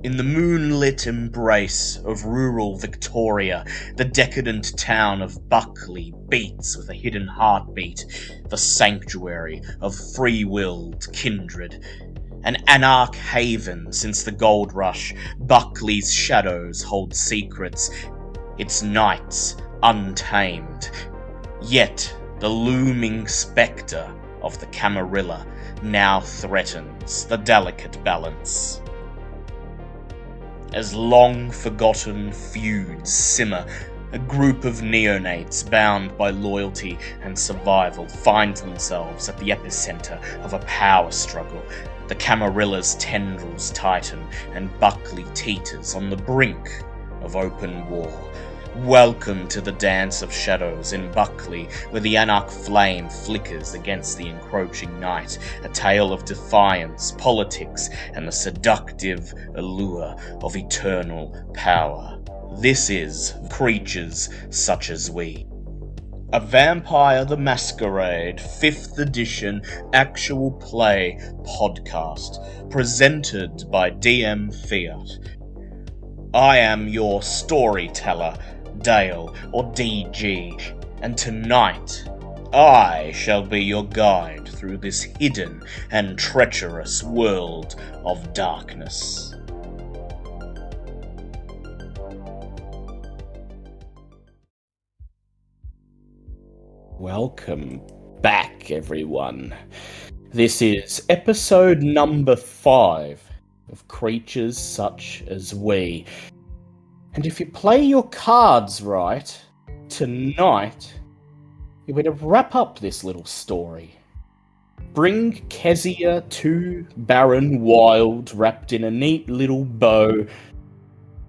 In the moonlit embrace of rural Victoria, the decadent town of Buckley beats with a hidden heartbeat, the sanctuary of free-willed kindred. An anarch haven since the gold rush, Buckley's shadows hold secrets, its nights untamed. Yet the looming spectre of the Camarilla now threatens the delicate balance. As long-forgotten feuds simmer, a group of neonates bound by loyalty and survival find themselves at the epicenter of a power struggle. The Camarilla's tendrils tighten, and Buckley teeters on the brink of open war. Welcome to the dance of shadows in Buckley, where the anarch flame flickers against the encroaching night, a tale of defiance, politics, and the seductive allure of eternal power. This is Creatures Such as We, a Vampire the Masquerade 5th edition actual play podcast, presented by DM Fiat. I am your storyteller, Dale, or DG, and tonight I shall be your guide through this hidden and treacherous world of darkness. Welcome back, everyone. This is episode number 5 of Creatures Such as We. And if you play your cards right, tonight, you're going to wrap up this little story. Bring Kezia to Barren Wild, wrapped in a neat little bow.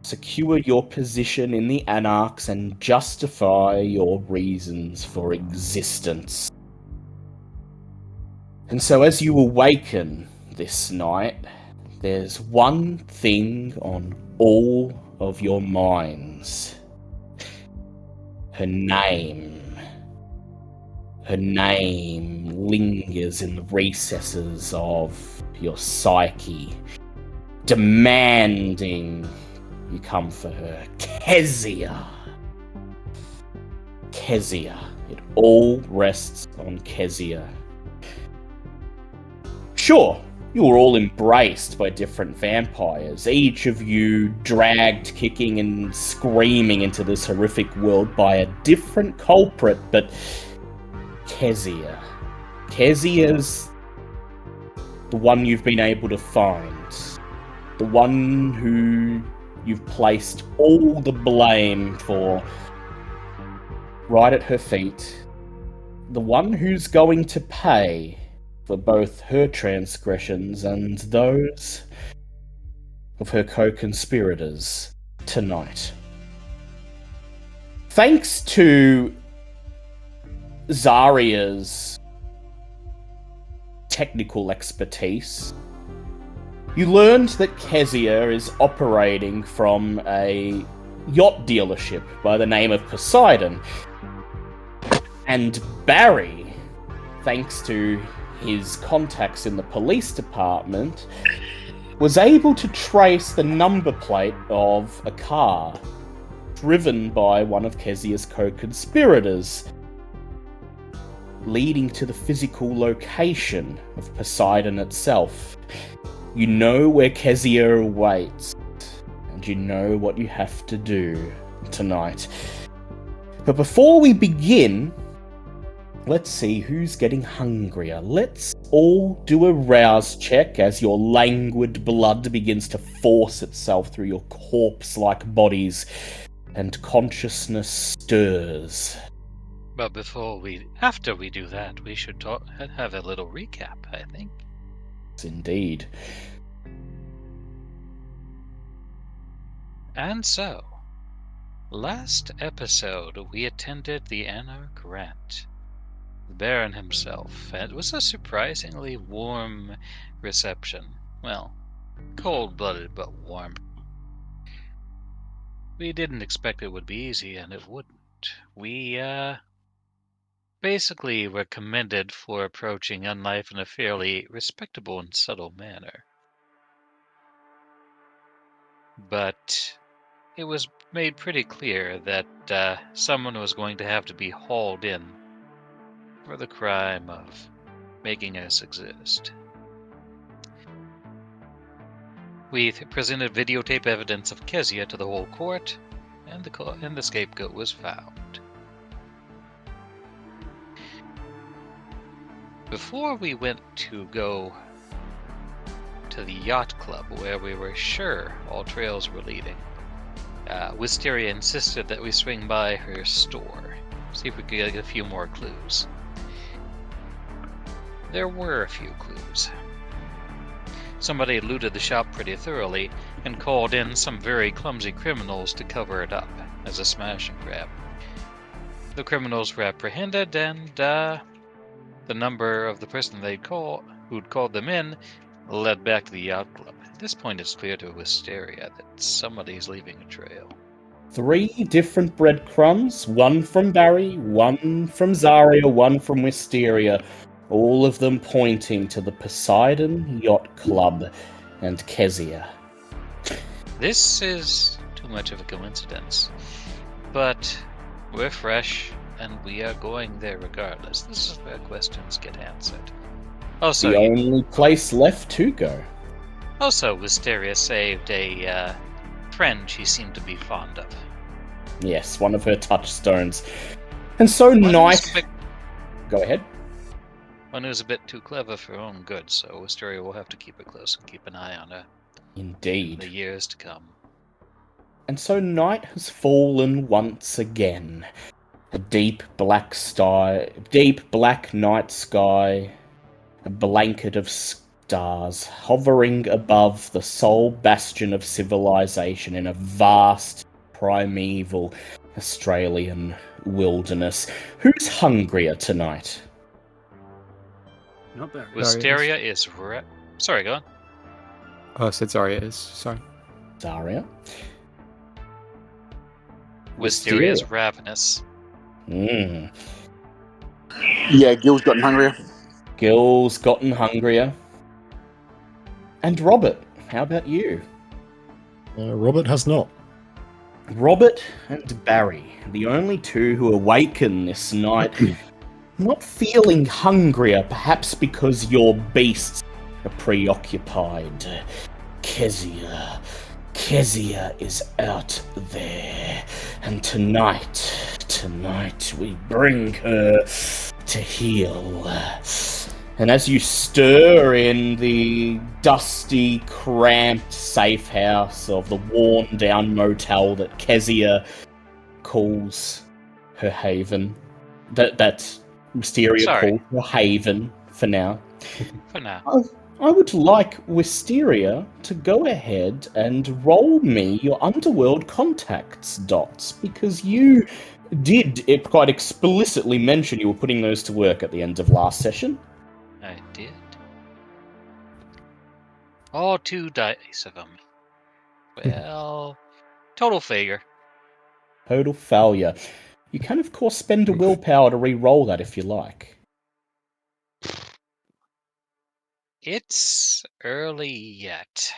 Secure your position in the Anarchs and justify your reasons for existence. And so as you awaken this night, there's one thing on all of your minds. Her name. Her name lingers in the recesses of your psyche, demanding you come for her. Kezia. Kezia. It all rests on Kezia. Sure, you were all embraced by different vampires, each of you dragged kicking and screaming into this horrific world by a different culprit, but Kezia. Kezia's the one you've been able to find. The one who you've placed all the blame for right at her feet. The one who's going to pay for both her transgressions and those of her co-conspirators tonight. Thanks to Zaria's technical expertise, you learned that Kezia is operating from a yacht dealership by the name of Poseidon. And Barry, thanks to his contacts in the police department, was able to trace the number plate of a car driven by one of Kezia's co-conspirators, leading to the physical location of Poseidon itself. You know where Kezia awaits, and you know what you have to do tonight. But before we begin, let's see who's getting hungrier. Let's all do a rouse check as your languid blood begins to force itself through your corpse-like bodies and consciousness stirs. But after we do that, we should have a little recap, I think. Indeed. And so, last episode we attended the Anarch Rant. The Baron himself, and it was a surprisingly warm reception. Well, cold-blooded but warm. We didn't expect it would be easy, and it wouldn't. We, basically were commended for approaching unlife in a fairly respectable and subtle manner. but it was made pretty clear that someone was going to have to be hauled in for the crime of making us exist. We presented videotape evidence of Kezia to the whole court, and the scapegoat was found. Before we went to go to the yacht club, where we were sure all trails were leading, Wisteria insisted that we swing by her store, see if we could get a few more clues. There were a few clues. Somebody looted the shop pretty thoroughly and called in some very clumsy criminals to cover it up as a smash and grab. The criminals were apprehended, and the number of the person who'd called them in led back to the yacht club. At this point, it's clear to Wisteria that somebody's leaving a trail. 3 different breadcrumbs, one from Barry, one from Zarya, one from Wisteria, all of them pointing to the Poseidon Yacht Club and Kezia. This is too much of a coincidence, but we're fresh, and we are going there regardless. This is where questions get answered. Also, the only place left to go. Also, Wisteria saved a friend she seemed to be fond of. Yes, one of her touchstones. And so Go ahead. One who's a bit too clever for her own good, so Wisteria will have to keep her close and keep an eye on her. Indeed. In the years to come. And so night has fallen once again. A deep black night sky, a blanket of stars hovering above the sole bastion of civilization in a vast, primeval Australian wilderness. Who's hungrier tonight? Not Barry. Wisteria is... Sorry, go on. Oh, I said Zarya is. Sorry. Zarya? Wisteria is ravenous. Mm. Yeah, Gil's gotten hungrier. Gil's gotten hungrier. And Robert, how about you? Robert has not. Robert and Barry, the only two who awaken this night, not feeling hungrier, perhaps because your beasts are preoccupied. Kezia is out there, and tonight we bring her to heel. And as you stir in the dusty, cramped safe house of the worn-down motel that Kezia calls her haven, that Wisteria calls her haven for now. For now. I would like Wisteria to go ahead and roll me your underworld contacts dots, because you did quite explicitly mention you were putting those to work at the end of last session. I did. All 2 dice of them. Well, total failure. Total failure. You can, of course, spend a willpower to re-roll that if you like. It's early yet.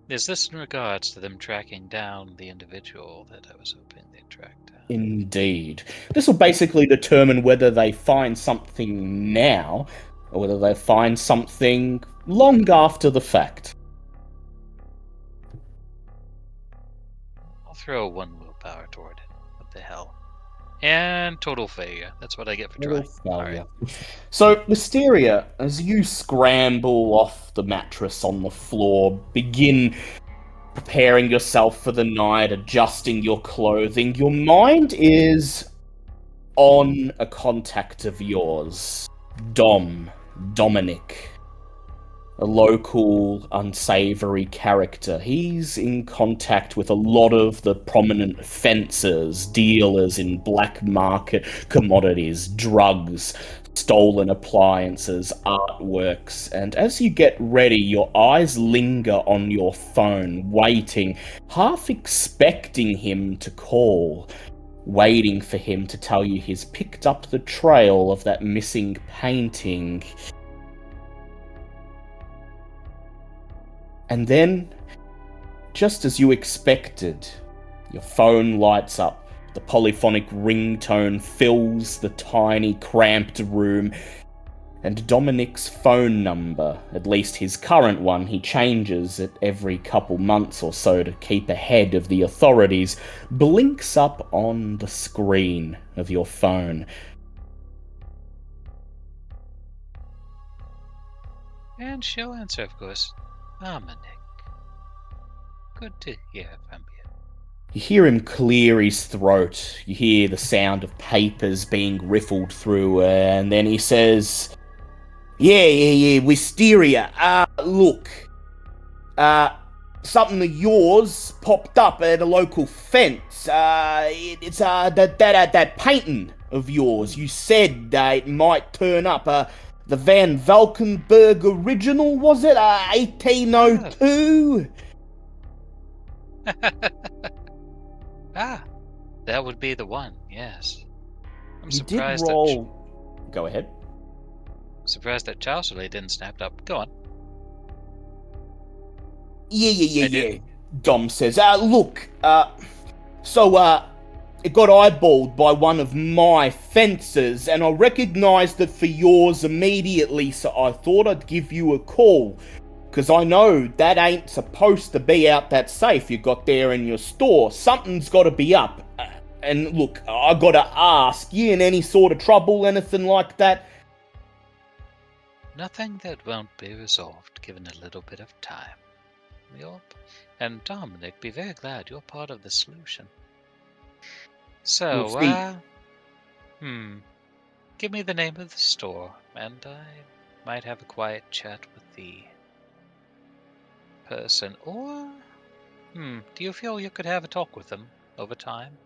Is this in regards to them tracking down the individual that I was hoping they'd track down? Indeed. This will basically determine whether they find something now, or whether they find something long after the fact. I'll throw 1 willpower toward it. What the hell? And total failure. That's what I get for trying. Right. So, Wisteria, as you scramble off the mattress on the floor, begin preparing yourself for the night, adjusting your clothing, your mind is on a contact of yours, Dominic, a local unsavory character. He's in contact with a lot of the prominent fencers, dealers in black market commodities, drugs, stolen appliances, artworks, and as you get ready, your eyes linger on your phone, waiting, half expecting him to call, waiting for him to tell you he's picked up the trail of that missing painting. And then, just as you expected, your phone lights up. The polyphonic ringtone fills the tiny, cramped room, and Dominic's phone number, at least his current one, he changes it every couple months or so to keep ahead of the authorities, blinks up on the screen of your phone. And she'll answer, of course. Dominic. Good to hear from you. You hear him clear his throat. You hear the sound of papers being riffled through, and then he says, Yeah, Wisteria. Look. Something of yours popped up at a local fence. It's that painting of yours. You said it might turn up. The Van Valkenburg original, was it? 1802? That would be the one, yes. I'm You did surprised roll... Go ahead. Surprised that Chaucerley didn't snap up. Go on. Yeah. Dom says, look, it got eyeballed by one of my fencers, and I recognised it for yours immediately, so I thought I'd give you a call. Because I know that ain't supposed to be out that safe you got there in your store. Something's got to be up. And look, I got to ask, you in any sort of trouble, anything like that? Nothing that won't be resolved given a little bit of time. And Dominic, be very glad you're part of the solution. So, give me the name of the store, and I might have a quiet chat with the person. Or, do you feel you could have a talk with them over time?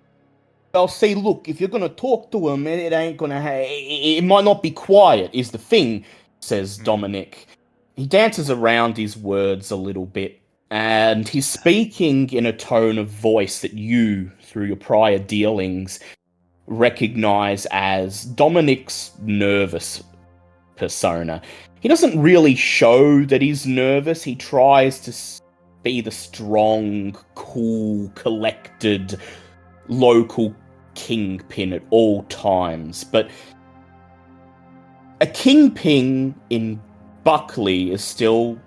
I'll say, look, if you're gonna talk to him, it ain't gonna it might not be quiet, is the thing, says Dominic. He dances around his words a little bit, and he's speaking in a tone of voice that you, through your prior dealings, recognize as Dominic's nervous persona. He doesn't really show that he's nervous. He tries to be the strong, cool, collected, local kingpin at all times. But a kingpin in Buckley is still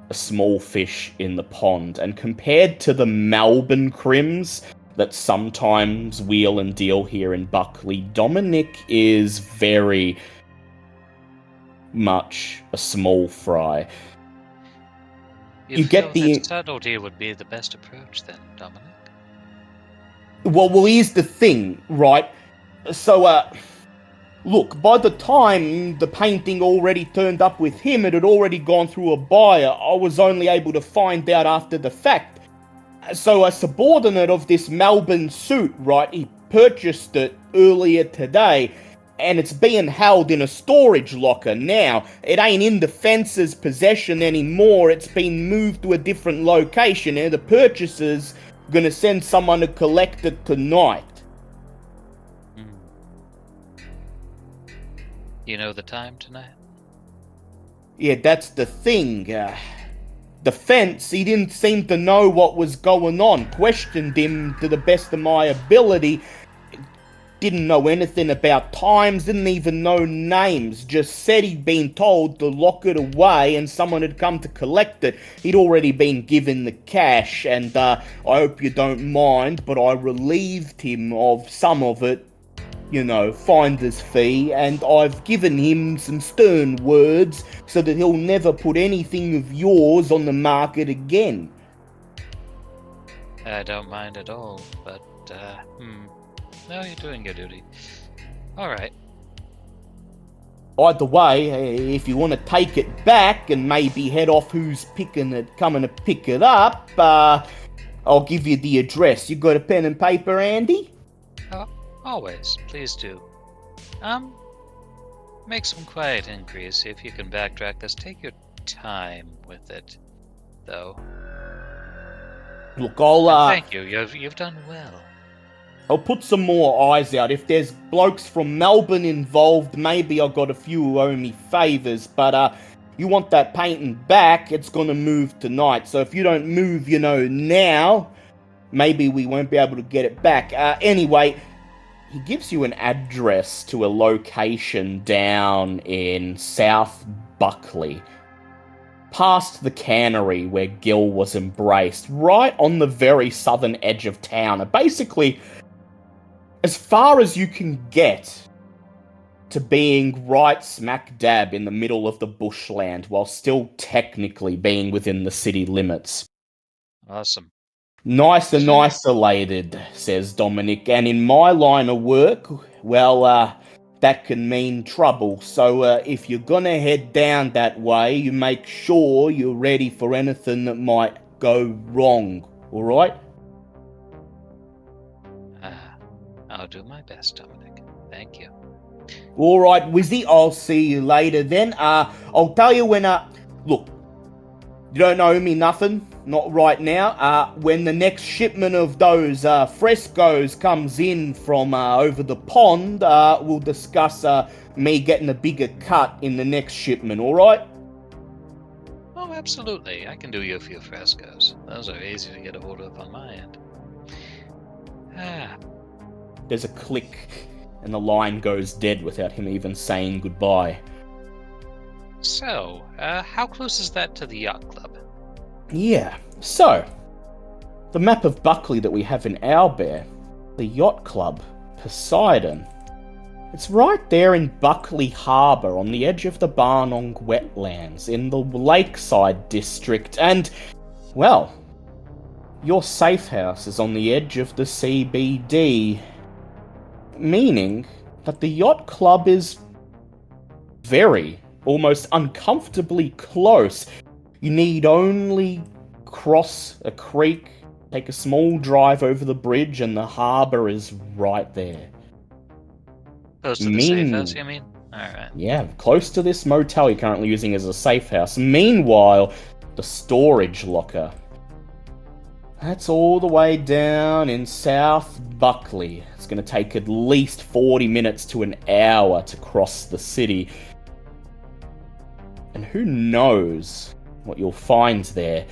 a small fish in the pond, and compared to the Melbourne crims that sometimes wheel and deal here in Buckley, Dominic is very much a small fry. You get feel the that subtlety would be the best approach then, Dominic? Well, here's the thing, right? So, look, by the time the painting already turned up with him, it had already gone through a buyer. I was only able to find out after the fact. So a subordinate of this Melbourne suit, right, he purchased it earlier today, and it's being held in a storage locker now. It ain't in the fencer's possession anymore. It's been moved to a different location, and the purchaser's gonna send someone to collect it tonight. You know the time tonight? Yeah, that's the thing. The fence, he didn't seem to know what was going on. Questioned him to the best of my ability. Didn't know anything about times, didn't even know names. Just said he'd been told to lock it away and someone had come to collect it. He'd already been given the cash, and I hope you don't mind, but I relieved him of some of it, you know, finder's fee, and I've given him some stern words so that he'll never put anything of yours on the market again. I don't mind at all, but, no, you're doing your duty. Alright. Either way, if you want to take it back and maybe head off who's coming to pick it up, I'll give you the address. You got a pen and paper, Andy? Oh, always. Please do. Make some quiet inquiries, see if you can backtrack this. Take your time with it, though. Look, I'll, thank you. You've done well. I'll put some more eyes out. If there's blokes from Melbourne involved, maybe I've got a few who owe me favours, but You want that painting back, it's gonna move tonight. So if you don't move, now, maybe we won't be able to get it back. Anyway, he gives you an address to a location down in South Buckley, past the cannery where Gil was embraced, right on the very southern edge of town. And basically, as far as you can get to being right smack dab in the middle of the bushland while still technically being within the city limits. Awesome. Nice and isolated, says Dominic, and in my line of work, well, that can mean trouble. So if you're gonna head down that way, you make sure you're ready for anything that might go wrong, alright? I'll do my best, Dominic. Thank you. Alright, Wizzy, I'll see you later then. I'll tell you when, look, you don't owe me nothing, not right now. When the next shipment of those frescoes comes in from over the pond, we'll discuss me getting a bigger cut in the next shipment, alright? Oh, absolutely. I can do you a few frescoes. Those are easy to get a hold of on my end. There's a click, and the line goes dead without him even saying goodbye. So, how close is that to the yacht club? Yeah, so, the map of Buckley that we have in Owlbear, the yacht club, Poseidon, it's right there in Buckley Harbour on the edge of the Barnong wetlands in the Lakeside district, and, well, your safe house is on the edge of the CBD, meaning that the yacht club is very, almost uncomfortably close. You need only cross a creek, take a small drive over the bridge, and the harbour is right there. Close to the safe house, you mean? Alright. Yeah, close to this motel you're currently using as a safe house. Meanwhile, the storage locker, that's all the way down in South Buckley. It's going to take at least 40 minutes to an hour to cross the city. And who knows what you'll find there.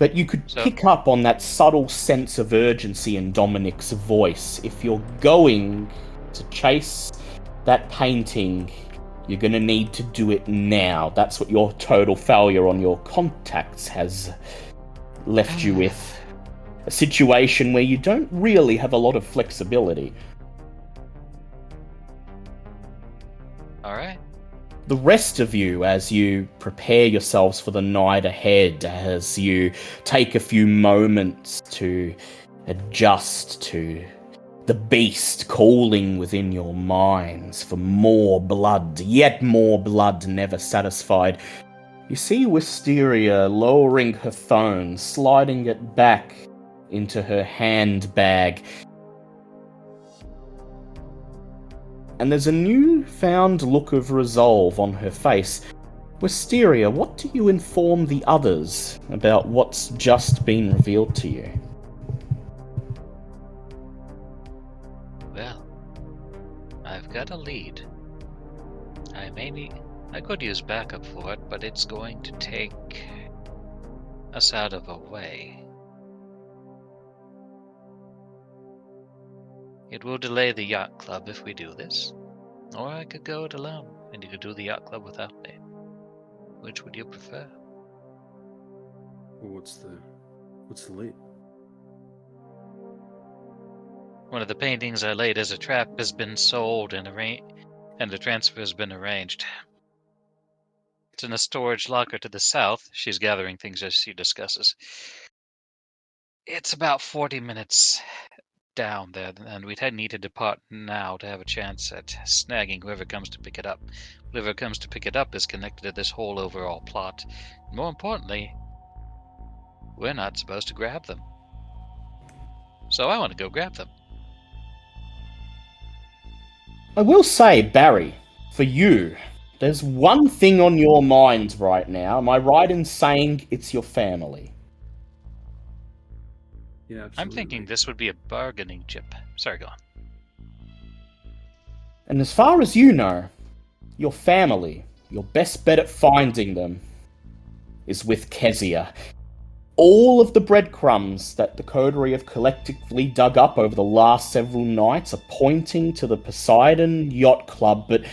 But you could pick up on that subtle sense of urgency in Dominic's voice. If you're going to chase that painting, you're going to need to do it now. That's what your total failure on your contacts has left you with. A situation where you don't really have a lot of flexibility. Alright. The rest of you, as you prepare yourselves for the night ahead, as you take a few moments to adjust to the beast calling within your minds for more blood, yet more blood never satisfied, you see Wisteria lowering her phone, sliding it back into her handbag. And there's a newfound look of resolve on her face. Wisteria, what do you inform the others about what's just been revealed to you? Well, I've got a lead. I could use backup for it, but it's going to take us out of a way. It will delay the yacht club if we do this. Or I could go it alone, and you could do the yacht club without me. Which would you prefer? Well, what's the lead? One of the paintings I laid as a trap has been sold and the transfer has been arranged. It's in a storage locker to the south. She's gathering things as she discusses. It's about 40 minutes down there, and we'd need to depart now to have a chance at snagging whoever comes to pick it up. Whoever comes to pick it up is connected to this whole overall plot. And more importantly, we're not supposed to grab them. So I want to go grab them. I will say, Barry, for you, there's one thing on your mind right now. Am I right in saying it's your family? Yeah, absolutely. I'm thinking this would be a bargaining chip. Sorry, go on. And as far as you know, your family, your best bet at finding them is with Kezia. All of the breadcrumbs that the coterie have collectively dug up over the last several nights are pointing to the Poseidon Yacht Club, but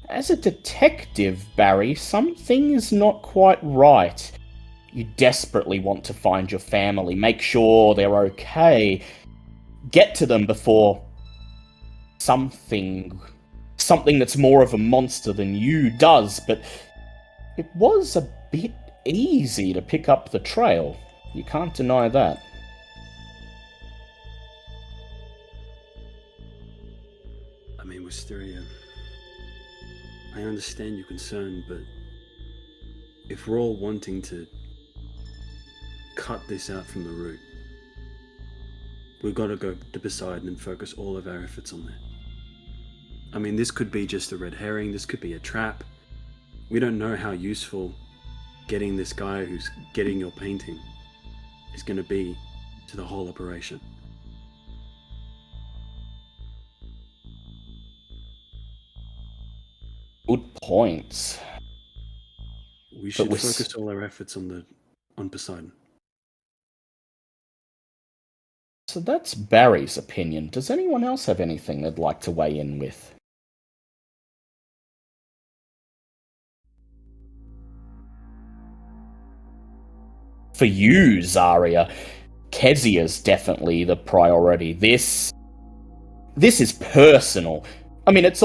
as a detective, Barry, something is not quite right. You desperately want to find your family, make sure they're okay, get to them before something that's more of a monster than you does, but it was a bit easy to pick up the trail. You can't deny that. I mean, Wisteria, I understand your concern, but if we're all wanting to cut this out from the root, we've got to go to Poseidon and focus all of our efforts on that. I mean, this could be just a red herring, this could be a trap. We don't know how useful getting this guy who's getting your painting is going to be to the whole operation. Good points. We should focus all our efforts on Poseidon. So that's Barry's opinion. Does anyone else have anything they'd like to weigh in with? For you, Zarya, Kezia's definitely the priority. This is personal. I mean, it's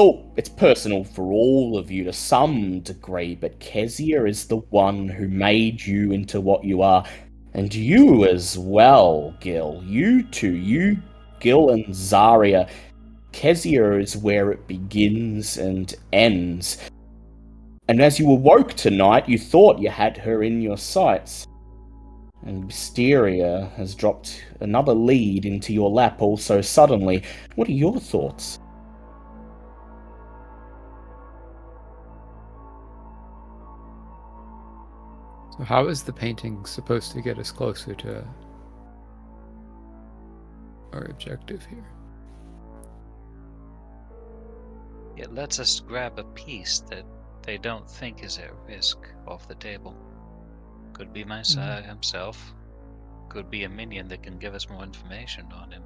personal for all of you to some degree, but Kezia is the one who made you into what you are. And you as well, Gil. You two, Gil and Zarya. Kezia is where it begins and ends. And as you awoke tonight, you thought you had her in your sights. And Wisteria has dropped another lead into your lap all so suddenly. What are your thoughts? So how is the painting supposed to get us closer to our objective here? It lets us grab a piece that they don't think is at risk off the table. Could be Messiah himself. Could be a minion that can give us more information on him.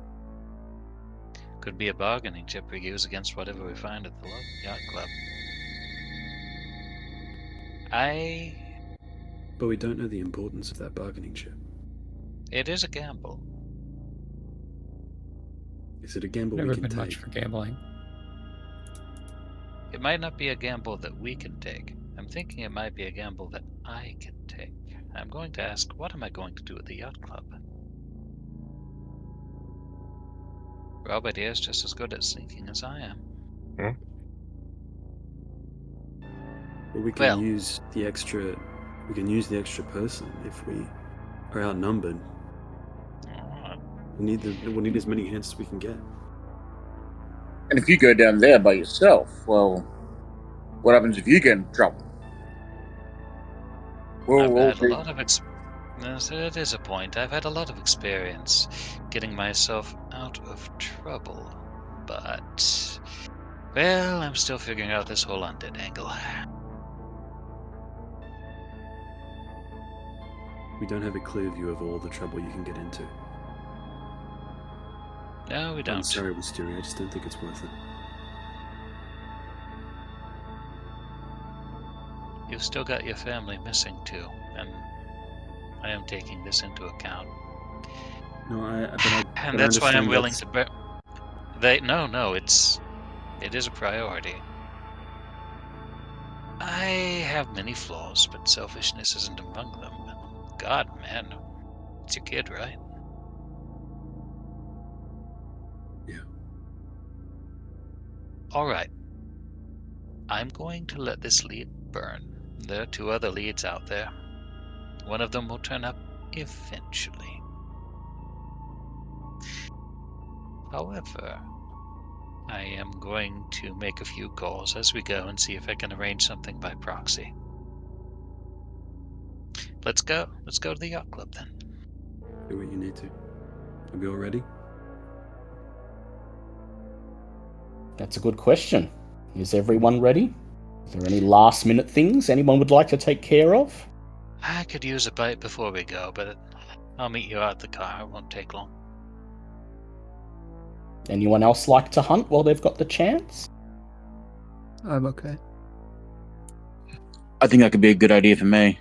Could be a bargaining chip we use against whatever we find at the yacht club. But we don't know the importance of that bargaining chip. It is a gamble. Is it a gamble Never we can been take? much for gambling. It might not be a gamble that we can take. I'm thinking it might be a gamble that I can take. I'm going to ask, what am I going to do at the yacht club? Robert here is just as good at sneaking as I am. But we can use the extra. We can use the extra person if we are outnumbered. We'll need as many hands as we can get. And if you go down there by yourself, well, what happens if you get in trouble? It is a point. I've had a lot of experience getting myself out of trouble, but well, I'm still figuring out this whole undead angle. We don't have a clear view of all the trouble you can get into. No, we don't. I'm sorry, Wisteria. I just don't think it's worth it. You've still got your family missing too, and I am taking this into account. No, and that's why I'm willing to. It is a priority. I have many flaws, but selfishness isn't among them. God, man, it's your kid, right? Yeah. All right. I'm going to let this lead burn. There are 2 other leads out there. One of them will turn up eventually. However, I am going to make a few calls as we go and see if I can arrange something by proxy. Let's go. Let's go to the yacht club then. Do what you need to. Are we all ready? That's a good question. Is everyone ready? Are there any last-minute things anyone would like to take care of? I could use a bite before we go, but I'll meet you out the car. It won't take long. Anyone else like to hunt while they've got the chance? I'm okay. I think that could be a good idea for me.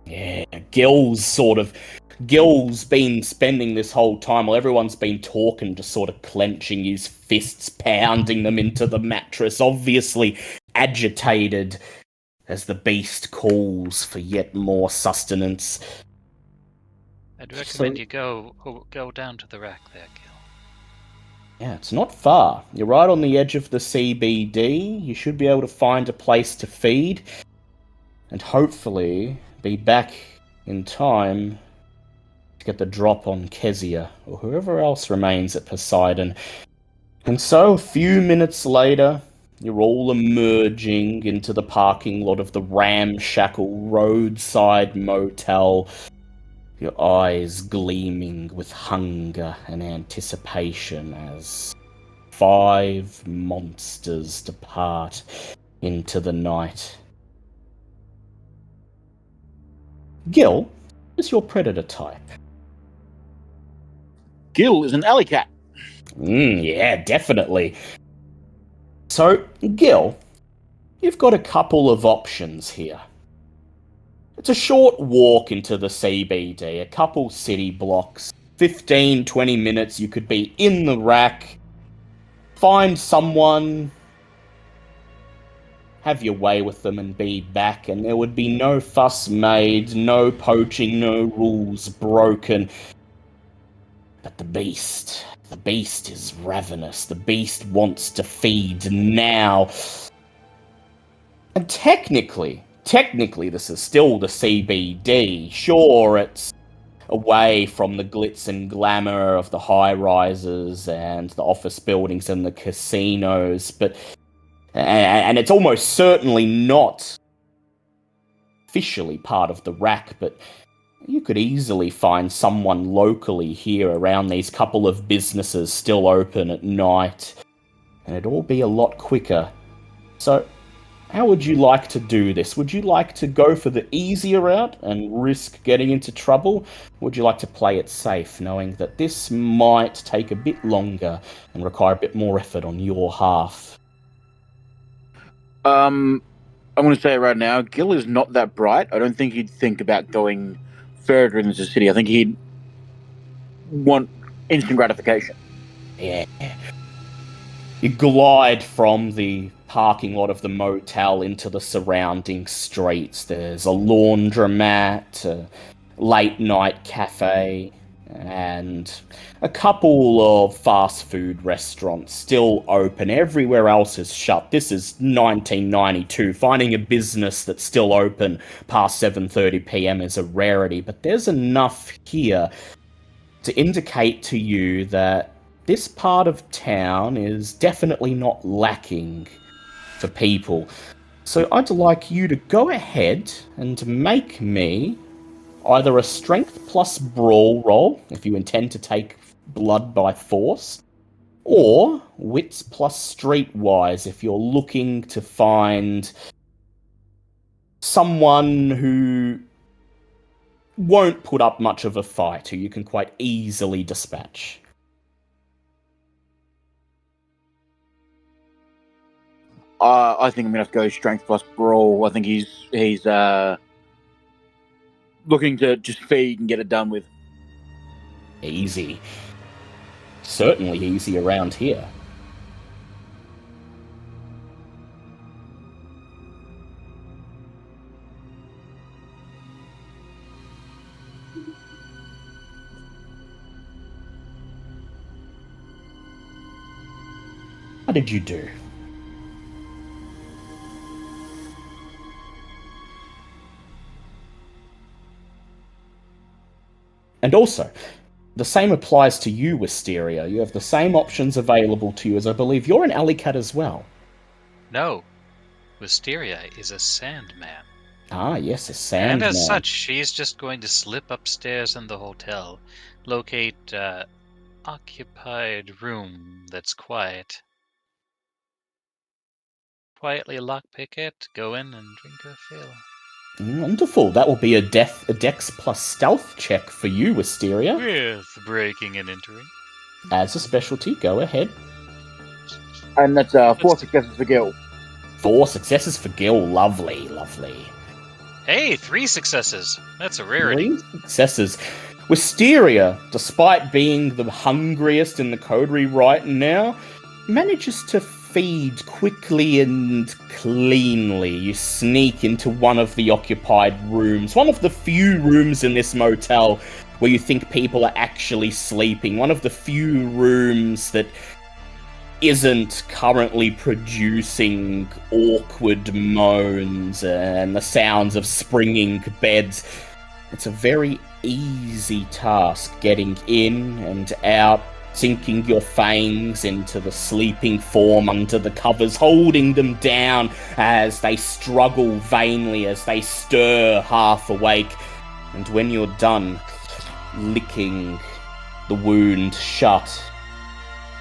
Yeah, Gil's been spending this whole time while everyone's been talking, just sort of clenching his fists, pounding them into the mattress, obviously agitated as the beast calls for yet more sustenance. I'd recommend you go down to the rack there, Gil. Yeah, it's not far. You're right on the edge of the CBD. You should be able to find a place to feed and hopefully be back in time to get the drop on Kezia or whoever else remains at Poseidon. And so, a few minutes later, you're all emerging into the parking lot of the ramshackle roadside motel, your eyes gleaming with hunger and anticipation as 5 monsters depart into the night. Gil, what is your predator type? Gil is an alley cat. Yeah, definitely. So, Gil, you've got a couple of options here. It's a short walk into the CBD, a couple city blocks. 15, 20 minutes, you could be in the rack, find someone, have your way with them and be back, and there would be no fuss made, no poaching, no rules broken. But the beast is ravenous. The beast wants to feed now. And technically, this is still the CBD. Sure, it's away from the glitz and glamour of the high-rises and the office buildings and the casinos, but and it's almost certainly not officially part of the rack, but you could easily find someone locally here around these couple of businesses still open at night, and it'd all be a lot quicker. So, how would you like to do this? Would you like to go for the easier route and risk getting into trouble? Or would you like to play it safe, knowing that this might take a bit longer and require a bit more effort on your half? I'm going to say it right now, Gil is not that bright. I don't think he'd think about going further into the city. I think he'd want instant gratification. Yeah. You glide from the parking lot of the motel into the surrounding streets. There's a laundromat, a late-night cafe, and a couple of fast food restaurants still open. Everywhere else is shut. This is 1992. Finding a business that's still open past 7:30 p.m. is a rarity, but there's enough here to indicate to you that this part of town is definitely not lacking for people. So I'd like you to go ahead and make me either a strength plus brawl roll, if you intend to take blood by force, or wits plus streetwise, if you're looking to find someone who won't put up much of a fight, who you can quite easily dispatch. I think I'm going to have to go strength plus brawl. I think he's looking to just feed and get it done with. Easy. Certainly easy around here. How did you do? And also, the same applies to you, Wisteria. You have the same options available to you, as I believe you're an alley cat as well. No, Wisteria is a Sandman. Ah, yes, a Sandman. And as such, she's just going to slip upstairs in the hotel, locate occupied room that's quiet quietly lockpick it, go in, and drink a fill. Wonderful. That will be a Dex plus Stealth check for you, Wisteria. With breaking and entering. As a specialty, go ahead. And that's 4 successes for Gil. 4 successes for Gil. Lovely, lovely. Hey, 3 successes. That's a rarity. 3 successes. Wisteria, despite being the hungriest in the coterie right now, manages to feed quickly and cleanly. You sneak into one of the occupied rooms, one of the few rooms in this motel where you think people are actually sleeping, one of the few rooms that isn't currently producing awkward moans and the sounds of springing beds. It's a very easy task getting in and out, sinking your fangs into the sleeping form under the covers, holding them down as they struggle vainly, as they stir half awake. And when you're done, licking the wound shut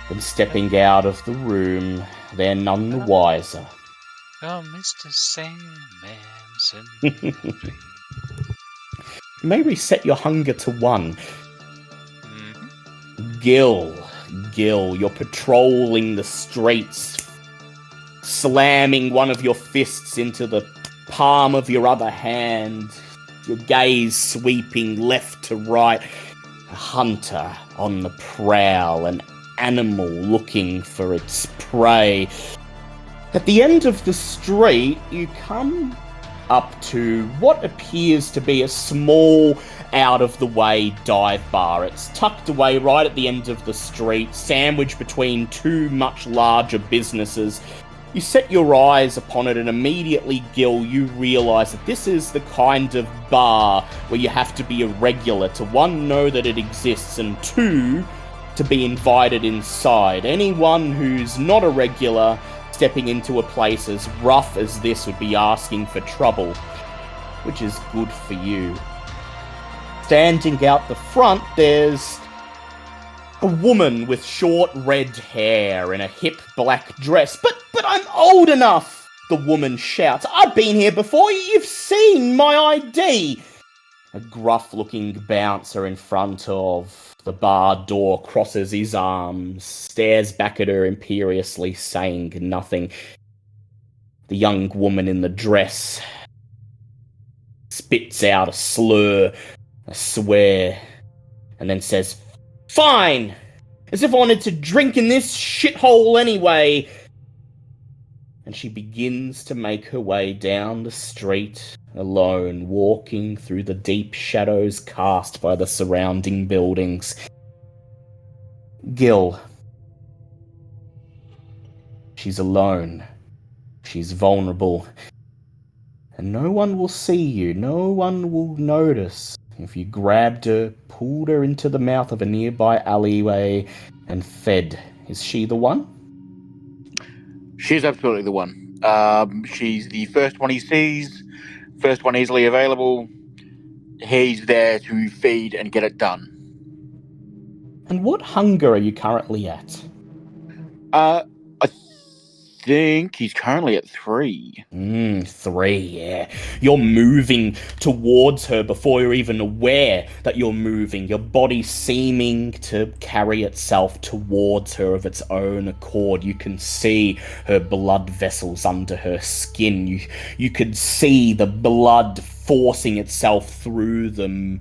and stepping out of the room, they're none the wiser. Oh, Mr. Sandman, You may reset your hunger to 1. Mm-hmm. Gil, you're patrolling the streets, slamming one of your fists into the palm of your other hand, your gaze sweeping left to right. A hunter on the prowl, an animal looking for its prey. At the end of the street, you come up to what appears to be a small, out-of-the-way dive bar. It's tucked away right at the end of the street, sandwiched between 2 much larger businesses. You set your eyes upon it, and immediately, Gil, you realise that this is the kind of bar where you have to be a regular to, 1, know that it exists, and 2, to be invited inside. Anyone who's not a regular stepping into a place as rough as this would be asking for trouble, which is good for you. Standing out the front, there's a woman with short red hair and a hip black dress. But I'm old enough, the woman shouts. I've been here before, you've seen my ID. A gruff-looking bouncer in front of the bar door crosses his arms, stares back at her imperiously, saying nothing. The young woman in the dress spits out a slur, a swear, and then says, Fine! As if I wanted to drink in this shithole anyway! And she begins to make her way down the street, alone, walking through the deep shadows cast by the surrounding buildings. Gil. She's alone. She's vulnerable. And no one will see you, no one will notice if you grabbed her, pulled her into the mouth of a nearby alleyway, and fed. Is she the one? She's absolutely the one. She's the first one he sees, first one easily available. He's there to feed and get it done. And what hunger are you currently at? I think he's currently at 3. 3, yeah. You're moving towards her before you're even aware that you're moving. Your body seeming to carry itself towards her of its own accord. You can see her blood vessels under her skin. You can see the blood forcing itself through them.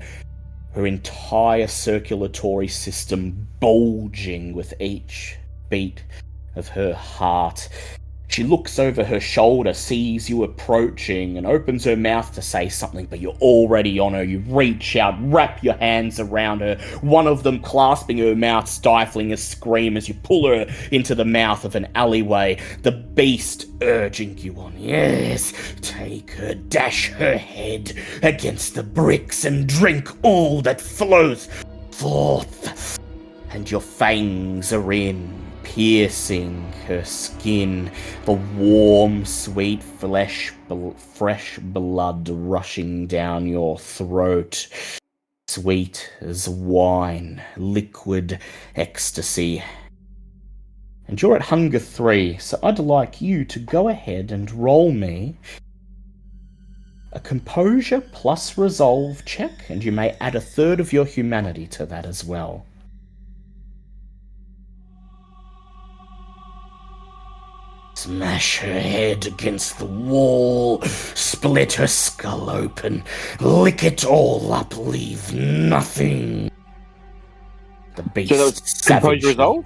Her entire circulatory system bulging with each beat of her heart. She looks over her shoulder, sees you approaching, and opens her mouth to say something, but you're already on her. You reach out, wrap your hands around her, one of them clasping her mouth, stifling a scream as you pull her into the mouth of an alleyway, the beast urging you on. Yes, take her, dash her head against the bricks, and drink all that flows forth. And your fangs are in, piercing her skin, the warm, sweet fresh blood rushing down your throat. Sweet as wine, liquid ecstasy. And you're at hunger 3, so I'd like you to go ahead and roll me a composure plus resolve check, and you may add a third of your humanity to that as well. Smash her head against the wall, split her skull open, lick it all up, leave nothing. The beast So that was savagely. composure resolve?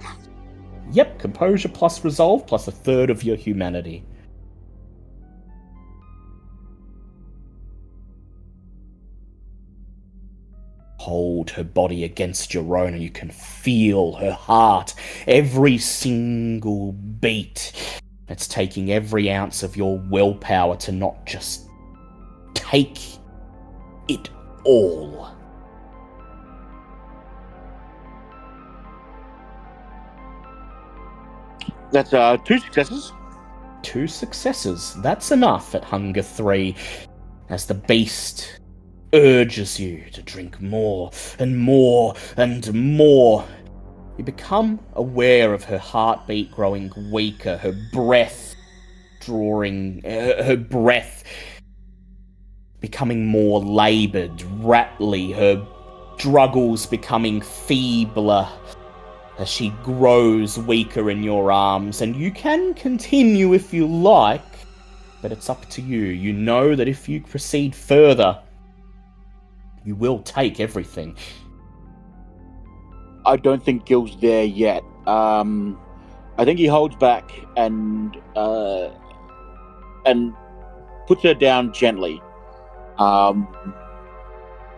Yep, composure plus resolve plus a third of your humanity. Hold her body against your own and you can feel her heart, every single beat. It's taking every ounce of your willpower to not just take it all. That's 2 successes. 2 successes. That's enough at hunger 3, as the beast urges you to drink more and more and more. You become aware of her heartbeat growing weaker, her breath becoming more laboured, rattly, her struggles becoming feebler as she grows weaker in your arms. And you can continue if you like, but it's up to you. You know that if you proceed further, you will take everything. I don't think Gil's there yet. I think he holds back and puts her down gently.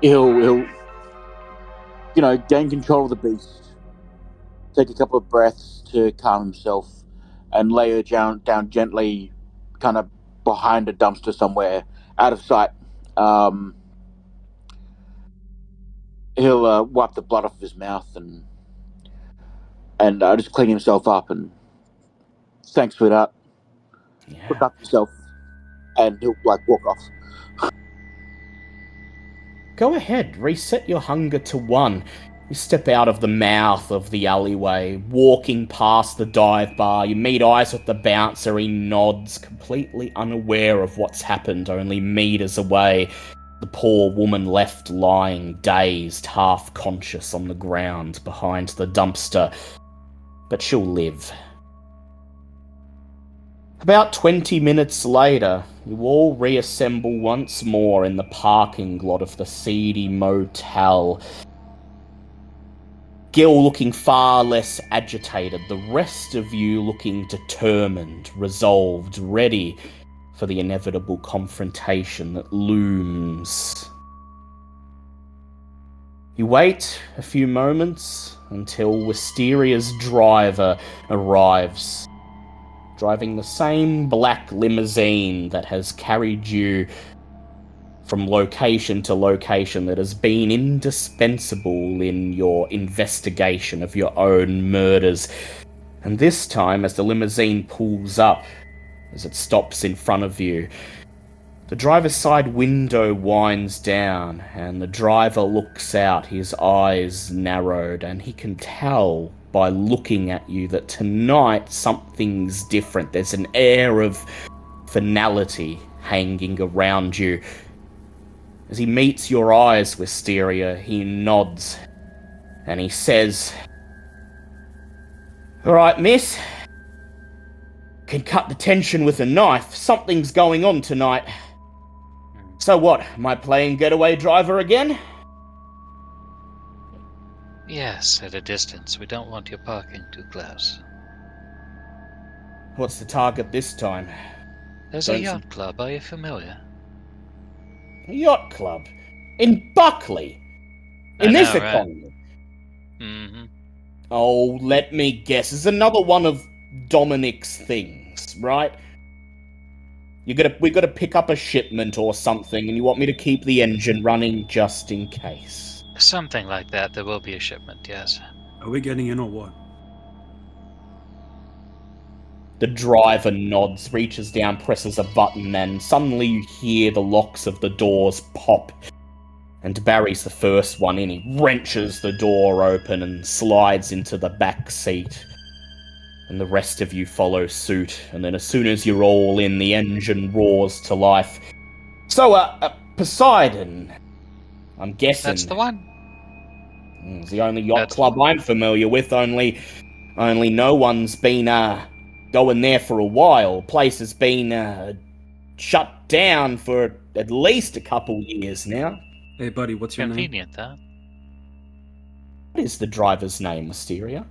He'll gain control of the beast, take a couple of breaths to calm himself, and lay her down gently, kind of behind a dumpster somewhere, out of sight. He'll wipe the blood off his mouth and just clean himself up and thanks, sweetheart. Look up yourself, and he'll walk off. Go ahead, reset your hunger to 1. You step out of the mouth of the alleyway, walking past the dive bar. You meet eyes with the bouncer. He nods, completely unaware of what's happened, only meters away. The poor woman left lying, dazed, half-conscious on the ground behind the dumpster. But she'll live. About 20 minutes later, you all reassemble once more in the parking lot of the seedy motel. Gil looking far less agitated, the rest of you looking determined, resolved, ready for the inevitable confrontation that looms. You wait a few moments until Wisteria's driver arrives, driving the same black limousine that has carried you from location to location, that has been indispensable in your investigation of your own murders. And this time, as the limousine pulls up, as it stops in front of you, the driver's side window winds down, and the driver looks out, his eyes narrowed, and he can tell by looking at you that tonight something's different. There's an air of finality hanging around you. As he meets your eyes, Wisteria, he nods, and he says, "All right, miss. Can cut the tension with a knife. Something's going on tonight. So what, am I playing getaway driver again?" Yes, at a distance. We don't want you parking too close. What's the target this time? There's a yacht club. Are you familiar? A yacht club? In Buckley? In this economy? Mm-hmm. Oh, let me guess. It's another one of Dominic's things, right? We gotta pick up a shipment or something, and you want me to keep the engine running just in case. Something like that. There will be a shipment, yes. Are we getting in or what? The driver nods, reaches down, presses a button, and suddenly you hear the locks of the doors pop. And Barry's the first one in. He wrenches the door open and slides into the back seat. and the rest of you follow suit. And then as soon as you're all in, the engine roars to life. So, Poseidon, I'm guessing. That's the one. It's the only yacht That's club the one. I'm familiar with. Only no one's been going there for a while. Place has been shut down for at least a couple years now. Hey, buddy, what's your name? Convenient, huh? What is the driver's name, Mysteria?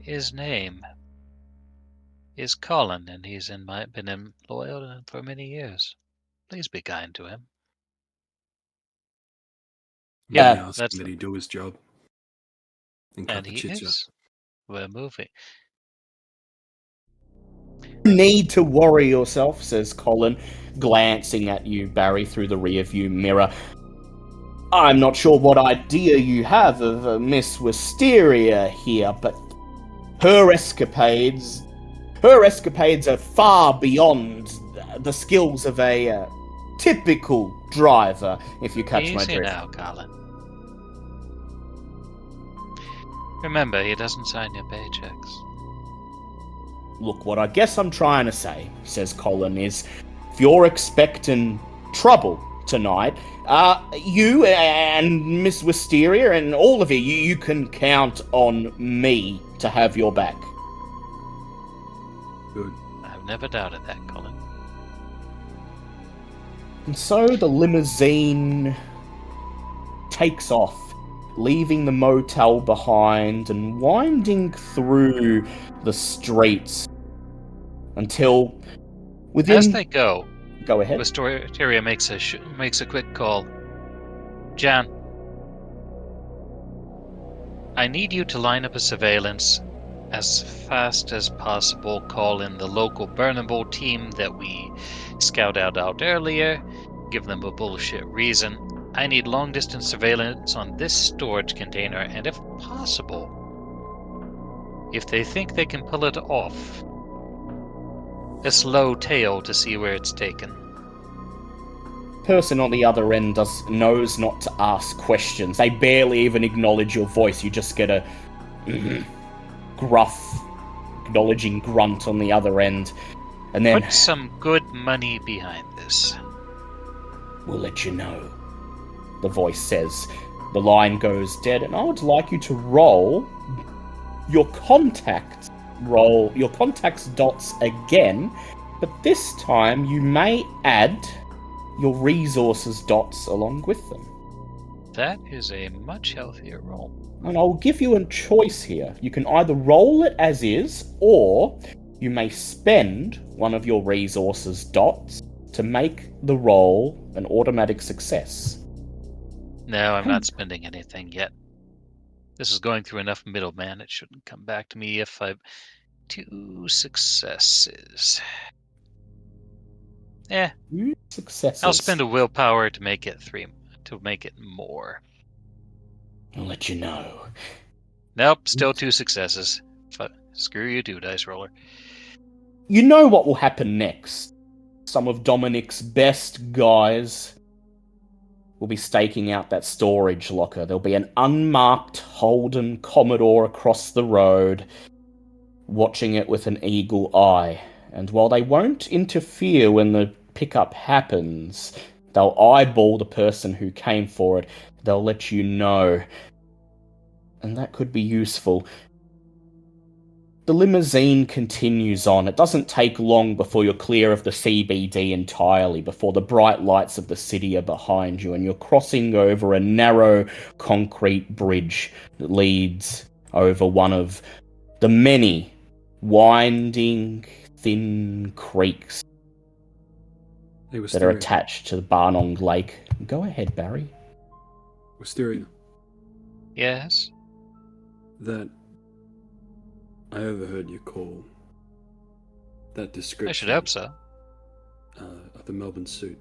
His name is Colin, and he's been loyal for many years. Please be kind to him. I'm Yeah, only asking that's that he do his job. And cut and the he chits up. is. We're moving. Need to worry yourself, says Colin, glancing at you, Barry, through the rearview mirror. I'm not sure what idea you have of Miss Wisteria here, but her escapades are far beyond the skills of a typical driver, if you catch my Easy drift. now, Colin. Remember, he doesn't sign your paychecks. Look, what I guess I'm trying to say, says Colin, is if you're expecting trouble tonight, you and Miss Wisteria and all of you can count on me to have your back. Good. I've never doubted that, Colin. And so the limousine takes off, leaving the motel behind and winding through the streets until within... As they go, Go ahead. Wisteria makes a quick call. Jan, I need you to line up a surveillance as fast as possible. Call in the local Burnable team that we scouted out earlier. Give them a bullshit reason. I need long-distance surveillance on this storage container, and if possible, if they think they can pull it off, a slow tail to see where it's taken. Person on the other end knows not to ask questions. They barely even acknowledge your voice. You just get a gruff, acknowledging grunt on the other end. And then... Put some good money behind this. We'll let you know, the voice says. The line goes dead, and I would like you to roll your contacts dots again, but this time you may add your resources dots along with them. That is a much healthier roll. And I'll give you a choice here. You can either roll it as is, or you may spend one of your resources dots to make the roll an automatic success. No, I'm not spending anything yet. This is going through enough middleman. It shouldn't come back to me if I've 2 successes. 2 successes. I'll spend a willpower to make it 3, to make it more. I'll let you know. Nope, still 2 successes. Screw you too, dice roller. You know what will happen next. Some of Dominic's best guys will be staking out that storage locker. There'll be an unmarked Holden Commodore across the road, watching it with an eagle eye. And while they won't interfere when the pickup happens, they'll eyeball the person who came for it. They'll let you know. And that could be useful. The limousine continues on. It doesn't take long before you're clear of the CBD entirely, before the bright lights of the city are behind you, and you're crossing over a narrow concrete bridge that leads over one of the many winding, thin creeks that are attached to the Barnong Lake. Go ahead, Barry. Wisteria. Yes? That... I overheard your call. That description... I should hope so. Of the Melbourne suit.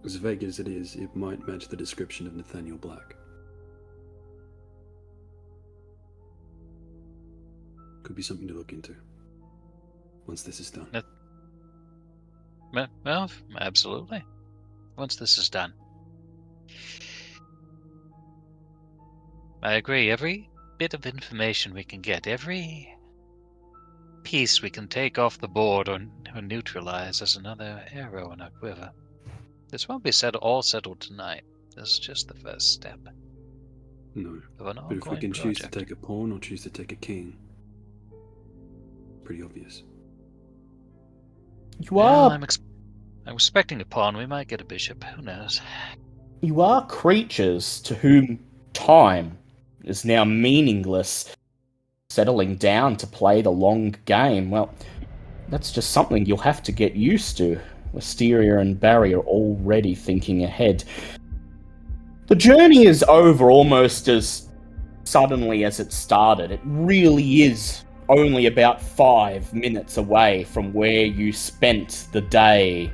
As vague as it is, it might match the description of Nathaniel Black. Could be something to look into. Once this is done. Well, absolutely. Once this is done. I agree. Every bit of information we can get, every piece we can take off the board or neutralize is another arrow in our quiver. This won't be all settled tonight. This is just the first step No. of an But if we ongoing can choose to project. take a pawn or choose to take a king, pretty obvious. You Well, are I'm expecting a pawn. We might get a bishop. Who knows? you are creatures to whom time is now meaningless. Settling down to play the long game, well, that's just something you'll have to get used to. Wisteria and Barry are already thinking ahead. The journey is over almost as suddenly as it started. It really is only about 5 minutes away from where you spent the day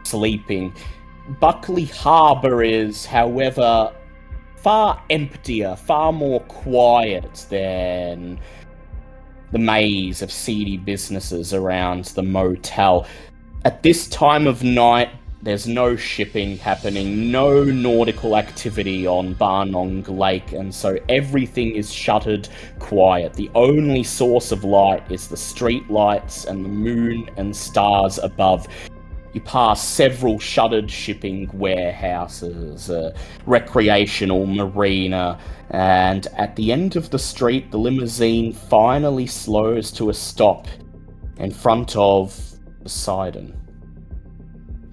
sleeping. Buckley Harbour is, however, far emptier, far more quiet than the maze of seedy businesses around the motel. At this time of night, there's no shipping happening, no nautical activity on Barnong Lake, and so everything is shuttered quiet. The only source of light is the street lights and the moon and stars above. You pass several shuttered shipping warehouses, a recreational marina, and at the end of the street, the limousine finally slows to a stop in front of Poseidon.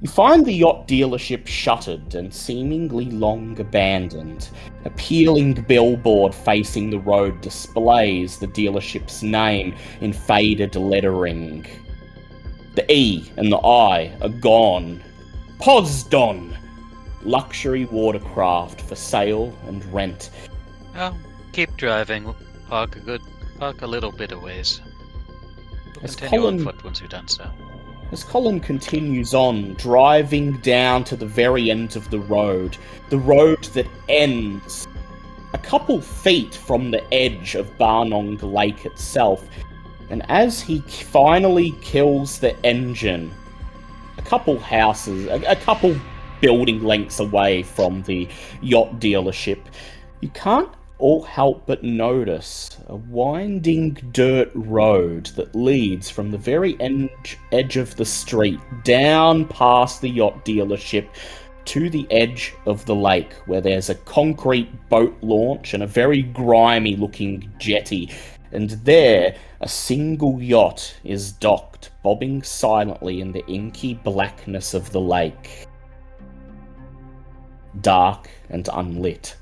You find the yacht dealership shuttered and seemingly long abandoned. A peeling billboard facing the road displays the dealership's name in faded lettering. The E and the I are gone. Posdon! Luxury watercraft for sale and rent. Oh, keep driving. We'll park a little bit of ways. We'll As continue on Colin- foot once we've done so. As Colin continues on, driving down to the very end of the road that ends a couple feet from the edge of Barnong Lake itself, and as he finally kills the engine, a couple building lengths away from the yacht dealership, you can't all help but notice a winding dirt road that leads from the very edge of the street down past the yacht dealership to the edge of the lake, where there's a concrete boat launch and a very grimy looking jetty, and there a single yacht is docked, bobbing silently in the inky blackness of the lake, dark and unlit.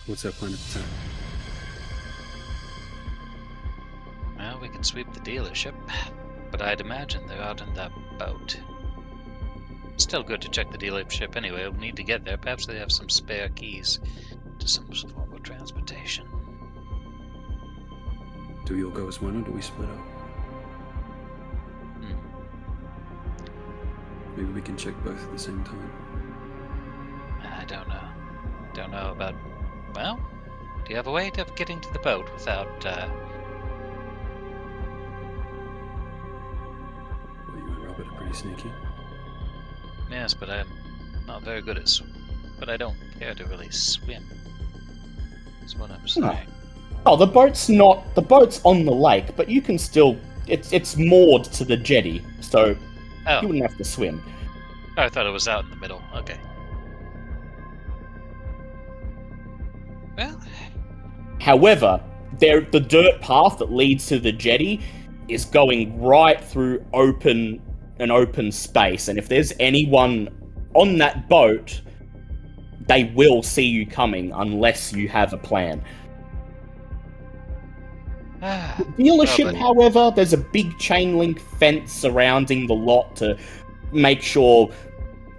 What's our plan of attack? Well, we can sweep the dealership, but I'd imagine they're out in that boat. Still good to check the dealership anyway. We'll need to get there. Perhaps they have some spare keys to some form of transportation. Do we all go as one or do we split up? Maybe we can check both at the same time. I don't know. Don't know about... Well, do you have a way of getting to the boat without, Well, you and Robert are pretty sneaky. Yes, but I'm not very good at but I don't care to really swim. That's what I'm saying. Oh, the boat's on the lake, but you can still, it's moored to the jetty, so Oh. you wouldn't have to swim. Oh, I thought it was out in the middle. Okay. Well, However, the dirt path that leads to the jetty is going right through an open space, and if there's anyone on that boat, they will see you coming unless you have a plan. The dealership, however, there's a big chain link fence surrounding the lot to make sure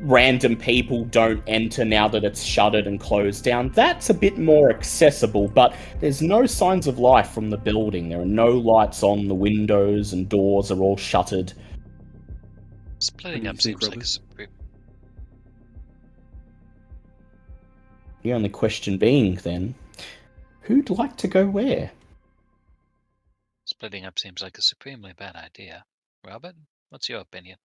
random people don't enter now that it's shuttered and closed down. That's a bit more accessible, but there's no signs of life from the building. There are no lights on, the windows and doors are all shuttered. splitting up seems like a The only question being, then, who'd like to go where? Splitting up seems like a supremely bad idea. Robert, what's your opinion?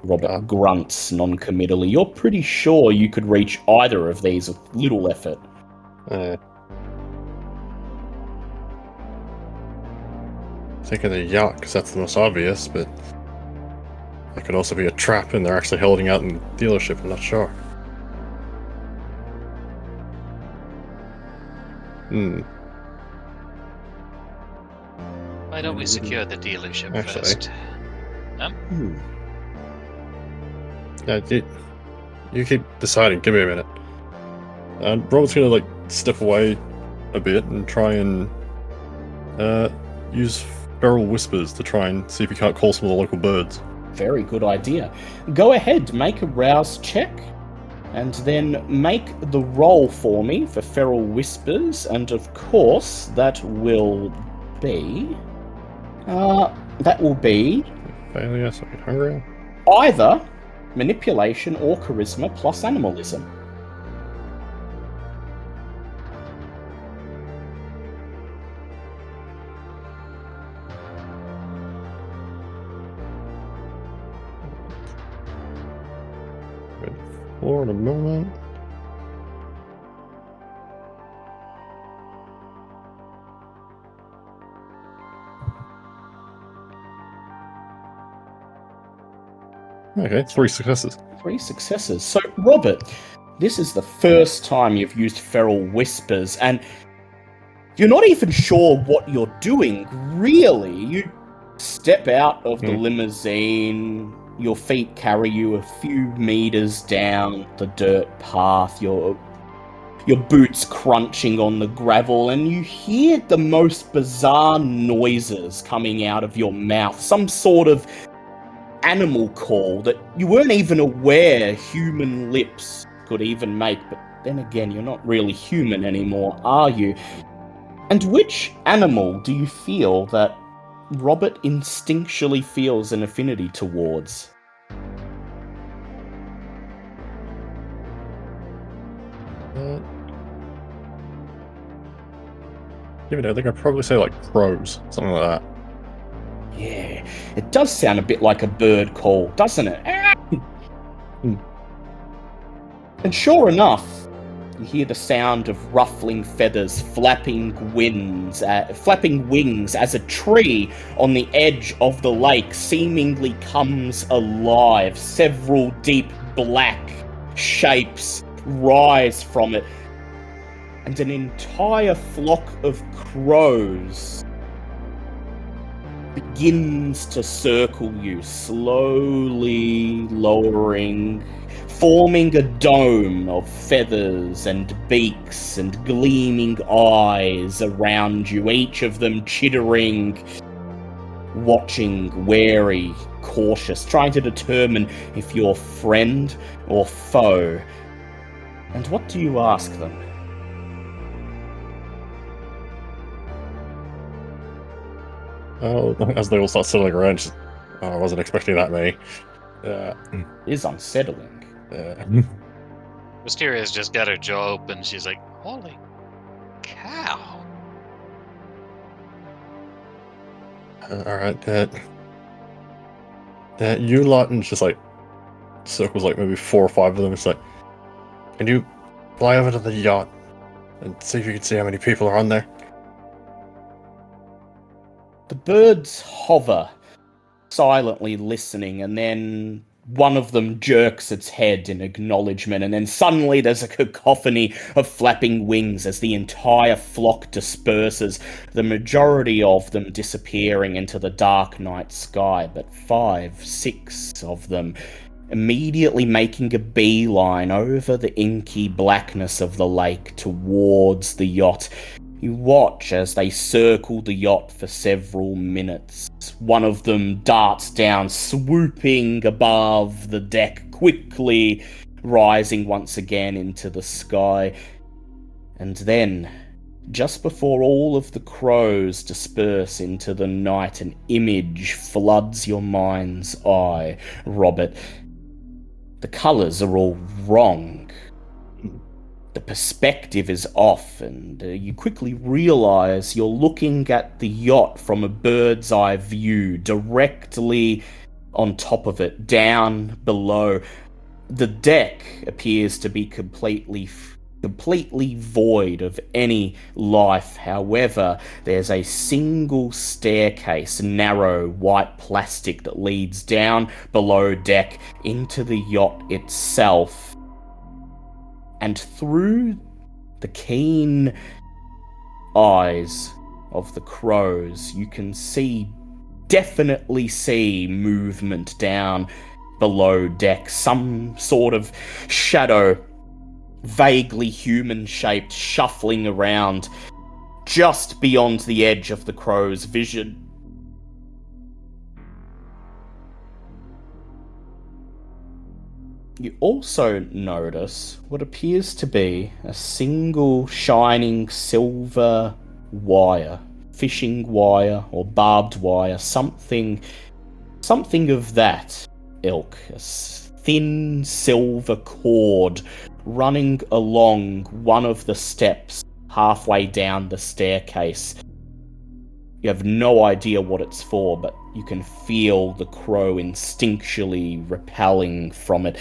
Robert grunts non-committally. You're pretty sure you could reach either of these with little effort. Think of the yacht, because that's the most obvious, but it could also be a trap and they're actually holding out in the dealership, I'm not sure. Why don't we secure the dealership Actually. first? Yeah, you keep deciding, give me a minute. Robert's gonna step away a bit and try and use feral whispers to try and see if he can't call some of the local birds. Very good idea. Go ahead, make a rouse check, and then make the roll for me for feral whispers, and of course that will be Failure, so hungry. either manipulation or charisma plus animalism. For the moment. Okay, 3 successes. 3 successes. So, Robert, this is the first time you've used feral whispers, and you're not even sure what you're doing, really. You step out of the limousine, your feet carry you a few meters down the dirt path, your boots crunching on the gravel, and you hear the most bizarre noises coming out of your mouth. Some sort of animal call that you weren't even aware human lips could even make. But then again, you're not really human anymore, are you? And which animal do you feel that Robert instinctually feels an affinity towards? Give it I think I'd probably say crows, something like that. Yeah, it does sound a bit like a bird call, doesn't it? And sure enough, you hear the sound of ruffling feathers, flapping wings as a tree on the edge of the lake seemingly comes alive. Several deep black shapes rise from it, and an entire flock of crows begins to circle you, slowly lowering, forming a dome of feathers and beaks and gleaming eyes around you, each of them chittering, watching, wary, cautious, trying to determine if you're friend or foe. And what do you ask them? Oh, as they all start settling around, just, I wasn't expecting that many. It is unsettling. Mysteria's just got her jaw open. She's like, holy cow. Alright, you lot, and just circles maybe 4 or 5 of them. It's can you fly over to the yacht and see if you can see how many people are on there? The birds hover, silently listening, and then one of them jerks its head in acknowledgement, and then suddenly there's a cacophony of flapping wings as the entire flock disperses, the majority of them disappearing into the dark night sky, but 5, 6 of them immediately making a beeline over the inky blackness of the lake towards the yacht. You watch as they circle the yacht for several minutes. One of them darts down, swooping above the deck, quickly rising once again into the sky. And then, just before all of the crows disperse into the night, an image floods your mind's eye, Robert. The colours are all wrong. The perspective is off, and you quickly realise you're looking at the yacht from a bird's eye view, directly on top of it, down below. The deck appears to be completely void of any life. However, there's a single staircase, narrow white plastic, that leads down below deck into the yacht itself. And through the keen eyes of the crows, you can definitely see movement down below deck. Some sort of shadow, vaguely human-shaped, shuffling around just beyond the edge of the crow's vision. You also notice what appears to be a single shining silver wire, fishing wire or barbed wire, something of that ilk. A thin silver cord running along one of the steps halfway down the staircase. You have no idea what it's for, but you can feel the crow instinctually repelling from it,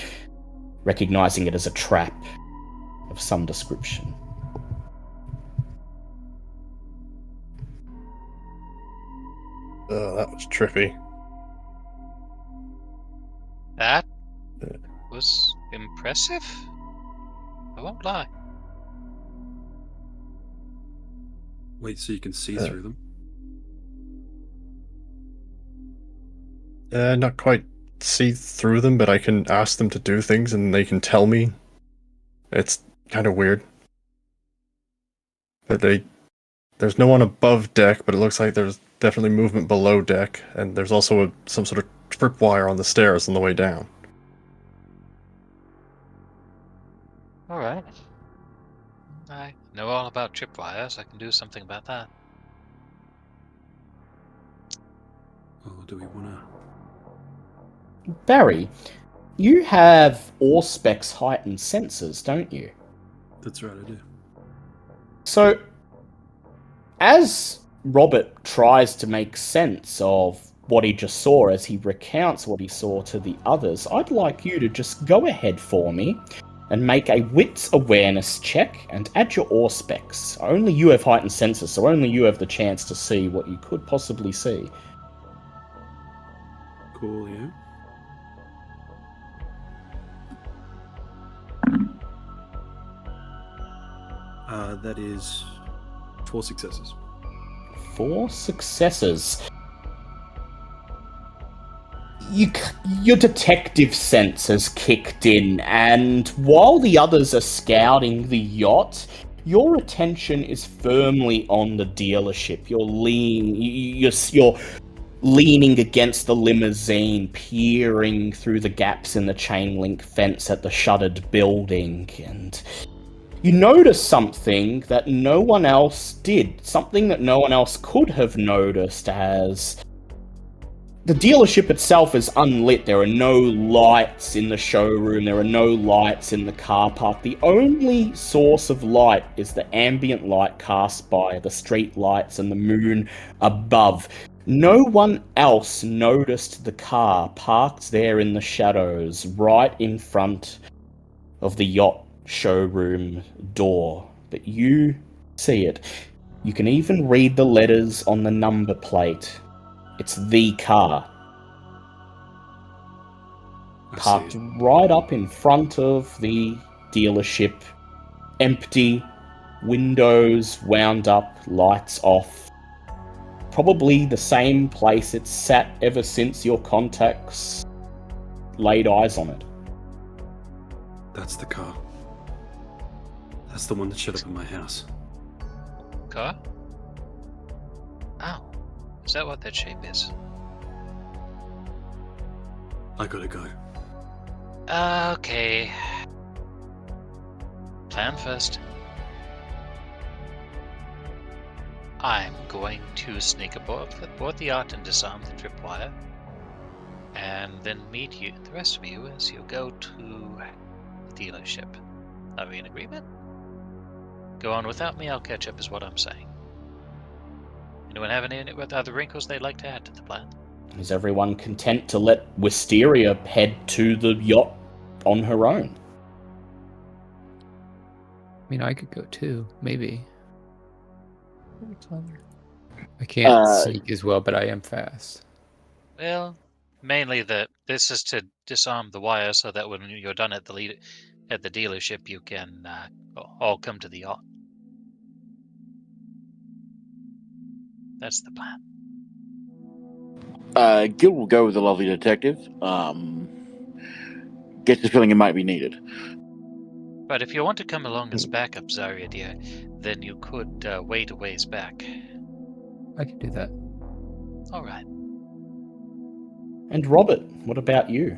recognizing it as a trap of some description. Oh, that was trippy. That was impressive. I won't lie. Wait, so you can see through them? Not quite see through them, but I can ask them to do things and they can tell me. It's kind of weird. But there's no one above deck, but it looks like there's definitely movement below deck, and there's also some sort of tripwire on the stairs on the way down. Alright. I know all about tripwires. I can do something about that. Or do we want to... Barry, you have Auspec's heightened senses, don't you? That's right, I do. So, as Robert tries to make sense of what he just saw, as he recounts what he saw to the others, I'd like you to just go ahead for me and make a wits awareness check and add your Auspecs. Only you have heightened senses, so only you have the chance to see what you could possibly see. Cool, yeah. That is 4 successes. 4 successes. Your detective sense has kicked in, and while the others are scouting the yacht, your attention is firmly on the dealership. You're leaning against the limousine, peering through the gaps in the chain link fence at the shuttered building, and you notice something that no one else did, something that no one else could have noticed, as the dealership itself is unlit. There are no lights in the showroom, there are no lights in the car park. The only source of light is the ambient light cast by the street lights and the moon above. No one else noticed the car parked there in the shadows, right in front of the yacht showroom door, but you see it. You can even read the letters on the number plate. It's the car, parked right up in front of the dealership. Empty, windows wound up, lights off. Probably the same place it's sat ever since your contacts laid eyes on it. That's the car. That's the one that showed up in my house. Car? Oh. Is that what that shape is? I gotta go. Okay. Plan first. I'm going to sneak aboard the yacht and disarm the tripwire, and then meet you, the rest of you, as you go to the dealership. Are we in agreement? Go on without me, I'll catch up is what I'm saying. Anyone have any other wrinkles they'd like to add to the plan? Is everyone content to let Wisteria head to the yacht on her own? I mean, I could go too, maybe. I can't sneak as well, but I am fast. Well, mainly this is to disarm the wire so that when you're done at the dealership, you can all come to the yacht. That's the plan. Gil will go with the lovely detective. Gets the feeling it might be needed. But if you want to come along as backup, Zarya dear, then you could wait a ways back. I can do that. All right. And Robert, what about you?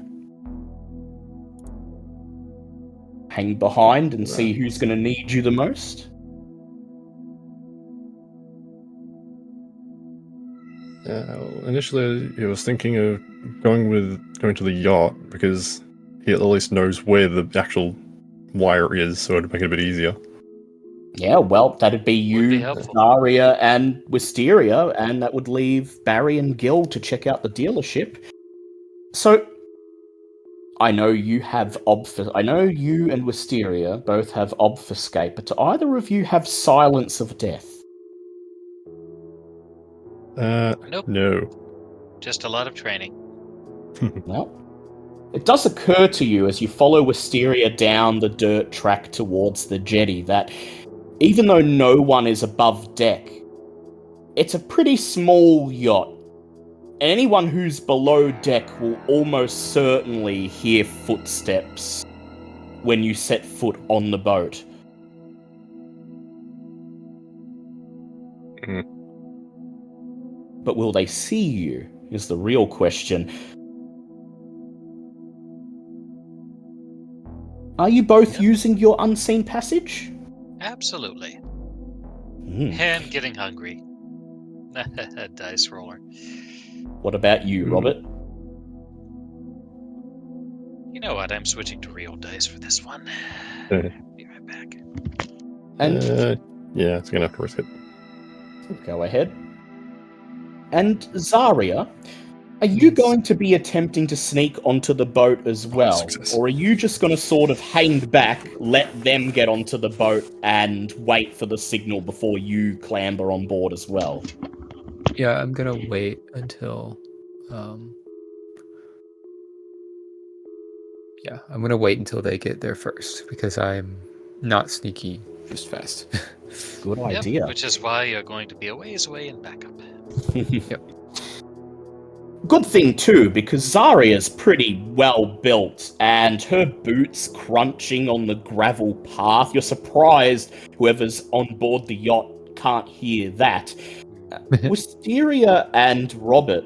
Hang behind and see who's going to need you the most? Initially, he was thinking of going to the yacht because he at least knows where the actual wire is, so it'd make it a bit easier. Yeah, well, that'd be Would be you, helpful. Zarya, and Wisteria, and that would leave Barry and Gil to check out the dealership. So, I know you and Wisteria both have obfuscate, but do either of you have silence of death? Nope. No. Just a lot of training. Well, it does occur to you as you follow Wisteria down the dirt track towards the jetty that even though no one is above deck, it's a pretty small yacht. Anyone who's below deck will almost certainly hear footsteps when you set foot on the boat. But will they see you, is the real question. Are you both using your unseen passage? Absolutely. Mm. And getting hungry. Dice roller. What about you, Robert? You know what? I'm switching to real dice for this one. Be right back. And yeah, it's gonna have to risk it. go ahead. And Zarya, are you going to be attempting to sneak onto the boat as well? Success. Or are you just going to sort of hang back, let them get onto the boat, and wait for the signal before you clamber on board as well? Yeah, I'm gonna wait until I'm gonna wait until they get there first because I'm not sneaky, just fast. Good idea. Yep, which is why you're going to be a ways away and back up. Yep. Good thing too, because Zarya's pretty well built, and her boots crunching on the gravel path. You're surprised whoever's on board the yacht can't hear that. Wisteria and Robert,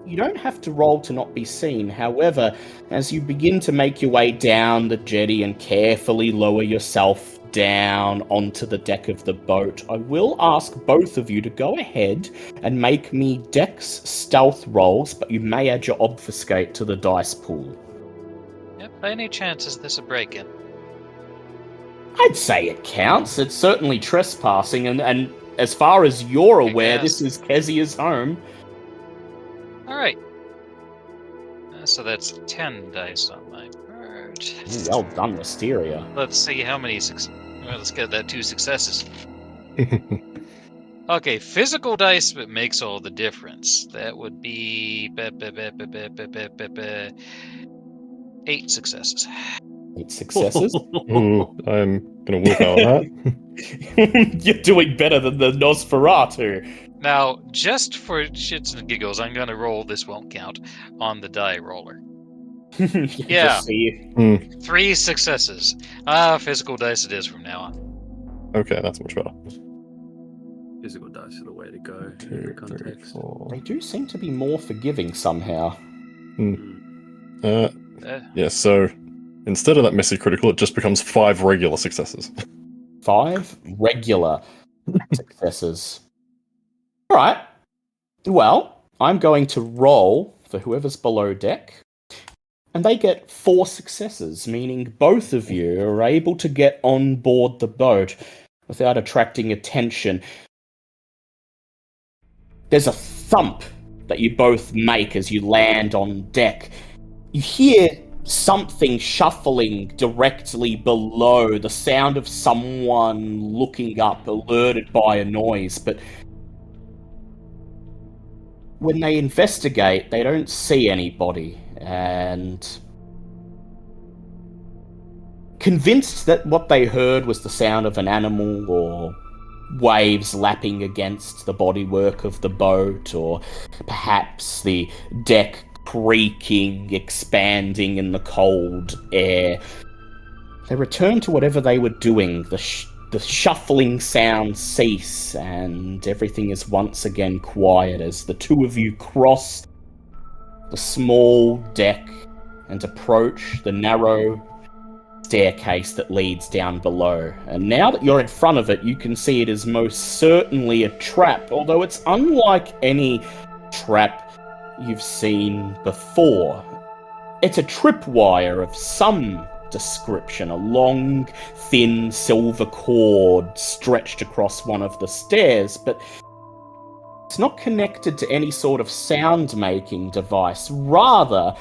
you don't have to roll to not be seen. However, as you begin to make your way down the jetty and carefully lower yourself down onto the deck of the boat, I will ask both of you to go ahead and make me dex stealth rolls, but you may add your obfuscate to the dice pool. Yep, by any chance is this a break-in? I'd say it counts. It's certainly trespassing, and as far as you're aware, guess. this is Kezia's home. Alright. So that's 10 dice on my part. Well done, Wisteria. Let's see how many well, let's get that 2 successes. Okay, physical dice but makes all the difference. That would be 8 successes. 8 successes. Ooh, I'm gonna willpower that. You're doing better than the Nosferatu. Now, just for shits and giggles, I'm gonna roll, this won't count, on the die roller. Yeah. Just see. 3 successes. Physical dice it is from now on. Okay, that's much better. Physical dice are the way to go in 2, the 3, context. 4. They do seem to be more forgiving somehow. Yeah, so instead of that messy critical, it just becomes 5 regular successes. 5 regular successes. Alright. Well, I'm going to roll for whoever's below deck. And they get 4 successes, meaning both of you are able to get on board the boat without attracting attention. There's a thump that you both make as you land on deck, you hear something shuffling directly below, the sound of someone looking up, alerted by a noise, but when they investigate, they don't see anybody, and convinced that what they heard was the sound of an animal or waves lapping against the bodywork of the boat, or perhaps the deck creaking, expanding in the cold air, they return to whatever they were doing. The shuffling sounds cease, and everything is once again quiet as the two of you cross the small deck and approach the narrow staircase that leads down below. And now that you're in front of it, you can see it is most certainly a trap, although it's unlike any trap you've seen before. It's a tripwire of some description, a long, thin silver cord stretched across one of the stairs, but it's not connected to any sort of sound-making device. Rather,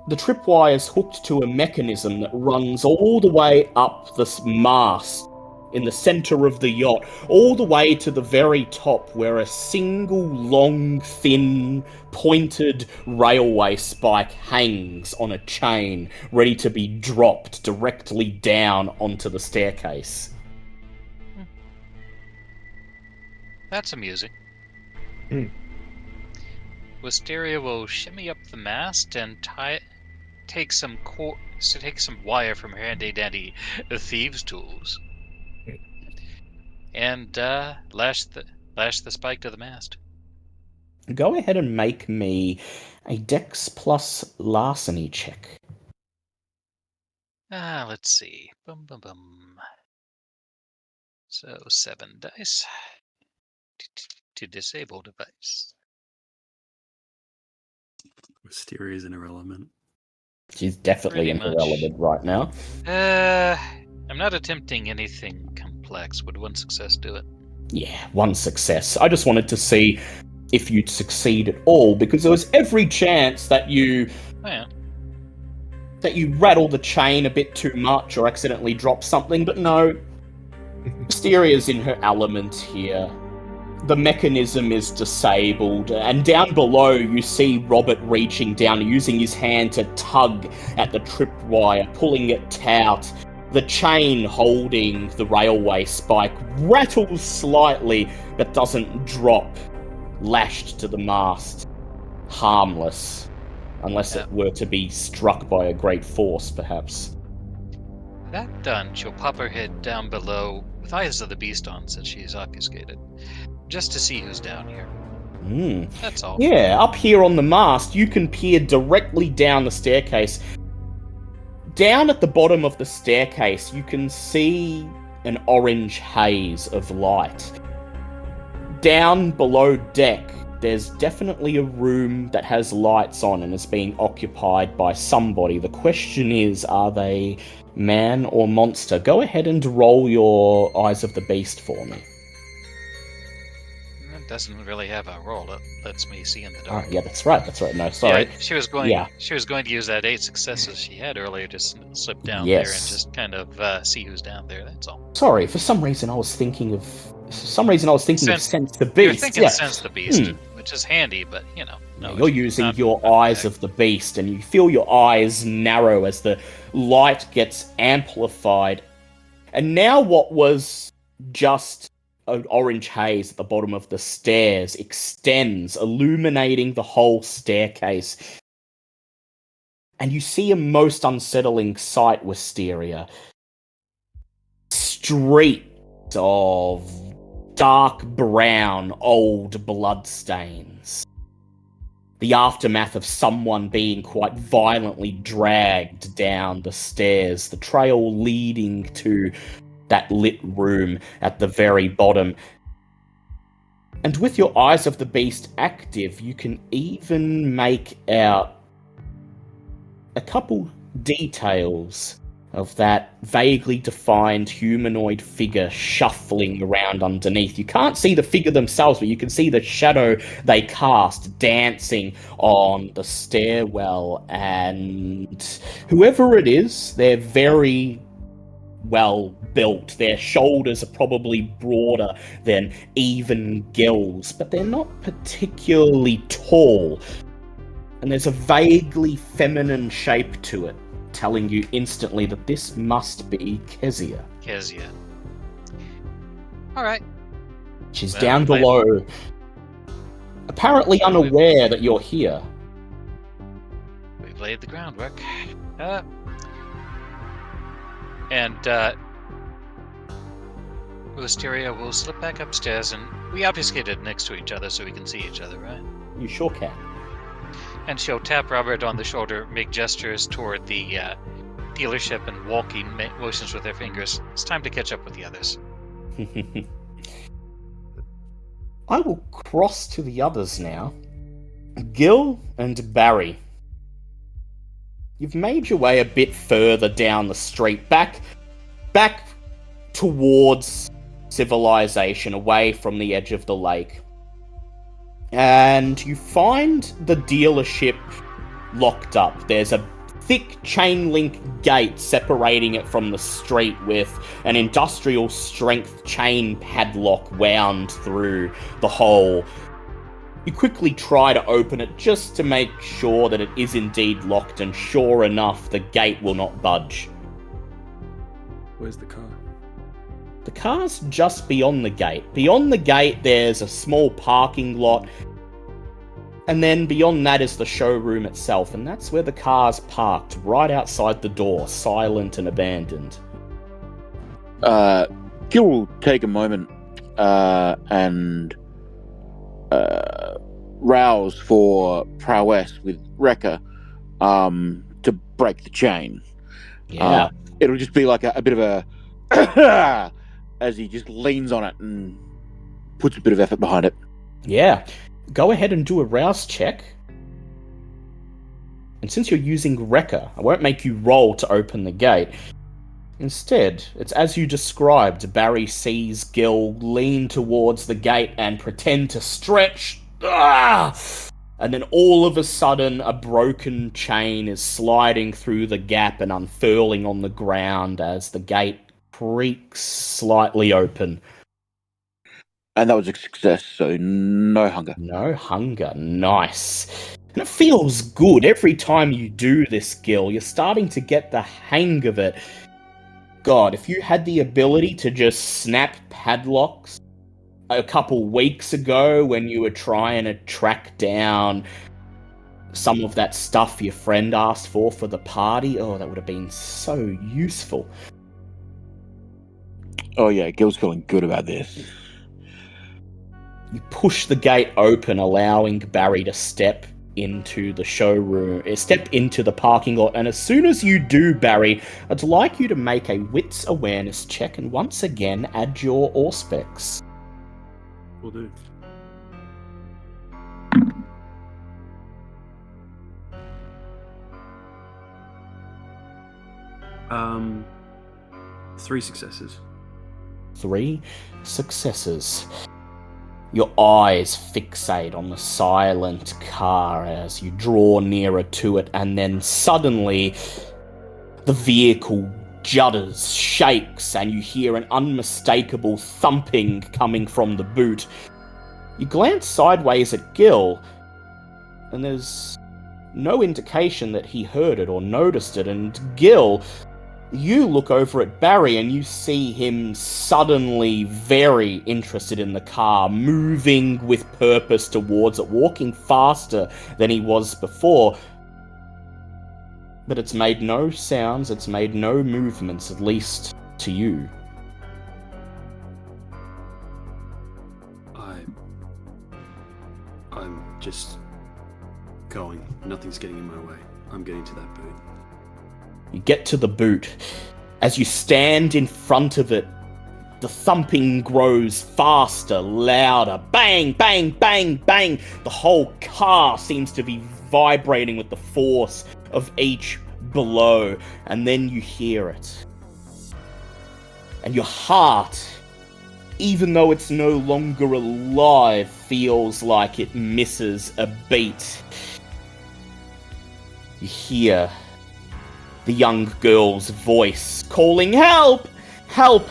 the tripwire is hooked to a mechanism that runs all the way up this mast in the center of the yacht, all the way to the very top, where a single long, thin, pointed railway spike hangs on a chain, ready to be dropped directly down onto the staircase. That's amusing. Wisteria will shimmy up the mast and take some wire from her handy-dandy thieves' tools, and lash the spike to the mast. Go ahead and make me a Dex plus larceny check. Let's see. Bum bum bum. So 7 dice to disable device. Wisteria is an irrelevant. She's definitely Pretty much. irrelevant right now. I'm not attempting anything complex. Would one success do it? Yeah, one success. I just wanted to see if you'd succeed at all, because there was every chance that you rattle the chain a bit too much or accidentally drop something, but no. Mysteria's in her element here. The mechanism is disabled, and down below you see Robert reaching down, using his hand to tug at the tripwire, pulling it taut. The chain holding the railway spike rattles slightly, but doesn't drop, lashed to the mast. Harmless. Unless it were to be struck by a great force, perhaps. That done, she'll pop her head down below, with Eyes of the Beast on since she's obfuscated, just to see who's down here. That's all. Yeah, up here on the mast, you can peer directly down the staircase. Down at the bottom of the staircase, you can see an orange haze of light. Down below deck, there's definitely a room that has lights on and is being occupied by somebody. The question is, are they man or monster? Go ahead and roll your Eyes of the Beast for me. It doesn't really have a roll. It lets me see in the dark. Oh, yeah, that's right. No, sorry. Yeah, she was going to use that 8 successes she had earlier to slip down there and just kind of see who's down there. That's all. Sorry, for some reason I was thinking of Sense the Beast. You're thinking Sense the Beast, which is handy, but no, you're using your Eyes of the Beast, and you feel your eyes narrow as the light gets amplified. And now what was just an orange haze at the bottom of the stairs extends, illuminating the whole staircase. And you see a most unsettling sight, Wisteria. Streets of dark brown old bloodstains. The aftermath of someone being quite violently dragged down the stairs, the trail leading to that lit room at the very bottom. And with your Eyes of the Beast active, you can even make out a couple details of that vaguely defined humanoid figure shuffling around underneath. You can't see the figure themselves, but you can see the shadow they cast dancing on the stairwell. And whoever it is, they're very well built. Their shoulders are probably broader than even Gil's, but they're not particularly tall. And there's a vaguely feminine shape to it, telling you instantly that this must be Kezia. Kezia. Alright. She's Well, down below, apparently unaware that you're here. We've laid the groundwork. Wisteria will slip back upstairs, and we obviously get next to each other so we can see each other, right? You sure can. And she'll tap Robert on the shoulder, make gestures toward the dealership, and walking motions with her fingers. It's time to catch up with the others. I will cross to the others now. Gil and Barry. You've made your way a bit further down the street, back towards civilization, away from the edge of the lake. And you find the dealership locked up. There's a thick chain link gate separating it from the street with an industrial strength chain padlock wound through the hole. You quickly try to open it just to make sure that it is indeed locked, and sure enough, the gate will not budge. Where's the car? The car's just beyond the gate. Beyond the gate, there's a small parking lot. And then beyond that is the showroom itself. And that's where the car's parked, right outside the door, silent and abandoned. Gil will take a moment and rouse for prowess with Rekka to break the chain. Yeah. It'll just be like a bit of a as he just leans on it and puts a bit of effort behind it. Yeah. Go ahead and do a rouse check. And since you're using Rekka, I won't make you roll to open the gate. Instead, it's as you described. Barry sees Gil lean towards the gate and pretend to stretch. And then all of a sudden, a broken chain is sliding through the gap and unfurling on the ground as the gate creaks slightly open. And that was a success, so no hunger. No hunger, nice. And it feels good every time you do this, Gil. You're starting to get the hang of it. God, if you had the ability to just snap padlocks a couple weeks ago when you were trying to track down some of that stuff your friend asked for the party, oh, that would have been so useful. Oh yeah, Gil's feeling good about this. You push the gate open, allowing Barry to step into the showroom, step into the parking lot, and as soon as you do, Barry, I'd like you to make a wits awareness check and once again add your auspex. Will do. Three successes. 3 successes. Your eyes fixate on the silent car as you draw nearer to it, and then suddenly the vehicle judders, shakes, and you hear an unmistakable thumping coming from the boot. You glance sideways at Gil, and there's no indication that he heard it or noticed it, and Gil, you look over at Barry and you see him suddenly very interested in the car, moving with purpose towards it, walking faster than he was before. But it's made no sounds, it's made no movements, at least to you. I'm just going. Nothing's getting in my way. I'm getting to that boot. You get to the boot. As you stand in front of it, the thumping grows faster, louder. Bang, bang, bang, bang. The whole car seems to be vibrating with the force of each below, and then you hear it. And your heart, even though it's no longer alive, feels like it misses a beat. You hear the young girl's voice calling, "Help! Help!"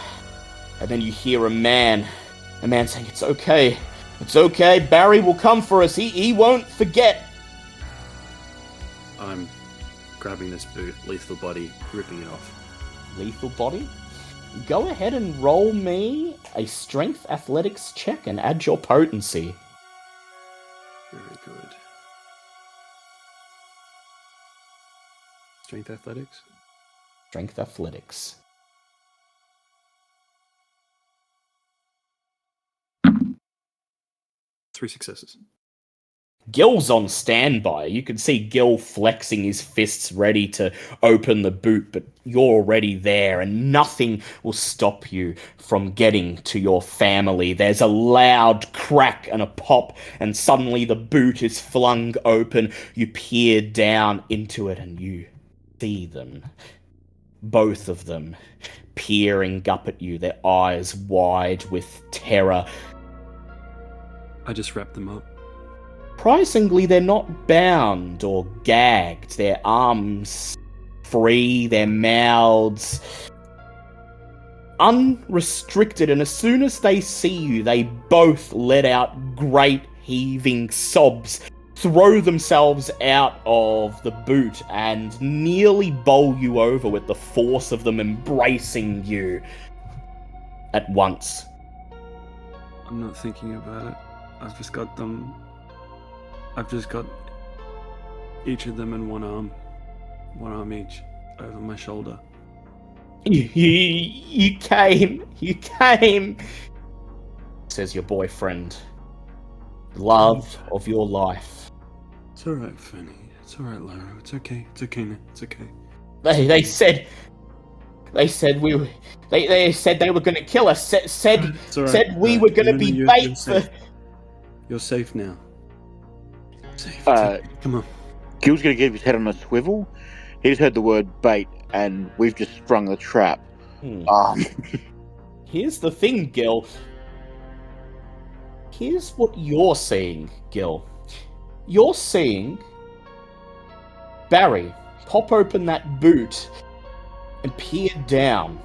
And then you hear a man saying, "It's okay. It's okay. Barry will come for us. He won't forget." I'm grabbing this boot, lethal body, ripping it off. Lethal body? Go ahead and roll me a strength athletics check and add your potency. Very good. Strength athletics? Strength athletics. Three successes. Gil's on standby. You can see Gil flexing his fists ready to open the boot, but you're already there and nothing will stop you from getting to your family. There's a loud crack and a pop, and suddenly the boot is flung open. You peer down into it and you see them. Both of them peering up at you, their eyes wide with terror. I just wrapped them up. Surprisingly, they're not bound or gagged. Their arms free, their mouths unrestricted, and as soon as they see you, they both let out great heaving sobs, throw themselves out of the boot, and nearly bowl you over with the force of them embracing you at once. I'm not thinking about it. I've just got them. I've just got each of them in one arm each, over my shoulder. You came, says your boyfriend. Love of your life. It's alright, Fanny. It's alright, Lara. It's okay. It's okay now. It's okay. They said they said they were going to kill us. Said we were going to be bait for. You're safe now. Safe. Come on. Gil's gonna get his head on a swivel. He just heard the word bait, and we've just sprung the trap. Here's the thing, Gil. Here's what you're seeing, Gil. You're seeing Barry pop open that boot and peer down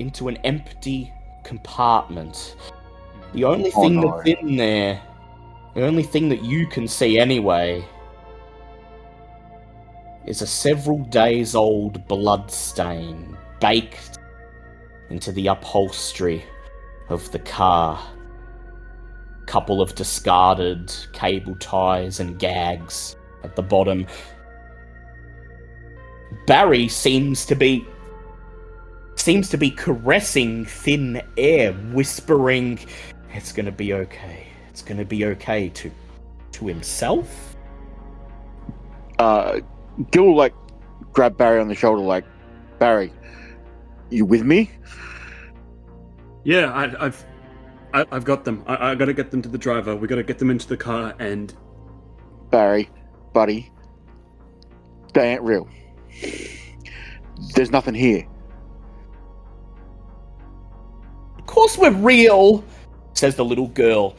into an empty compartment. The only thing that's in there, the only thing that you can see anyway, is a several days old blood stain baked into the upholstery of the car. Couple of discarded cable ties and gags at the bottom. Barry seems to be caressing thin air, whispering, "It's gonna be okay. It's gonna be okay," to himself. Gil will grab Barry on the shoulder, "Barry, you with me?" Yeah, I've got them. I gotta get them to the driver. We gotta get them into the car and. Barry, buddy, they ain't real. There's nothing here. Of course we're real, says the little girl.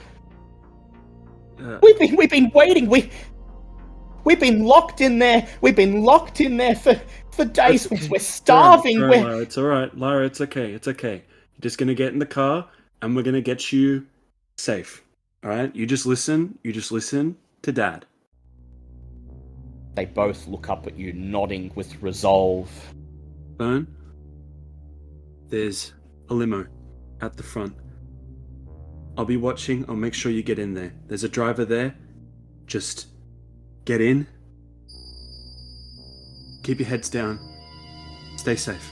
We've been waiting. We've been locked in there. We've been locked in there for days. We're starving. Lara, it's all right, Lara. It's okay. It's okay. You're just gonna get in the car, and we're gonna get you safe. All right. You just listen. You just listen to Dad. They both look up at you, nodding with resolve. Bern, there's a limo at the front. I'll be watching. I'll make sure you get in there. There's a driver there. Just get in. Keep your heads down. Stay safe.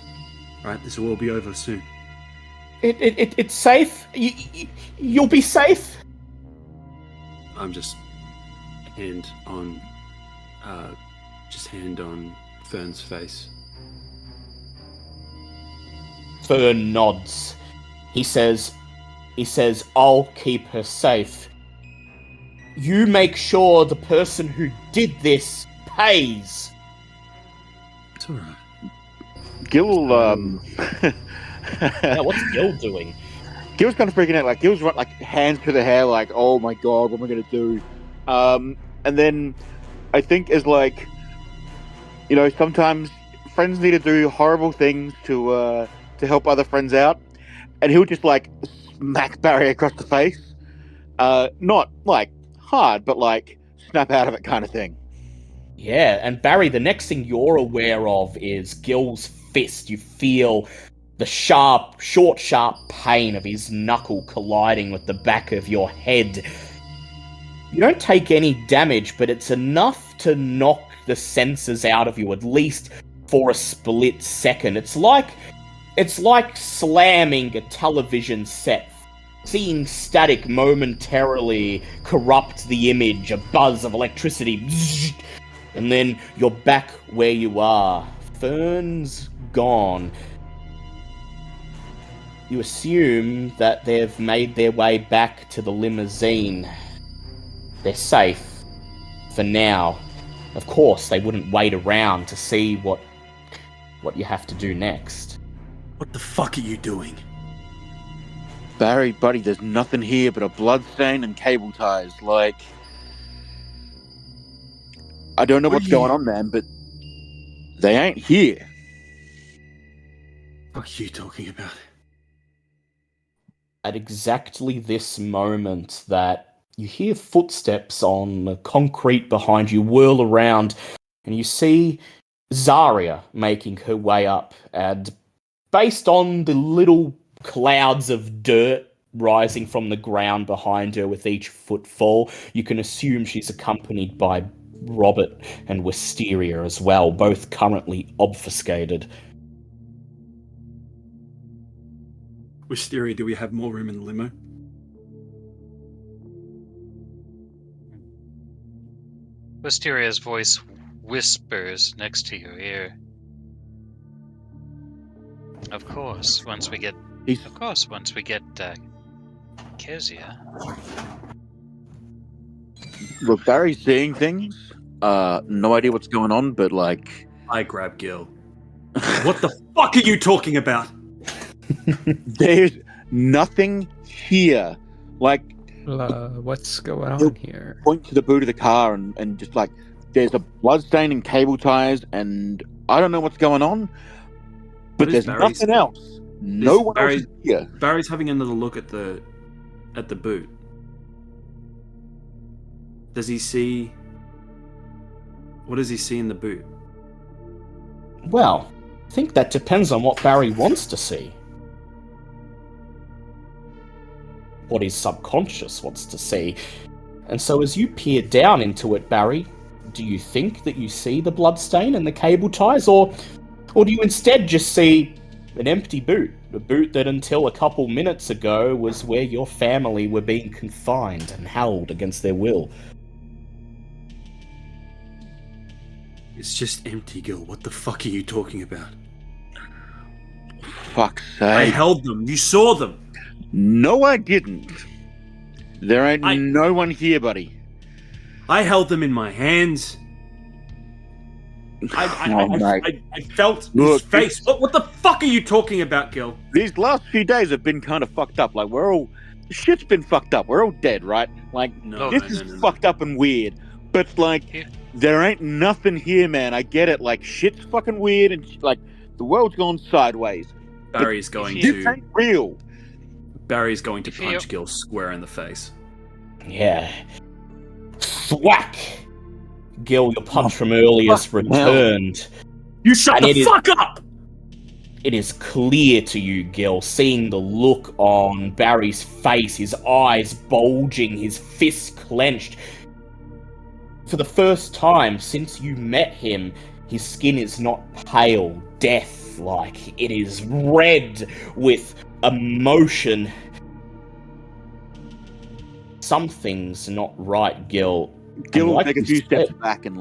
All right, this will all be over soon. It's safe. You'll be safe. I'm just hand on Fern's face. Fern nods. He says, "I'll keep her safe. You make sure the person who did this pays." It's alright. Gil, Now, what's Gil doing? Gil's kind of freaking out. Like Gil's like hands to the hair, like, "Oh my god, what am I gonna do?" And then I think is like, sometimes friends need to do horrible things to help other friends out, and he'll just like smack Barry across the face, not like hard, but like snap out of it kind of thing. Yeah, and Barry, the next thing you're aware of is Gil's fist. You feel the sharp pain of his knuckle colliding with the back of your head. You don't take any damage, but it's enough to knock the senses out of you, at least for a split second. It's like slamming a television set. Seeing static momentarily corrupt the image, a buzz of electricity, and then you're back where you are. Fern's gone. You assume that they've made their way back to the limousine. They're safe. For now. Of course, they wouldn't wait around to see what you have to do next. What the fuck are you doing? Barry, buddy, there's nothing here but a bloodstain and cable ties. Like, I don't know what's going on, man, but they ain't here. What are you talking about? At exactly this moment that you hear footsteps on the concrete behind you whirl around, and you see Zarya making her way up, and based on the little clouds of dirt rising from the ground behind her with each footfall, you can assume she's accompanied by Robert and Wisteria as well, both currently obfuscated. Wisteria, do we have more room in the limo? Wisteria's voice whispers next to your ear. Of course, once we get Kezia. Look, Barry's seeing things. No idea what's going on, but like, I grab Gil. What the fuck are you talking about? there's nothing here. Like, What's going on here? point to the boot of the car and just like, there's a bloodstain and cable ties, and I don't know what's going on, but there's nothing else. No one else is here. Barry's having another look at the boot. Does he see? What does he see in the boot? Well, I think that depends on what Barry wants to see. What his subconscious wants to see. And so as you peer down into it, Barry, do you think that you see the bloodstain and the cable ties, or do you instead just see an empty boot? A boot that until a couple minutes ago was where your family were being confined and held against their will. It's just empty, Gil. What the fuck are you talking about? Fuck's sake. I held them. You saw them. No, I didn't. There ain't no one here, buddy. I held them in my hands. I felt his face. What the fuck are you talking about, Gil? These last few days have been kind of fucked up. Like, shit's been fucked up. We're all dead, right? Like, this is fucked up and weird. But, like, there ain't nothing here, man. I get it. Like, shit's fucking weird and, like, the world's gone sideways. Barry's going this ain't real. Barry's going to punch Gil square in the face. Yeah. Thwack! Gil, your punch from earlier's returned. You shut the fuck up! It is clear to you, Gil, seeing the look on Barry's face, his eyes bulging, his fists clenched. For the first time since you met him, his skin is not pale, death-like. It is red with emotion. Something's not right, Gil. Gil will take a few steps back and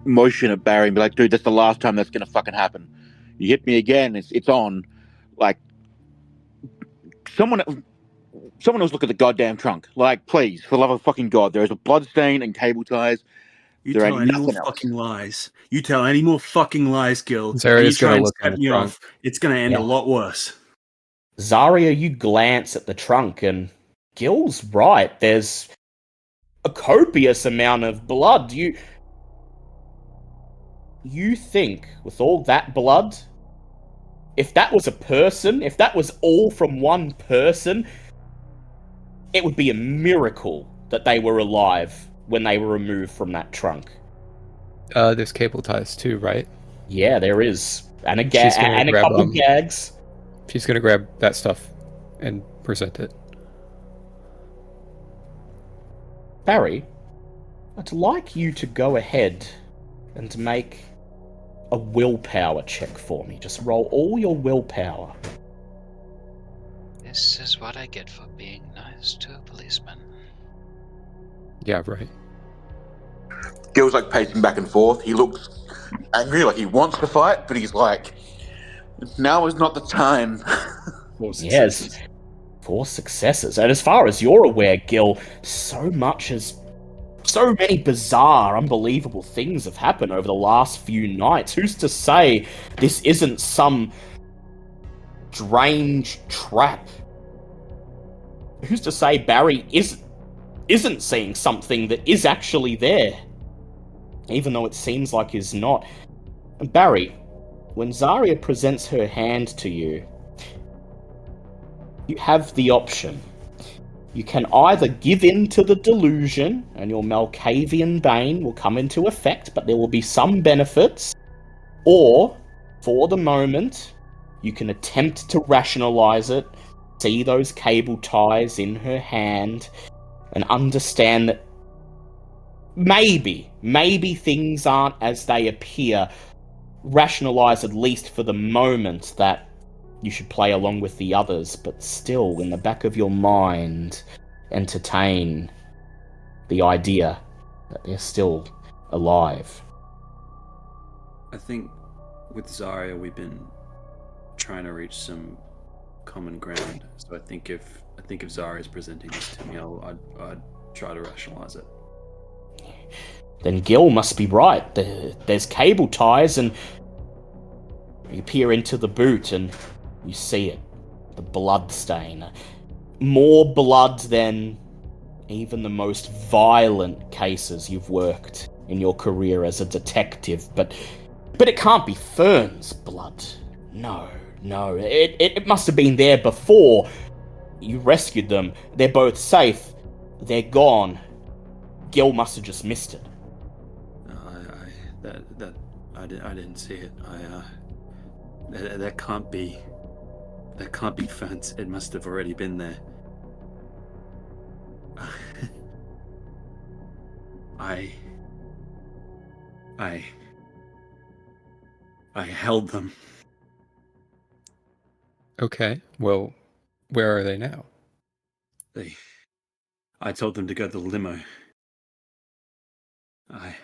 motion at Barry and be like, dude, that's the last time that's gonna fucking happen. You hit me again, it's on. Like, someone else look at the goddamn trunk. Like, please, for the love of fucking God, there is a blood stain and cable ties. You There tell ain't any more nothing else. fucking lies. You tell any more fucking lies, Gil. Zarya's and you try gonna and look in set the me trunk. off, it's gonna end a lot worse. Zarya, you glance at the trunk, and Gil's right. There's a copious amount of blood. You think, with all that blood, if that was a person, if that was all from one person, it would be a miracle that they were alive when they were removed from that trunk. There's cable ties too, right? Yeah, there is. And a, She's gonna and a grab, couple gags. She's gonna grab that stuff and present it. Barry, I'd like you to go ahead and make a willpower check for me. Just roll all your willpower. This is what I get for being nice to a policeman. Yeah, right. Gil's like pacing back and forth. He looks angry, like he wants to fight, but he's like, now is not the time. 4 successes. Yes, 4 successes. And as far as you're aware, Gil, so many bizarre, unbelievable things have happened over the last few nights. Who's to say this isn't some strange trap? Who's to say Barry isn't seeing something that is actually there, even though it seems like is not? And Barry, when Zarya presents her hand to you, you have the option. You can either give in to the delusion, and your Malkavian Bane will come into effect, but there will be some benefits, or, for the moment, you can attempt to rationalize it, see those cable ties in her hand, and understand that maybe things aren't as they appear. Rationalize, at least for the moment, that you should play along with the others, but still, in the back of your mind, entertain the idea that they're still alive. I think with Zarya, we've been trying to reach some common ground. So I think if Zarya is presenting this to me, I'd try to rationalize it. Then Gil must be right. There's cable ties, and you peer into the boot, and you see it. The blood stain. More blood than even the most violent cases you've worked in your career as a detective. But it can't be Fern's blood. No. It must have been there before you rescued them. They're both safe. They're gone. Gil must have just missed it. I didn't see it. That can't be Fern's. It must have already been there. I held them. Okay, well, where are they now? I told them to go to the limo. I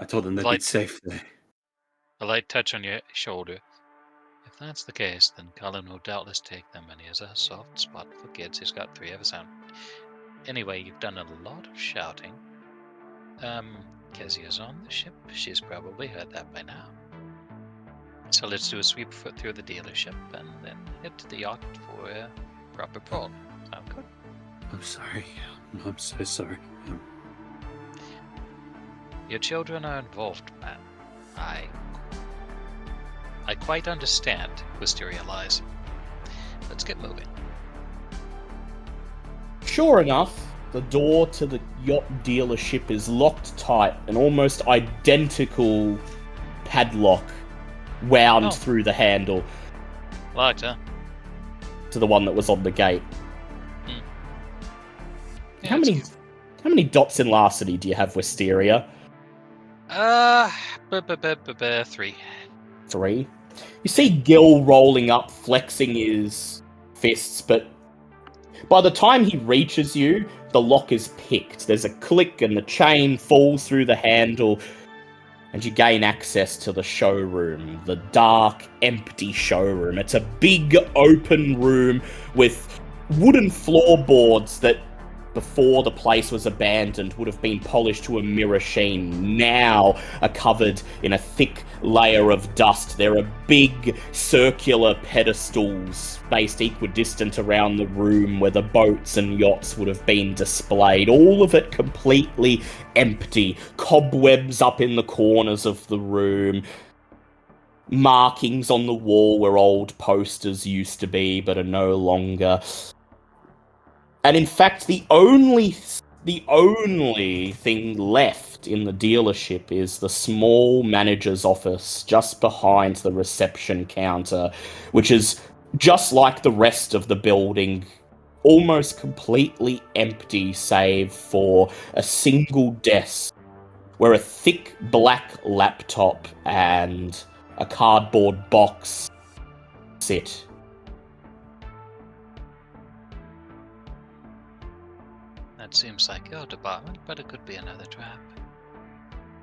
told them they'd be safe there. A light touch on your shoulder. If that's the case, then Cullen will doubtless take them, and he has a soft spot for kids. He's got 3 of his own. Anyway, you've done a lot of shouting. Kezia's on the ship. She's probably heard that by now. So let's do a sweep through the dealership and then head to the yacht for a proper pull. Sound good? I'm sorry. I'm so sorry. Your children are involved, man. I quite understand Wisteria lies. Let's get moving. Sure enough, the door to the yacht dealership is locked tight, an almost identical padlock wound through the handle. Locked, huh? To the one that was on the gate. Yeah, How many dots in larceny do you have, Wisteria? 3. 3. You see Gil rolling up, flexing his fists, but by the time he reaches you, the lock is picked. There's a click and the chain falls through the handle, and you gain access to the showroom, the dark, empty showroom. It's a big, open room with wooden floorboards that before the place was abandoned would have been polished to a mirror sheen, now are covered in a thick layer of dust. There are big circular pedestals spaced equidistant around the room where the boats and yachts would have been displayed. All of it completely empty. Cobwebs up in the corners of the room. Markings on the wall where old posters used to be but are no longer. And in fact, the only thing left in the dealership is the small manager's office just behind the reception counter, which is just like the rest of the building, almost completely empty save for a single desk where a thick black laptop and a cardboard box sit. That seems like your department, but it could be another trap.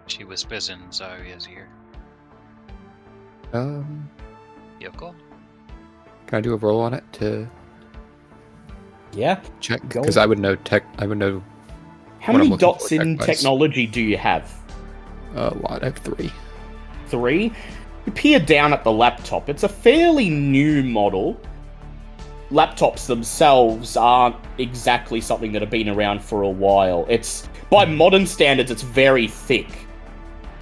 She whispers in Zarya's ear. Yoko? Can I do a roll on it to Yeah. check? Go. Because I would know I would know. How what I'm many looking dots for in tech-wise. technology do you have? A lot. I have 3. 3? You peer down at the laptop. It's a fairly new model. Laptops themselves aren't exactly something that have been around for a while. It's, by modern standards, it's very thick.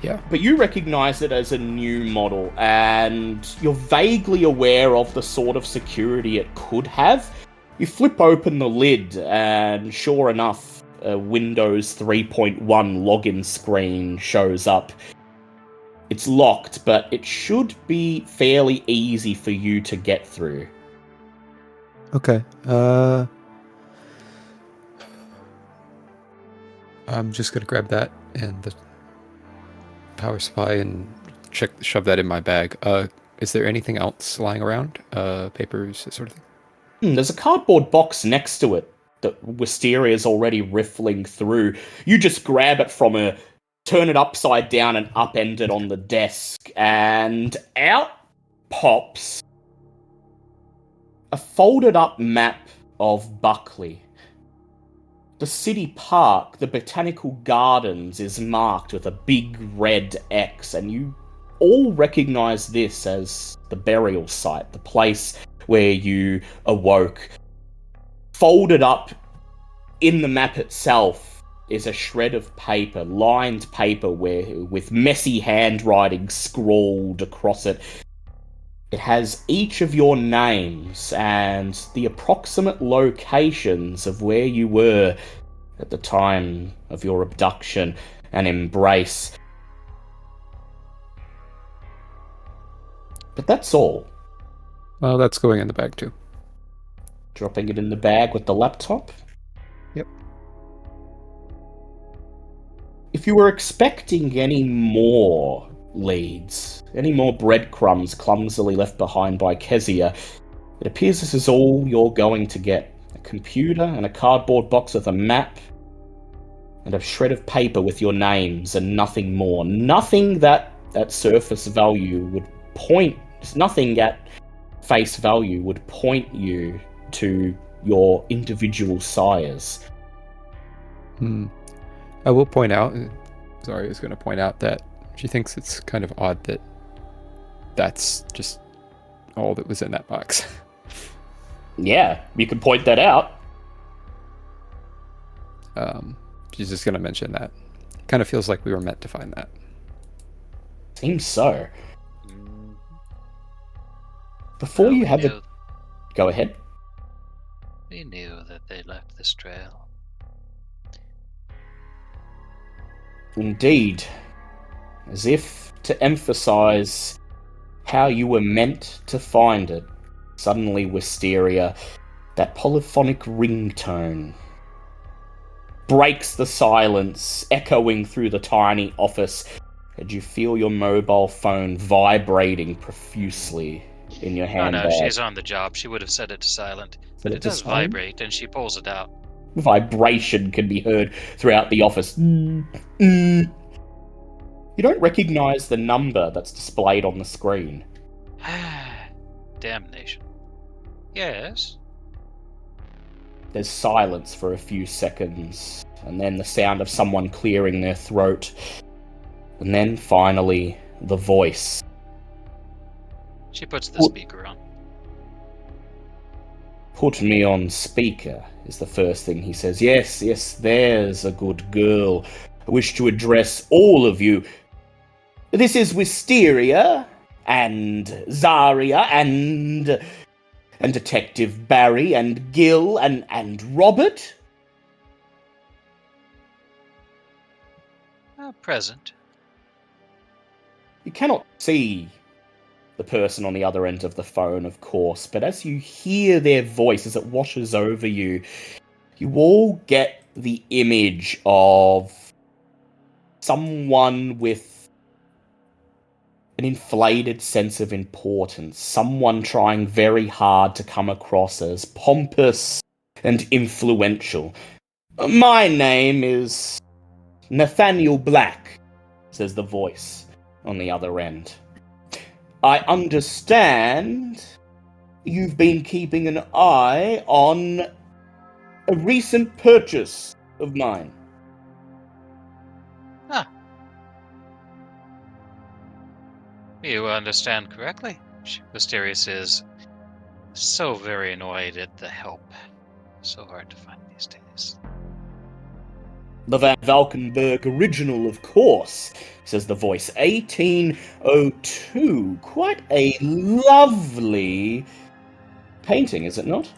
Yeah. But you recognize it as a new model, and you're vaguely aware of the sort of security it could have. You flip open the lid, and sure enough, a Windows 3.1 login screen shows up. It's locked, but it should be fairly easy for you to get through. Okay. I'm just gonna grab that and the power supply and shove that in my bag. Is there anything else lying around? Papers, that sort of thing? There's a cardboard box next to it that Wisteria's already riffling through. You just grab it from her, turn it upside down and upend it on the desk, and out pops a folded up map of Buckley. The city park, the botanical gardens, is marked with a big red X, and you all recognize this as the burial site, the place where you awoke. Folded up in the map itself is a shred of paper, lined paper with messy handwriting scrawled across it. It has each of your names and the approximate locations of where you were at the time of your abduction and embrace. But that's all. Well, that's going in the bag too. Dropping it in the bag with the laptop? Yep. If you were expecting any more leads, any more breadcrumbs clumsily left behind by Kezia, it appears this is all you're going to get. A computer and a cardboard box with a map and a shred of paper with your names and nothing more. Nothing that at surface value would point, nothing at face value would point you to your individual sires. I will point out, Zarya is going to point out that she thinks it's kind of odd that that's just all that was in that box. Yeah, you can point that out. She's just going to mention that. Kind of feels like we were meant to find that. Seems so. Before you have the... Go ahead. We knew that they left this trail. Indeed. As if to emphasize how you were meant to find it, suddenly Wisteria, that polyphonic ringtone, breaks the silence, echoing through the tiny office, and you feel your mobile phone vibrating profusely in your handbag. Oh no, she's on the job. She would have set it to silent. But it does vibrate, and she pulls it out. Vibration can be heard throughout the office. You don't recognize the number that's displayed on the screen. Damnation. Yes? There's silence for a few seconds, and then the sound of someone clearing their throat. And then, finally, the voice. She puts the speaker on. Put me on speaker, is the first thing he says. Yes, there's a good girl. I wish to address all of you. This is Wisteria, and Zarya, and Detective Barry, and Gil, and Robert. Present. You cannot see the person on the other end of the phone, of course, but as you hear their voice as it washes over you, you all get the image of someone with an inflated sense of importance, someone trying very hard to come across as pompous and influential. My name is Nathaniel Black, says the voice on the other end. I understand you've been keeping an eye on a recent purchase of mine. You understand correctly. Mysterious is so very annoyed at the help. So hard to find these days. The Van Valkenburg original, of course, says the voice. 1802. Quite a lovely painting, is it not?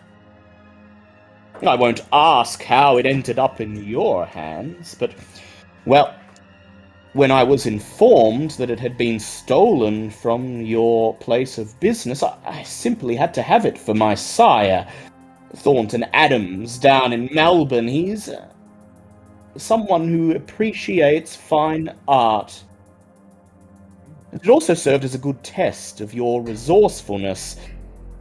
I won't ask how it ended up in your hands, but, well, when I was informed that it had been stolen from your place of business, I simply had to have it for my sire, Thornton Adams, down in Melbourne. He's someone who appreciates fine art. It also served as a good test of your resourcefulness.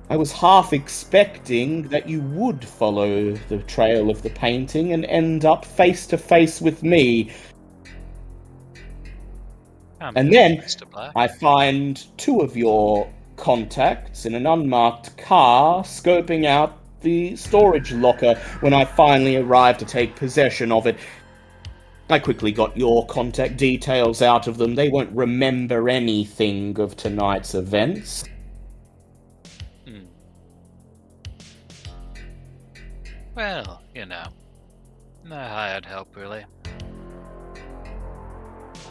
I was half expecting that you would follow the trail of the painting and end up face to face with me. And then I find two of your contacts in an unmarked car scoping out the storage locker when I finally arrived to take possession of it. I quickly got your contact details out of them. They won't remember anything of tonight's events. Well, you know, no hired help, really.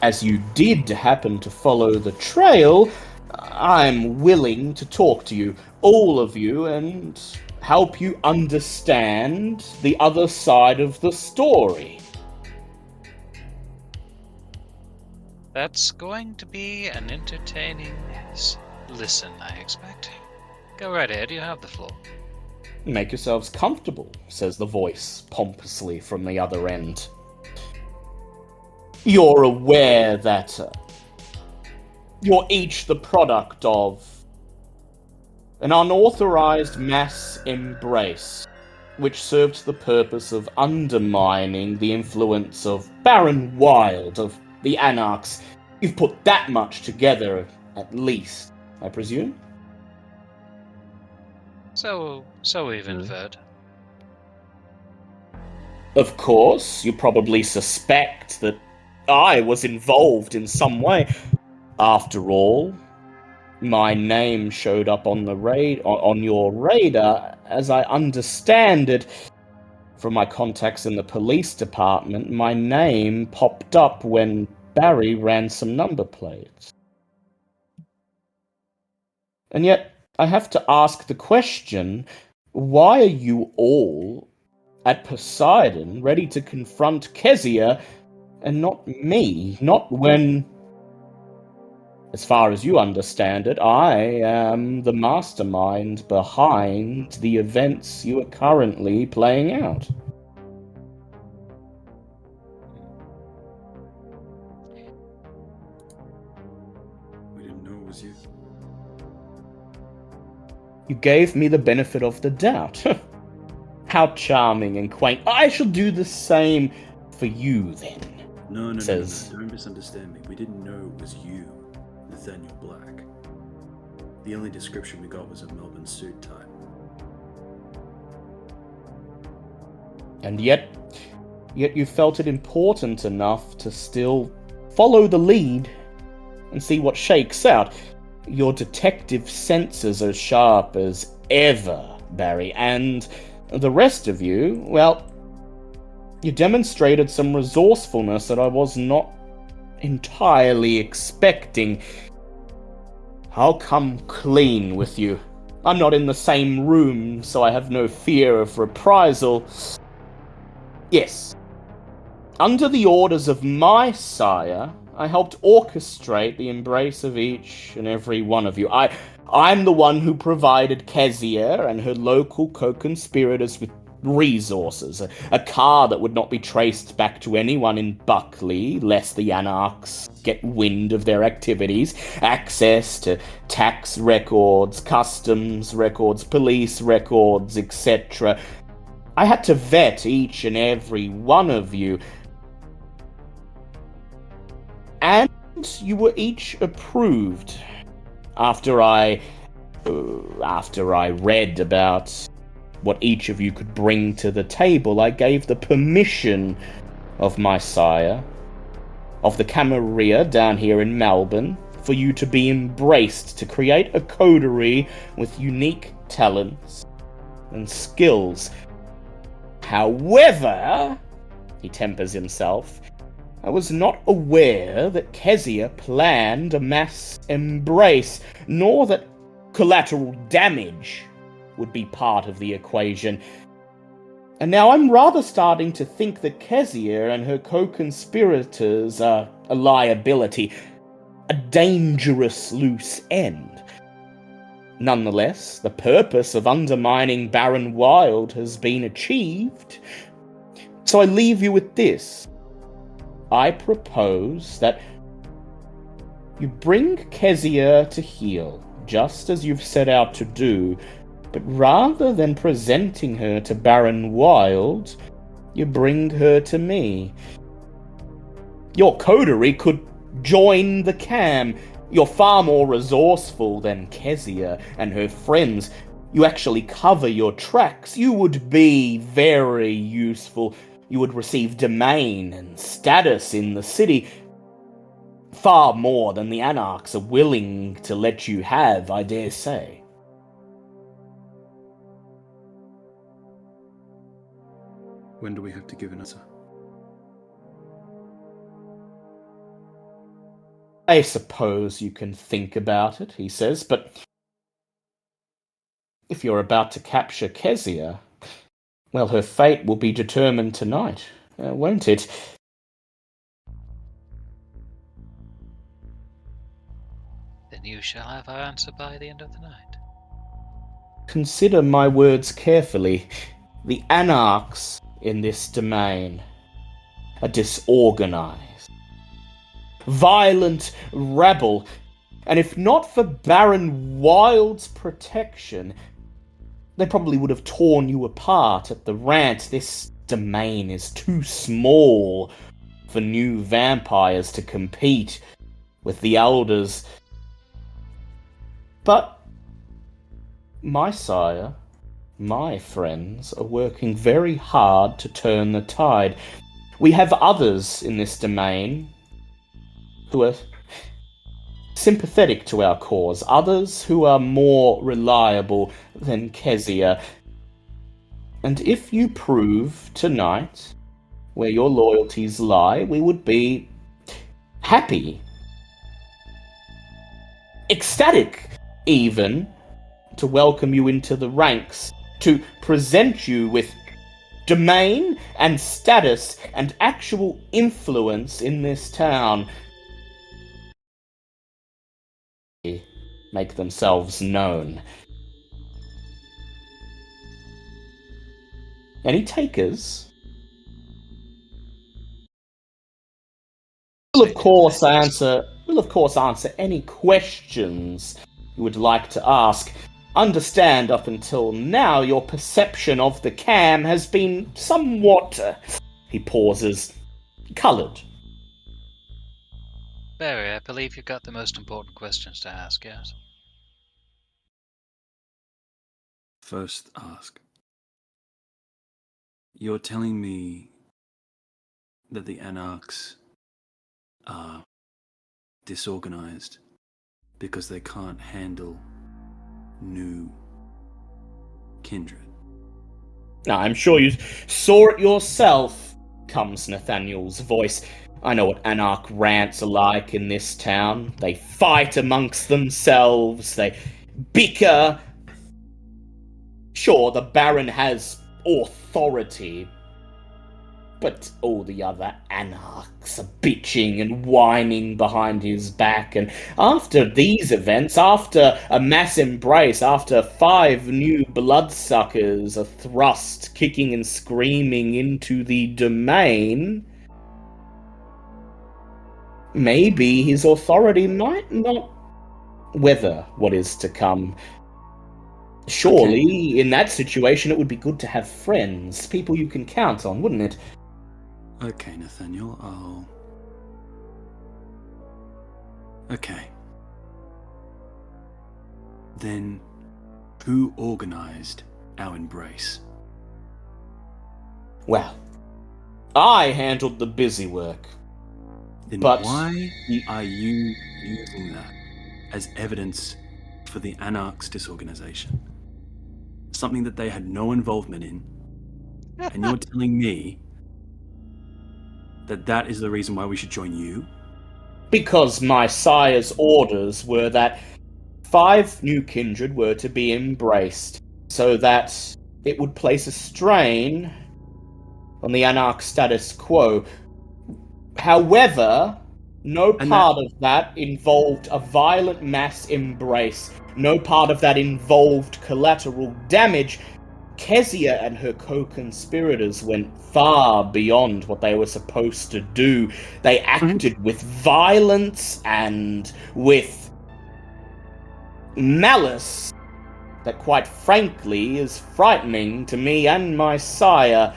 As you did happen to follow the trail, I'm willing to talk to you, all of you, and help you understand the other side of the story. That's going to be an entertaining listen, I expect. Go right ahead, you have the floor. Make yourselves comfortable, says the voice pompously from the other end. You're aware that you're each the product of an unauthorized mass embrace, which served the purpose of undermining the influence of Baron Wild, of the Anarchs. You've put that much together, at least, I presume? So we've inferred. Of course, you probably suspect that I was involved in some way. After all, my name showed up on on your radar. As I understand it, from my contacts in the police department, my name popped up when Barry ran some number plates. And yet, I have to ask the question, why are you all at Poseidon ready to confront Kezia and not me? Not when, as far as you understand it, I am the mastermind behind the events you are currently playing out. We didn't know it was you. You gave me the benefit of the doubt. How charming and quaint. I shall do the same for you, then. No. Don't misunderstand me. We didn't know it was you, Nathaniel Black. The only description we got was a Melbourne suit type. And yet you felt it important enough to still follow the lead and see what shakes out. Your detective senses are sharp as ever, Barry, and the rest of you, well, you demonstrated some resourcefulness that I was not entirely expecting. I'll come clean with you. I'm not in the same room, so I have no fear of reprisal. Yes. Under the orders of my sire, I helped orchestrate the embrace of each and every one of you. I'm the one who provided Kezia and her local co-conspirators with resources, a car that would not be traced back to anyone in Buckley, lest the Anarchs get wind of their activities, access to tax records, customs records, police records, etc. I had to vet each and every one of you, and you were each approved. After I read about what each of you could bring to the table, I gave the permission of my sire, of the Camarilla down here in Melbourne, for you to be embraced, to create a coterie with unique talents and skills. However, he tempers himself, I was not aware that Kezia planned a mass embrace, nor that collateral damage would be part of the equation. And now I'm rather starting to think that Kezia and her co-conspirators are a liability, a dangerous loose end. Nonetheless, the purpose of undermining Baron Wild has been achieved, so I leave you with this. I propose that you bring Kezia to heel, just as you've set out to do, but rather than presenting her to Baron Wild, you bring her to me. Your coterie could join the cam. You're far more resourceful than Kezia and her friends. You actually cover your tracks. You would be very useful. You would receive domain and status in the city. Far more than the Anarchs are willing to let you have, I dare say. When do we have to give an answer? I suppose you can think about it, he says, but if you're about to capture Kezia, well, her fate will be determined tonight, won't it? Then you shall have our answer by the end of the night. Consider my words carefully. The Anarchs in this domain are disorganized, violent rabble, and if not for Baron Wild's protection, they probably would have torn you apart at the rant. This domain is too small for new vampires to compete with the elders. But my sire, my friends, are working very hard to turn the tide. We have others in this domain who are sympathetic to our cause, others who are more reliable than Kezia. And if you prove tonight where your loyalties lie, we would be happy, ecstatic even, to welcome you into the ranks, to present you with domain and status and actual influence in this town. Make themselves known. Any takers? We'll of course answer any questions you would like to ask. Understand, up until now, your perception of the cam has been somewhat, he pauses, coloured. Barry, I believe you've got the most important questions to ask, yes? First ask. You're telling me that the Anarchs are disorganized because they can't handle new kindred? Now, I'm sure you saw it yourself, comes Nathaniel's voice. I know what Anarch rants are like in this town. They fight amongst themselves, they bicker. Sure, the Baron has authority, but all the other Anarchs are bitching and whining behind his back, and after these events, after a mass embrace, after 5 new bloodsuckers are thrust, kicking and screaming into the domain, maybe his authority might not weather what is to come. Surely, in that situation, it would be good to have friends, people you can count on, wouldn't it? Okay, Nathaniel, Okay. Then, who organized our embrace? Well, I handled the busy work. Then But why are you using that as evidence for the Anarchs' disorganization? Something that they had no involvement in, and you're telling me that that is the reason why we should join you? Because my sire's orders were that 5 new kindred were to be embraced, so that it would place a strain on the Anarch status quo. However, no part of that involved a violent mass embrace. No part of that involved collateral damage. Kezia and her co-conspirators went far beyond what they were supposed to do. They acted with violence and with malice that, quite frankly, is frightening to me and my sire,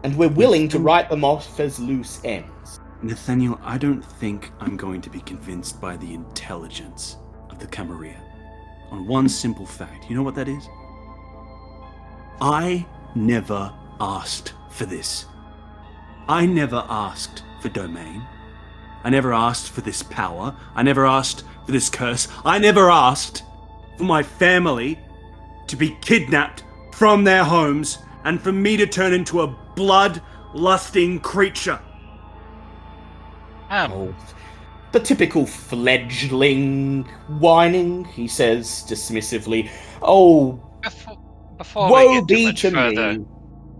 and we're willing to write them off as loose ends. Nathaniel, I don't think I'm going to be convinced by the intelligence of the Camarilla on one simple fact. You know what that is? I never asked for this. I never asked for domain. I never asked for this power. I never asked for this curse. I never asked for my family to be kidnapped from their homes and for me to turn into a blood-lusting creature. The typical fledgling whining, he says dismissively. Oh, Before woe we get too be much to further, me.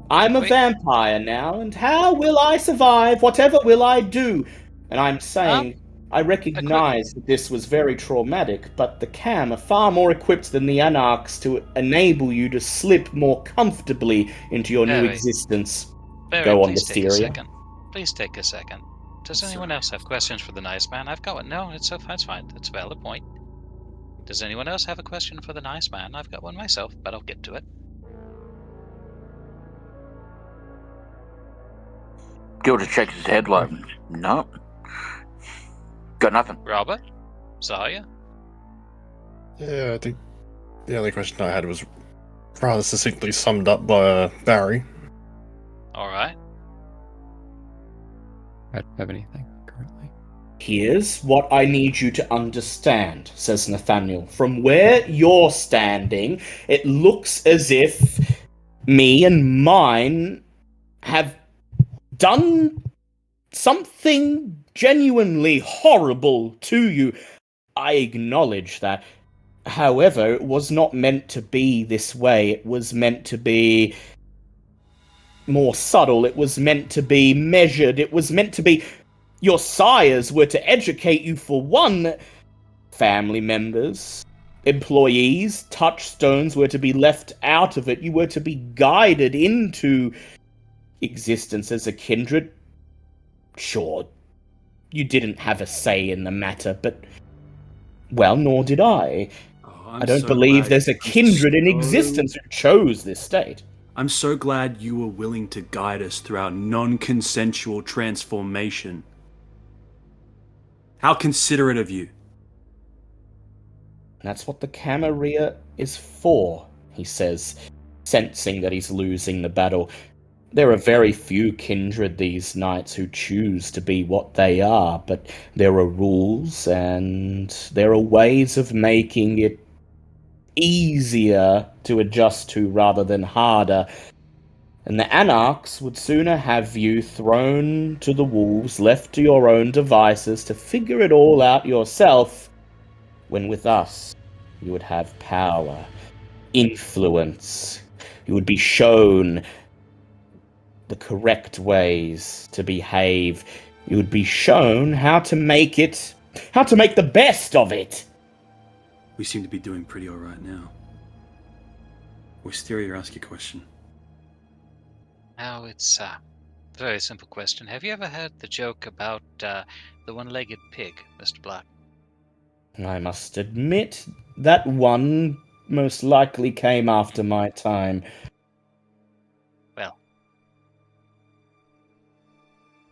I'm a vampire now, and how will I survive? Whatever will I do? And I'm saying, I recognize that this was very traumatic, but the Cam are far more equipped than the Anarchs to enable you to slip more comfortably into your new existence. Go on, Mysteria. Please take a second. Does anyone else have questions for the nice man? I've got one. No, it's fine. That's a valid point. Does anyone else have a question for the nice man? I've got one myself, but I'll get to it. Gilda checks his head like, no. Got nothing. Robert? Zaya? Yeah, I think the only question I had was rather succinctly summed up by Barry. Alright. I don't have anything currently. Here's what I need you to understand, says Nathaniel. From where you're standing, it looks as if me and mine have done something genuinely horrible to you. I acknowledge that. However, it was not meant to be this way. It was meant to be more subtle. It was meant to be measured. It was meant to be... Your sires were to educate you, for one. Family members, employees, touchstones were to be left out of it. You were to be guided into existence as a kindred. Sure, you didn't have a say in the matter, but... Well, nor did I. I don't believe there's a kindred in existence who chose this state. I'm so glad you were willing to guide us through our non-consensual transformation. How considerate of you. That's what the Camarilla is for, he says, sensing that he's losing the battle. There are very few kindred these nights who choose to be what they are, but there are rules and there are ways of making it easier to adjust to rather than harder. And the Anarchs would sooner have you thrown to the wolves, left to your own devices to figure it all out yourself, when with us you would have power, influence. You would be shown the correct ways to behave. You would be shown how to make the best of it. We seem to be doing pretty alright now. Wisteria, ask your question. Now, it's a very simple question. Have you ever heard the joke about the one-legged pig, Mr. Black? I must admit, that one most likely came after my time. Well,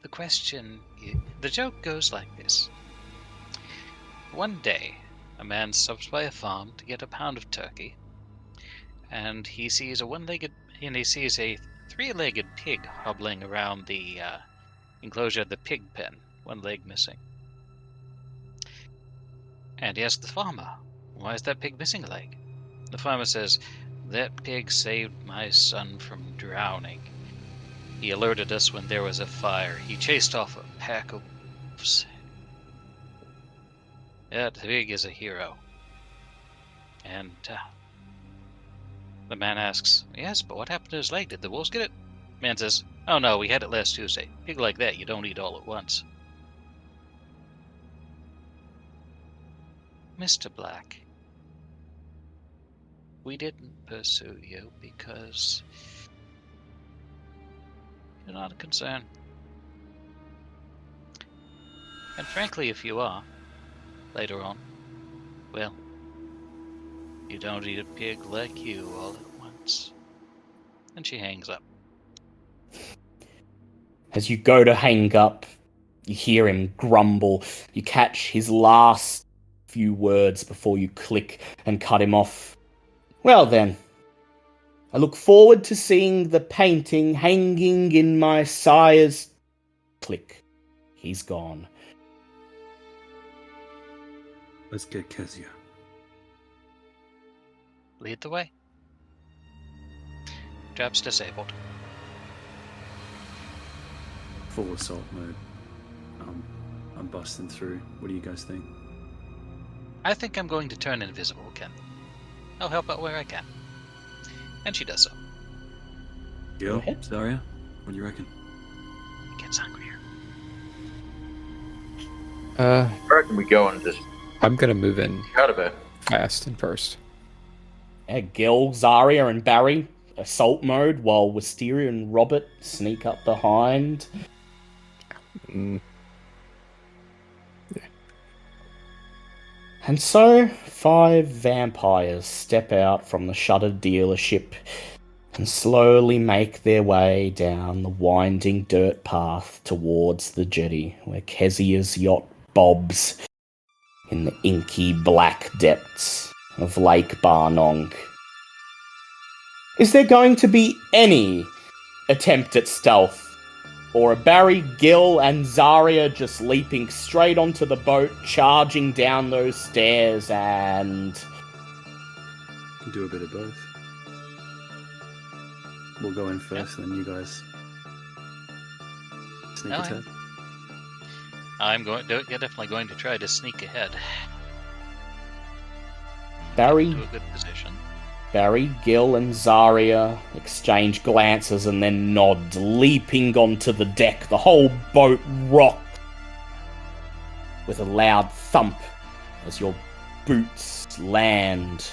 the joke goes like this. One day, a man stops by a farm to get a pound of turkey, and he sees a three-legged pig hobbling around the enclosure of the pig pen, one leg missing. And he asks the farmer, "Why is that pig missing a leg?" The farmer says, "That pig saved my son from drowning. He alerted us when there was a fire. He chased off a pack of wolves. That pig is a hero." And the man asks, "Yes, but what happened to his leg? Did the wolves get it?" Man says, "Oh no, we had it last Tuesday. Pig like that you don't eat all at once." Mr. Black, we didn't pursue you because you're not a concern. And frankly, if you are, later on, well, you don't eat a pig like you all at once. And she hangs up. As you go to hang up, you hear him grumble. You catch his last few words before you click and cut him off. "Well then, I look forward to seeing the painting hanging in my sire's..." Click. He's gone. Let's get Kezia. Lead the way. Trap's disabled. Full assault mode. I'm busting through. What do you guys think? I think I'm going to turn invisible again. I'll help out where I can. And she does so. Yo, Zaria, what do you reckon? Gets hungrier. I reckon we go and just I'm gonna move in out of it. fast and first. Gil, Zarya, and Barry assault mode, while Wisteria and Robert sneak up behind. Mm. And so, 5 vampires step out from the shuttered dealership and slowly make their way down the winding dirt path towards the jetty, where Kezia's yacht bobs in the inky black depths of Lake Barnong. Is there going to be any attempt at stealth? Or are Barry, Gil, and Zarya just leaping straight onto the boat, charging down those stairs, and... Can do a bit of both. We'll go in first, then you guys sneak attack. I'm definitely going to try to sneak ahead. Barry, To a good position. Barry, Gil, and Zarya exchange glances and then nod, leaping onto the deck. The whole boat rocks with a loud thump as your boots land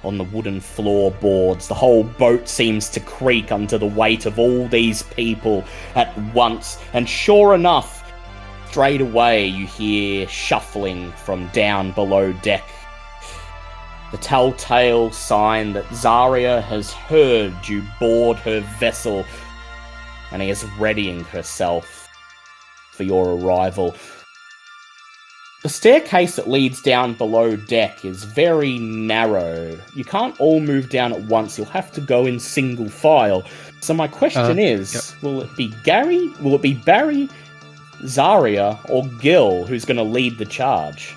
on the wooden floorboards. The whole boat seems to creak under the weight of all these people at once. And sure enough, straight away you hear shuffling from down below deck. The telltale sign that Zarya has heard you board her vessel and is readying herself for your arrival. The staircase that leads down below deck is very narrow. You can't all move down at once. You'll have to go in single file. So my question is, will it be Barry, Zarya, or Gil who's going to lead the charge?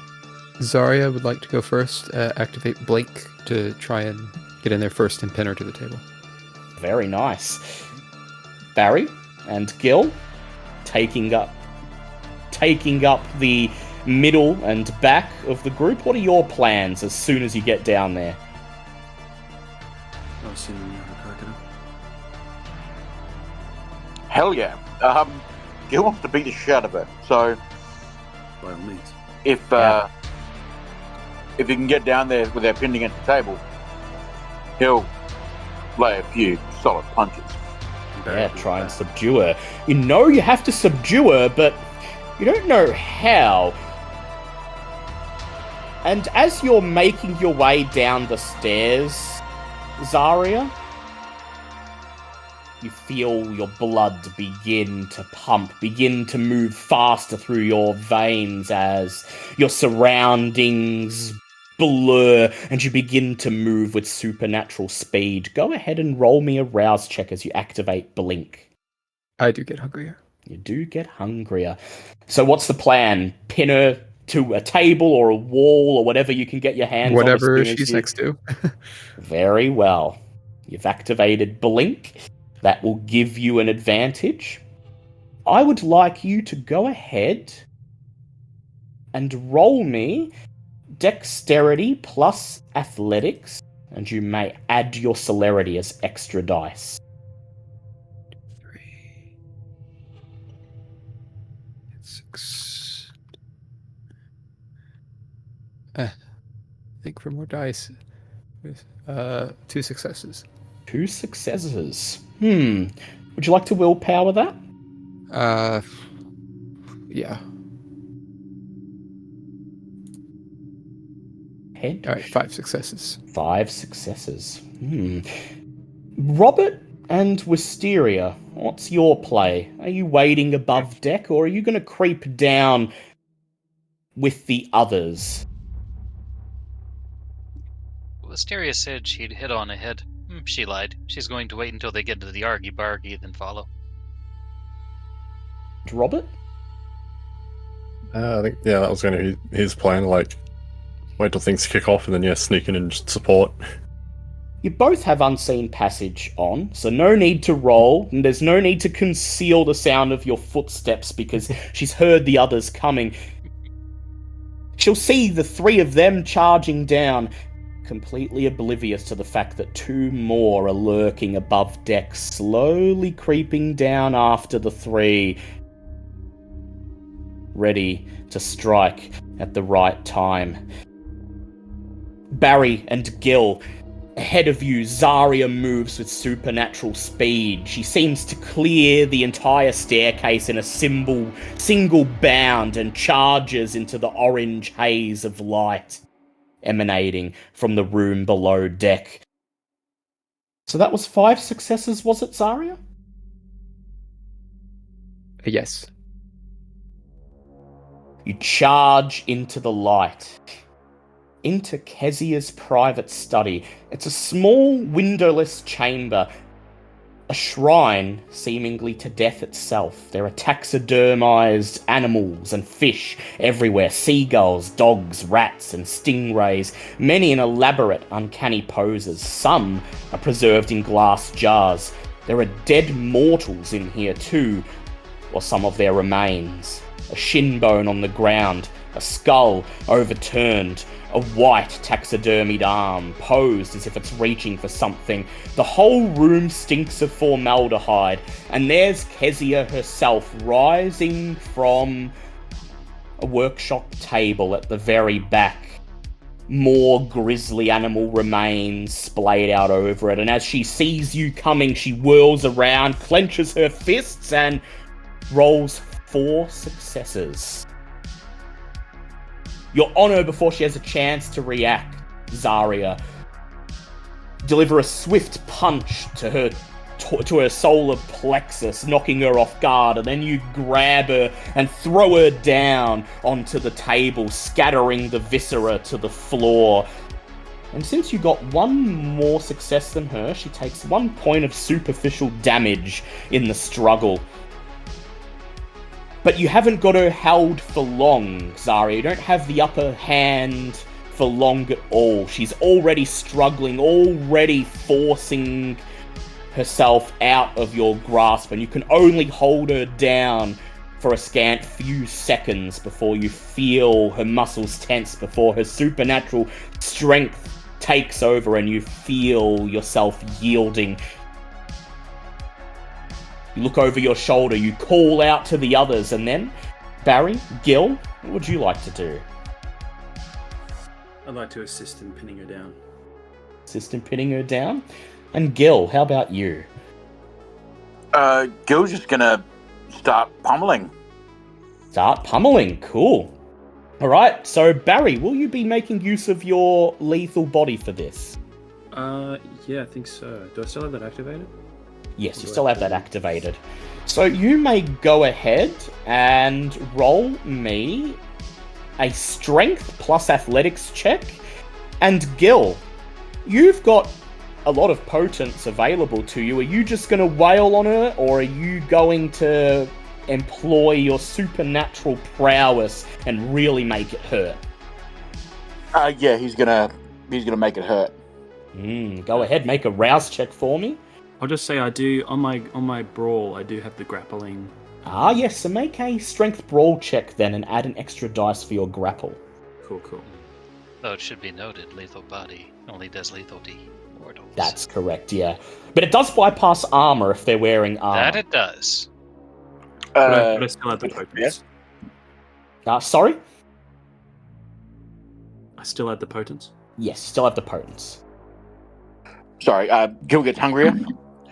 Zarya would like to go first. Activate Blake to try and get in there first and pin her to the table. Very nice. Barry and Gil taking up the middle and back of the group. What are your plans as soon as you get down there? I'll see when you have a crack at him. Hell yeah. Gil wants to beat the shit out of it. So, By all means. if you can get down there without pinning at the table, he'll lay a few solid punches. Yeah, try and subdue her. You know you have to subdue her, but you don't know how. And as you're making your way down the stairs, Zarya, you feel your blood begin to pump, begin to move faster through your veins as your surroundings blur and you begin to move with supernatural speed. Go ahead and roll me a rouse check as you activate Blink. I do get hungrier. You do get hungrier. So what's the plan? Pin her to a table or a wall or whatever you can get your hands on. Whatever she's next to. Very well. You've activated Blink. That will give you an advantage. I would like you to go ahead and roll me Dexterity plus Athletics, and you may add your Celerity as extra dice. 3, 6. I think for more dice. 2 successes. 2 successes. Would you like to willpower that? Yeah. Head. All right, 5 successes. 5 successes. Robert and Wisteria, what's your play? Are you waiting above deck, or are you going to creep down with the others? Wisteria said she'd hit on ahead. She lied. She's going to wait until they get to the argy-bargy, then follow. Robert? I think, that was going to be his plan, like, wait till things kick off and then, sneak in and just support. You both have Unseen Passage on, so no need to roll, and there's no need to conceal the sound of your footsteps because she's heard the others coming. She'll see the 3 of them charging down, completely oblivious to the fact that 2 more are lurking above deck, slowly creeping down after the 3, ready to strike at the right time. Barry and Gil, ahead of you, Zarya moves with supernatural speed. She seems to clear the entire staircase in a single bound and charges into the orange haze of light emanating from the room below deck. So that was 5 successes, was it, Zarya? Yes. You charge into the light, into Kezia's private study. It's a small, windowless chamber, a shrine seemingly to death itself. There are taxidermized animals and fish everywhere, seagulls, dogs, rats, and stingrays, many in elaborate, uncanny poses. Some are preserved in glass jars. There are dead mortals in here too, or some of their remains. A shin bone on the ground, a skull overturned, a white taxidermied arm posed as if it's reaching for something. The whole room stinks of formaldehyde, and there's Kezia herself rising from a workshop table at the very back. More grisly animal remains splayed out over it, and as she sees you coming, she whirls around, clenches her fists, and rolls 4 successes. You're on her before she has a chance to react, Zarya. Deliver a swift punch to her to her solar plexus, knocking her off guard, and then you grab her and throw her down onto the table, scattering the viscera to the floor. And since you got one more success than her, she takes 1 point of superficial damage in the struggle. But you haven't got her held for long, Zarya. You don't have the upper hand for long at all. She's already struggling, already forcing herself out of your grasp, and you can only hold her down for a scant few seconds before you feel her muscles tense, before her supernatural strength takes over and you feel yourself yielding. You look over your shoulder, you call out to the others, and then, Barry, Gil, what would you like to do? I'd like to assist in pinning her down. Assist in pinning her down? And Gil, how about you? Gil's just gonna start pummeling. Start pummeling, cool. Alright, so Barry, will you be making use of your lethal body for this? Yeah, I think so. Do I still have that activated? Yes, you still have that activated. So you may go ahead and roll me a strength plus athletics check. And Gil, you've got a lot of potence available to you. Are you just going to wail on her, or are you going to employ your supernatural prowess and really make it hurt? Yeah, he's gonna make it hurt. Go ahead, make a rouse check for me. I'll just say I do on my brawl. I do have the grappling. Ah, yes. So make a strength brawl check then, and add an extra dice for your grapple. Cool. Though it should be noted, lethal body only does lethal to mortals. That's correct. Yeah, but it does bypass armor if they're wearing armor. That it does. But I still have the potence. Sorry. I still have the potence. Yes, still have the potence. Sorry, Gil gets hungrier.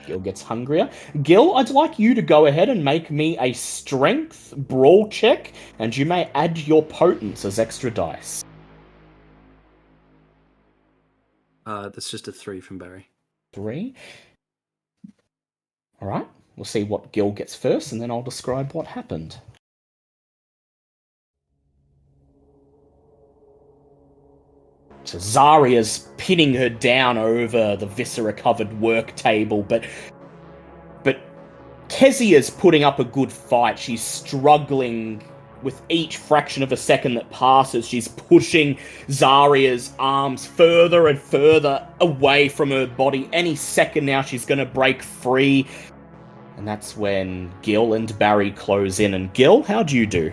Gil gets hungrier. Gil, I'd like you to go ahead and make me a strength brawl check, and you may add your potence as extra dice. That's just a 3 from Barry. 3. Alright, we'll see what Gil gets first, and then I'll describe what happened. So Zarya's pinning her down over the viscera-covered work table, but Kezia's putting up a good fight. She's struggling with each fraction of a second that passes. She's pushing Zarya's arms further and further away from her body. Any second now she's going to break free. And that's when Gil and Barry close in. And Gil, how do you do?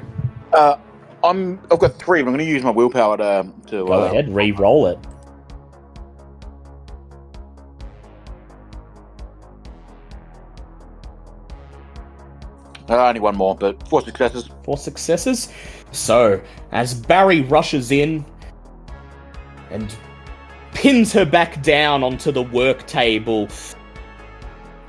I've got 3, but I'm going to use my willpower to go ahead, re-roll it. Only 1 more, but 4 successes. 4 successes. So, as Barry rushes in and pins her back down onto the work table,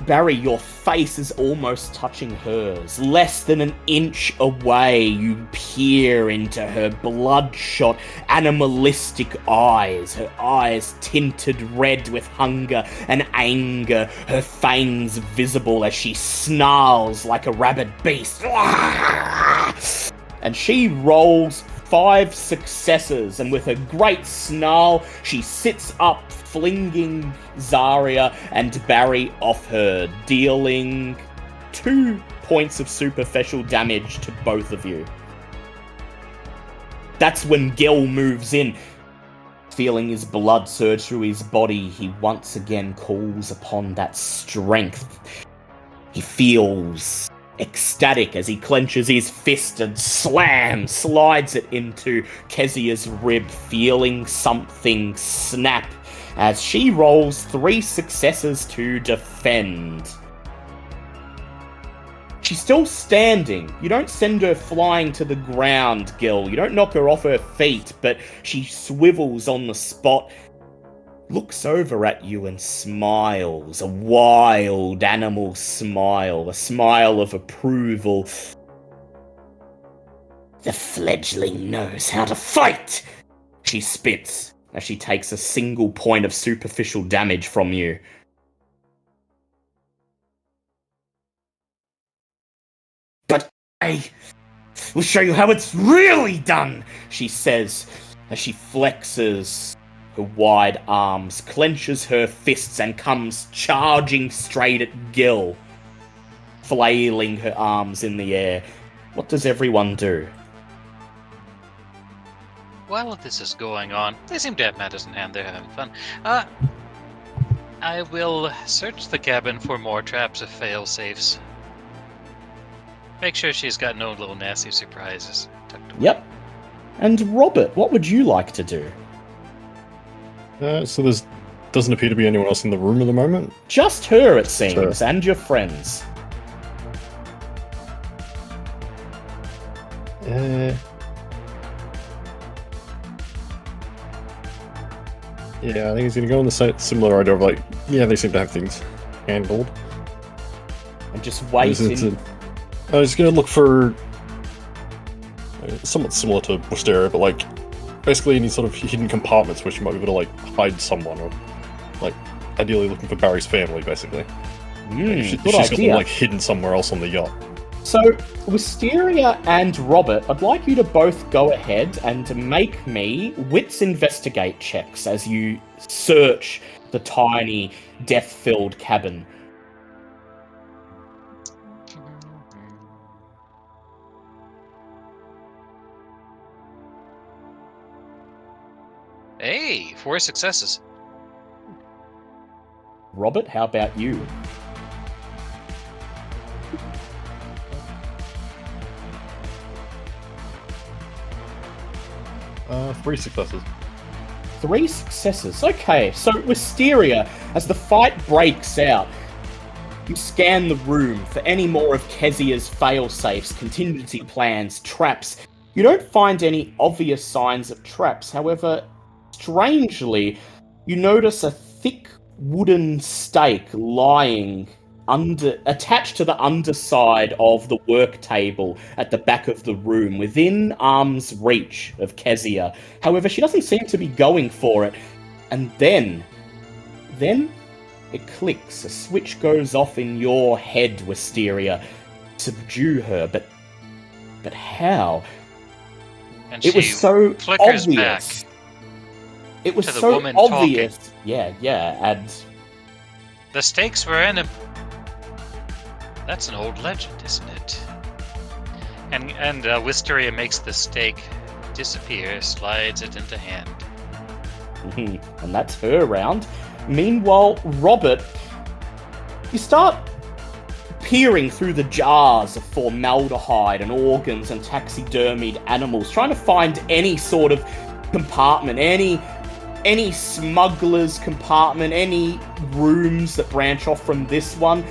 Barry, your face is almost touching hers. Less than an inch away, you peer into her bloodshot, animalistic eyes. Her eyes tinted red with hunger and anger. Her fangs visible as she snarls like a rabid beast. And she rolls 5 successes, and with a great snarl, she sits up, flinging Zarya and Barry off her, dealing 2 points of superficial damage to both of you. That's when Gil moves in. Feeling his blood surge through his body, he once again calls upon that strength. He feels ecstatic as he clenches his fist and slides it into Kezia's rib, feeling something snap as she rolls 3 successes to defend. She's still standing. You don't send her flying to the ground, Gil. You don't knock her off her feet, but she swivels on the spot, looks over at you and smiles. A wild animal smile. A smile of approval. The fledgling knows how to fight! She spits as she takes a single point of superficial damage from you. I will show you how it's really done, she says, as she flexes her wide arms, clenches her fists, and comes charging straight at Gil, flailing her arms in the air. What does everyone do? While this is going on, they seem to have matters in hand. They're having fun. I will search the cabin for more traps of fail-safes. Make sure she's got no little nasty surprises tucked away. Yep. And Robert, what would you like to do? So there's doesn't appear to be anyone else in the room at the moment. Just her, it seems, and your friends. Yeah, I think he's gonna go on the similar idea of like, yeah, they seem to have things handled. And just wait. I was gonna look for somewhat similar to Wisteria, but like basically any sort of hidden compartments which you might be able to like hide someone, or like ideally looking for Barry's family, basically. She's got them like hidden somewhere else on the yacht. So, Wisteria and Robert, I'd like you to both go ahead and make me wits investigate checks as you search the tiny, death-filled cabin. Hey, 4 successes. Robert, how about you? Three successes. 3 successes. Okay, so Wisteria, as the fight breaks out, you scan the room for any more of Kezia's fail-safes, contingency plans, traps. You don't find any obvious signs of traps. However, strangely, you notice a thick wooden stake lying attached to the underside of the work table at the back of the room, within arm's reach of Kezia. However, she doesn't seem to be going for it. And then it clicks. A switch goes off in your head, Wisteria. Subdue her, but how? And It was so flickers obvious. back It was to the so woman obvious. talking. Yeah, and The stakes were in him. That's an old legend, isn't it? And Wisteria makes the stake disappear, slides it into hand. and that's her round. Meanwhile, Robert, you start peering through the jars of formaldehyde and organs and taxidermied animals, trying to find any sort of compartment, any smuggler's compartment, any rooms that branch off from this one.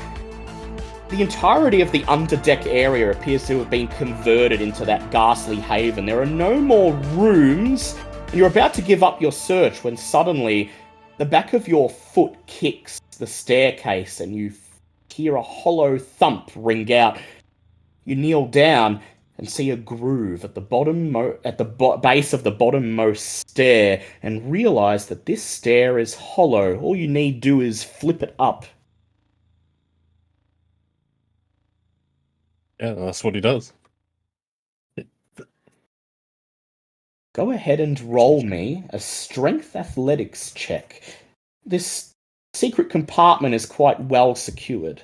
The entirety of the underdeck area appears to have been converted into that ghastly haven. There are no more rooms, and you're about to give up your search when suddenly the back of your foot kicks the staircase and you hear a hollow thump ring out. You kneel down and see a groove at the base of the bottommost stair and realize that this stair is hollow. All you need do is flip it up. Yeah, that's what he does. Go ahead and roll me a strength athletics check. This secret compartment is quite well secured.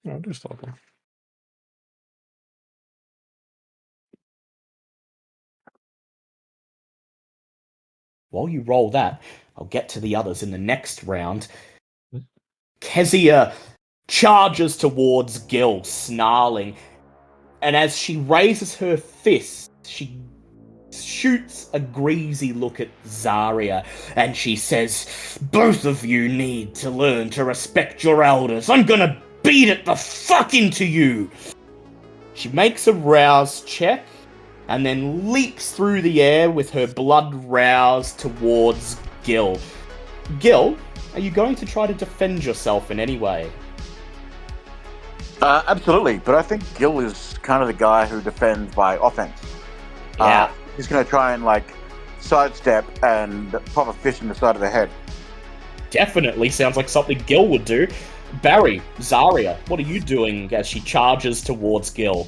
I'll do something. While you roll that, I'll get to the others in the next round. Kezia charges towards Gil, snarling, and as she raises her fist, she shoots a greasy look at Zarya, and she says, "Both of you need to learn to respect your elders. I'm gonna beat it the fuck into you!" She makes a rouse check, and then leaps through the air with her blood roused towards Gil. Gil, are you going to try to defend yourself in any way? Absolutely, but I think Gil is kind of the guy who defends by offense. Yeah. He's going to try and, sidestep and pop a fist in the side of the head. Definitely sounds like something Gil would do. Barry, Zarya, what are you doing as she charges towards Gil?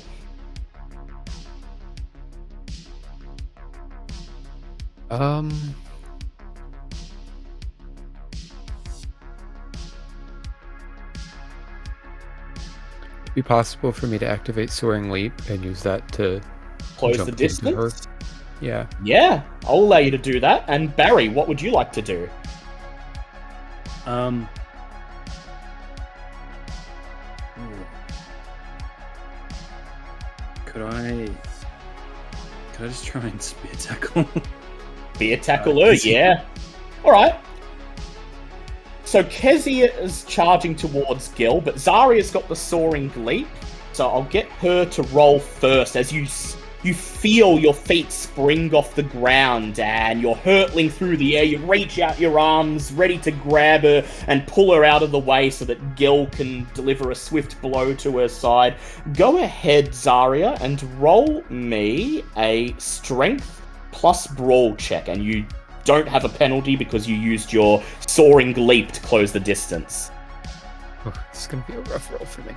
Be possible for me to activate Soaring Leap and use that to close jump the distance? Her. Yeah. Yeah, I'll allow you to do that. And Barry, what would you like to do? Could I just try and spear tackle? Spear tackle her, yeah. Alright. So Kezia is charging towards Gil, but Zarya's got the Soaring Leap. So I'll get her to roll first as you feel your feet spring off the ground and you're hurtling through the air. You reach out your arms, ready to grab her and pull her out of the way so that Gil can deliver a swift blow to her side. Go ahead, Zarya, and roll me a strength plus brawl check. And you don't have a penalty because you used your Soaring Leap to close the distance. Oh, this is going to be a rough roll for me.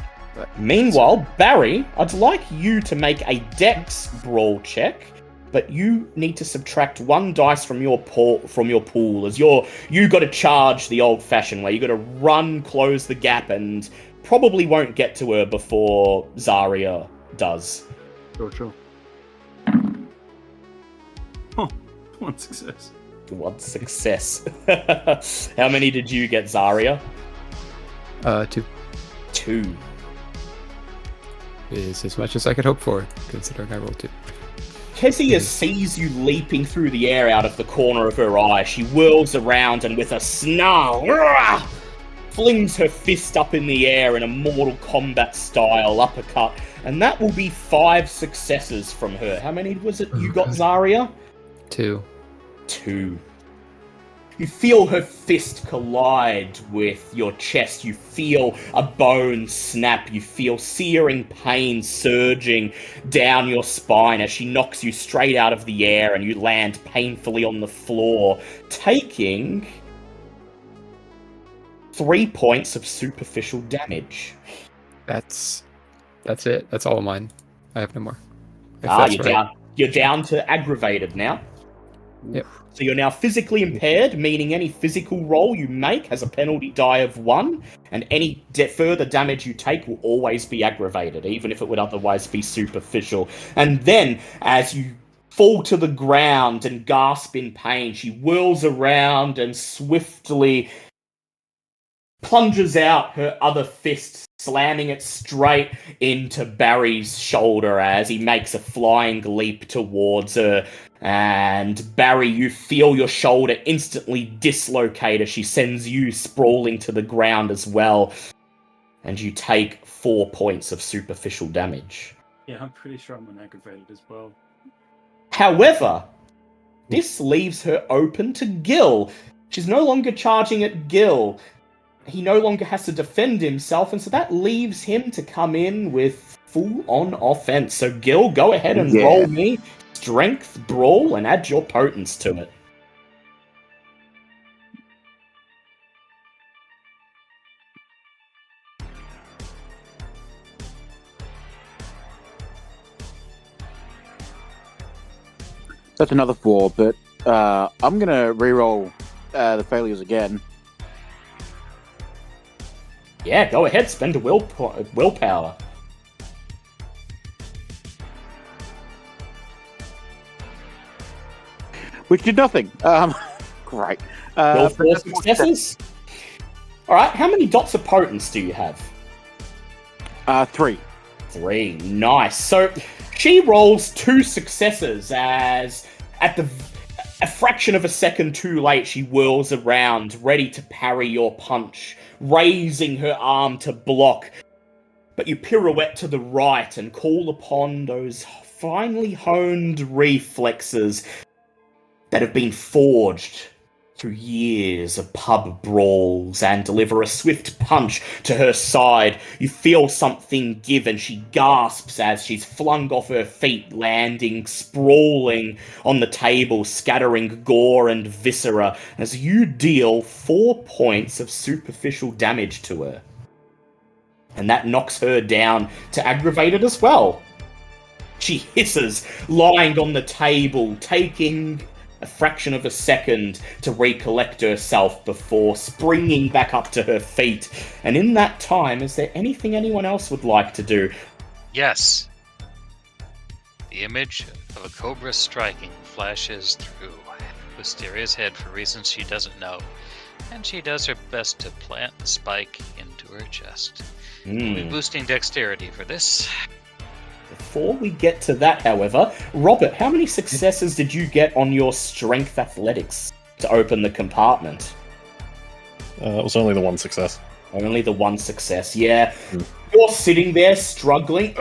Meanwhile, Barry, I'd like you to make a Dex brawl check, but you need to subtract 1 dice from your pool, as you got to charge the old-fashioned way. You got to run, close the gap, and probably won't get to her before Zarya does. Sure. Oh, 1 success. 1 success. How many did you get, Zarya? 2. 2. Is as much as I could hope for, considering I rolled 2. Kezia sees you leaping through the air out of the corner of her eye. She whirls around and with a snarl, flings her fist up in the air in a Mortal Kombat style uppercut. And that will be 5 successes from her. How many was it you got, Zarya? 2. 2. You feel her fist collide with your chest. You feel a bone snap. You feel searing pain surging down your spine as she knocks you straight out of the air and you land painfully on the floor, taking 3 points of superficial damage. That's it. That's all of mine. I have no more. You're down to aggravated now. Yep. So you're now physically impaired, meaning any physical roll you make has a penalty die of 1, and any further damage you take will always be aggravated, even if it would otherwise be superficial. And then, as you fall to the ground and gasp in pain, she whirls around and swiftly plunges out her other fist, slamming it straight into Barry's shoulder as he makes a flying leap towards her. And Barry, you feel your shoulder instantly dislocate as she sends you sprawling to the ground as well. And you take 4 points of superficial damage. Yeah, I'm pretty sure I'm unaggravated as well. However, this leaves her open to Gil. She's no longer charging at Gil. He no longer has to defend himself, and so that leaves him to come in with full-on offense. So Gil, go ahead and roll me strength, brawl, and add your potence to it. That's another 4, but I'm going to reroll the failures again. Yeah, go ahead, spend a willpower. Which did nothing. Great. 4 successes? Alright, how many dots of potence do you have? 3. 3, nice. So, she rolls 2 successes as, at a fraction of a second too late, she whirls around, ready to parry your punch, raising her arm to block. But you pirouette to the right and call upon those finely honed reflexes that have been forged through years of pub brawls and deliver a swift punch to her side. You feel something give and she gasps as she's flung off her feet, landing sprawling on the table, scattering gore and viscera as you deal 4 points of superficial damage to her. and that knocks her down to aggravated as well. She hisses, lying on the table, taking a fraction of a second to recollect herself before springing back up to her feet. And in that time, is there anything anyone else would like to do? Yes. The image of a cobra striking flashes through Wisteria's head for reasons she doesn't know, and she does her best to plant the spike into her chest. We'll be boosting dexterity for this. Before we get to that, however, Robert, how many successes did you get on your strength athletics to open the compartment? It was only the one success. Only the one success, yeah. You're sitting there struggling,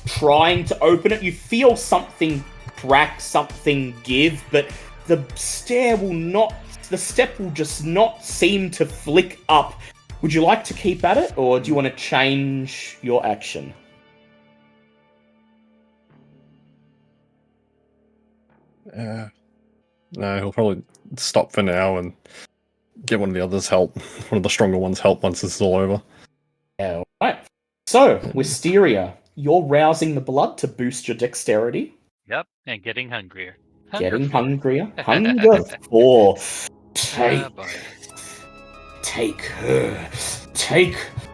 trying to open it. You feel something crack, something give, but the step will just not seem to flick up. Would you like to keep at it, or do you want to change your action? No, he'll probably stop for now and get one of the others help. One of the stronger ones help once this is all over. Yeah, alright. So, Wisteria, you're rousing the blood to boost your dexterity. Yep, and getting hungrier. Getting hungrier. Hunger 4. Take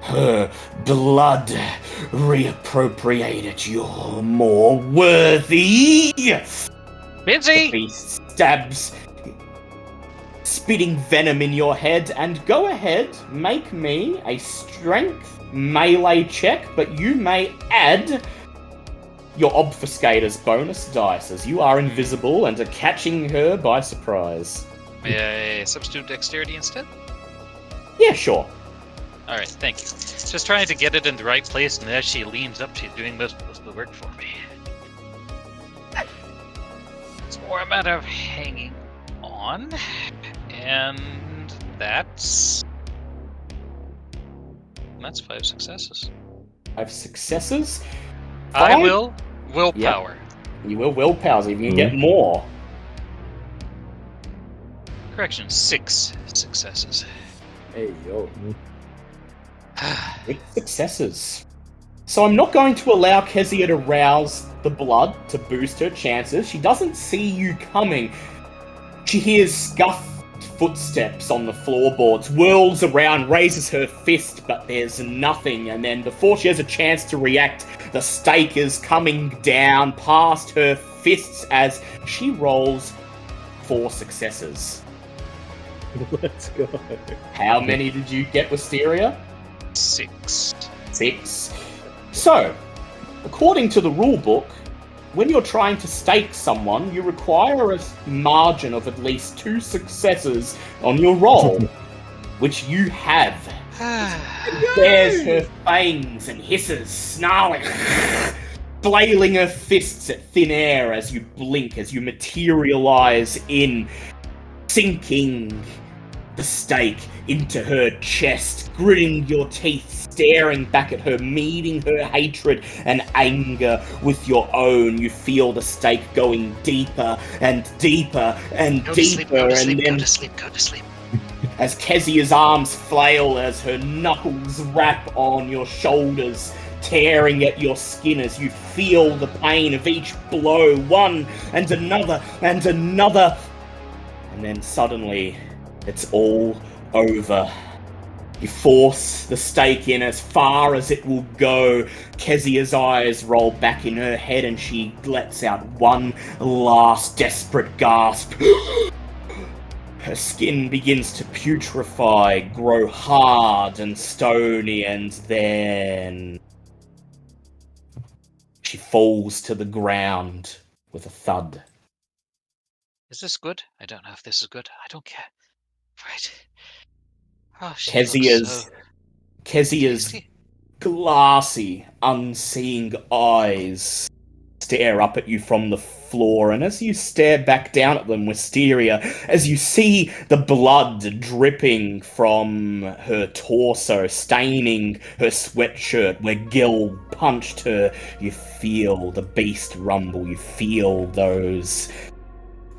her blood. Reappropriate it. You're more worthy. Busy! He stabs, spitting venom in your head, and go ahead, make me a strength melee check, but you may add your obfuscator's bonus dice, as you are invisible and are catching her by surprise. May I substitute dexterity instead? Yeah, sure. Alright, thank you. Just trying to get it in the right place, and as she leans up, she's doing most of the work for me. It's more a matter of hanging on, and that's 5 successes. 5 successes? I will willpower. Yep. You will willpower, so you can get more. Correction, 6 successes. Hey, yo. 6 successes. So I'm not going to allow Kezia to rouse the blood to boost her chances. She doesn't see you coming. She hears scuffed footsteps on the floorboards, whirls around, raises her fist, but there's nothing. And then before she has a chance to react, the stake is coming down past her fists as she rolls 4 successes. Let's go. How many did you get, Wisteria? 6. 6. So, according to the rulebook, when you're trying to stake someone, you require a margin of at least 2 successes on your roll, which you have. Bares her fangs and hisses, snarling, flailing her fists at thin air as you blink, as you materialize in, sinking the stake into her chest, gritting your teeth, staring back at her, meeting her hatred and anger with your own. You feel the stake going deeper and deeper and deeper, Go to sleep. As Kezia's arms flail, as her knuckles wrap on your shoulders, tearing at your skin as you feel the pain of each blow, one and another and another. And then suddenly, it's all over. You force the stake in as far as it will go. Kezia's eyes roll back in her head and she lets out one last desperate gasp. Her skin begins to putrefy, grow hard and stony, and then she falls to the ground with a thud. Is this good? I don't know if this is good. I don't care. Right. Oh, Kezia's glassy, unseeing eyes stare up at you from the floor, and as you stare back down at them, Wisteria, as you see the blood dripping from her torso, staining her sweatshirt where Gil punched her, you feel the beast rumble, you feel those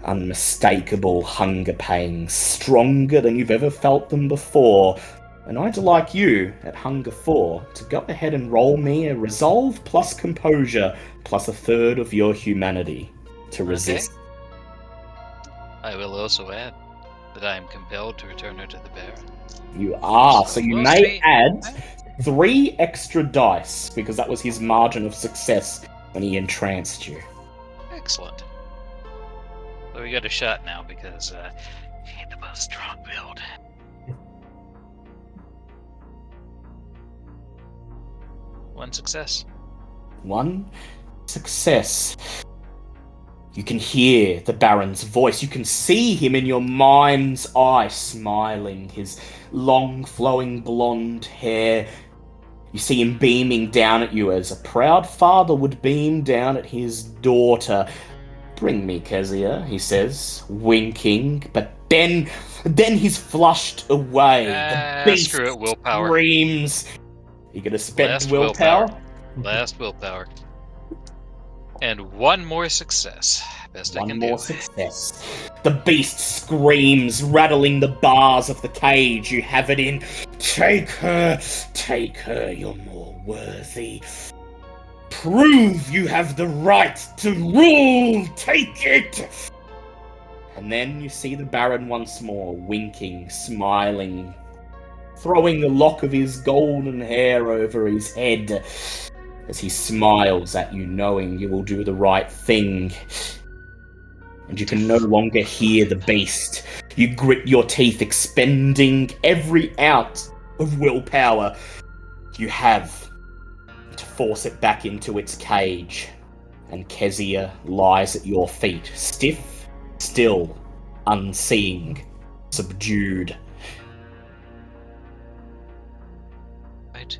unmistakable hunger pangs, stronger than you've ever felt them before. And I'd like you, at Hunger 4, to go ahead and roll me a resolve plus composure plus a third of your humanity to resist. Okay. I will also add that I am compelled to return her to the Baron. You are, so you we'll may see. add 3 extra dice, because that was his margin of success when he entranced you. Excellent. So we got a shot now because he ain't the most strong build. One success. 1 success. You can hear the Baron's voice. You can see him in your mind's eye smiling, his long flowing blonde hair. You see him beaming down at you as a proud father would beam down at his daughter. Bring me Kezia, he says, winking, but then he's flushed away. The beast Screw it, willpower. screams. You gonna spend Last willpower? Last willpower. And 1 more success. Best I can do. 1 more success. The beast screams, rattling the bars of the cage you have it in. Take her, you're more worthy. Prove you have the right to rule, take it! And then you see the Baron once more, winking, smiling, throwing a lock of his golden hair over his head as he smiles at you, knowing you will do the right thing. And you can no longer hear the beast. You grit your teeth, expending every ounce of willpower you have to force it back into its cage. And Kezia lies at your feet, stiff, still, unseeing, subdued. Right.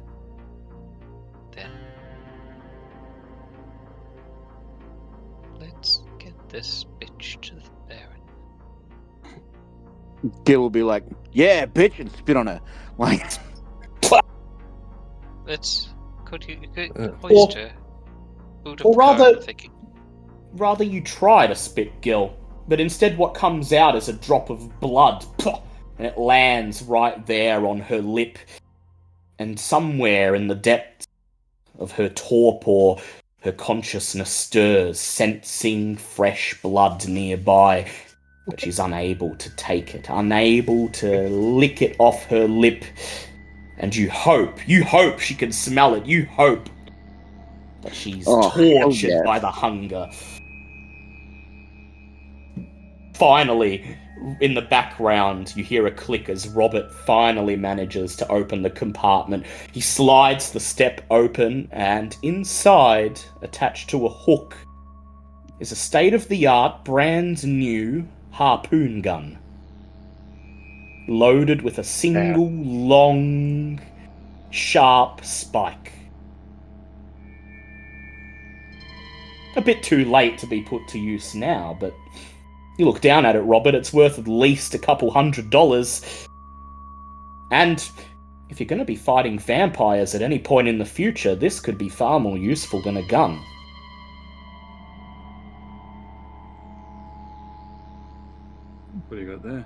Then let's get this bitch to the Baron. Gil will be like, yeah, bitch, and spit on her. Like, Let's oyster. Or rather you try to spit, Gil, but instead what comes out is a drop of blood, and it lands right there on her lip, and somewhere in the depths of her torpor, her consciousness stirs, sensing fresh blood nearby, but she's unable to take it, unable to lick it off her lip. And you hope she can smell it, you hope that she's tortured by the hunger. Finally, in the background, you hear a click as Robert finally manages to open the compartment. He slides the step open, and inside, attached to a hook, is a state-of-the-art, brand new harpoon gun. Loaded with a single long, sharp spike. A bit too late to be put to use now, but you look down at it, Robert, it's worth at least a couple $100. And if you're going to be fighting vampires at any point in the future, this could be far more useful than a gun. What do you got there?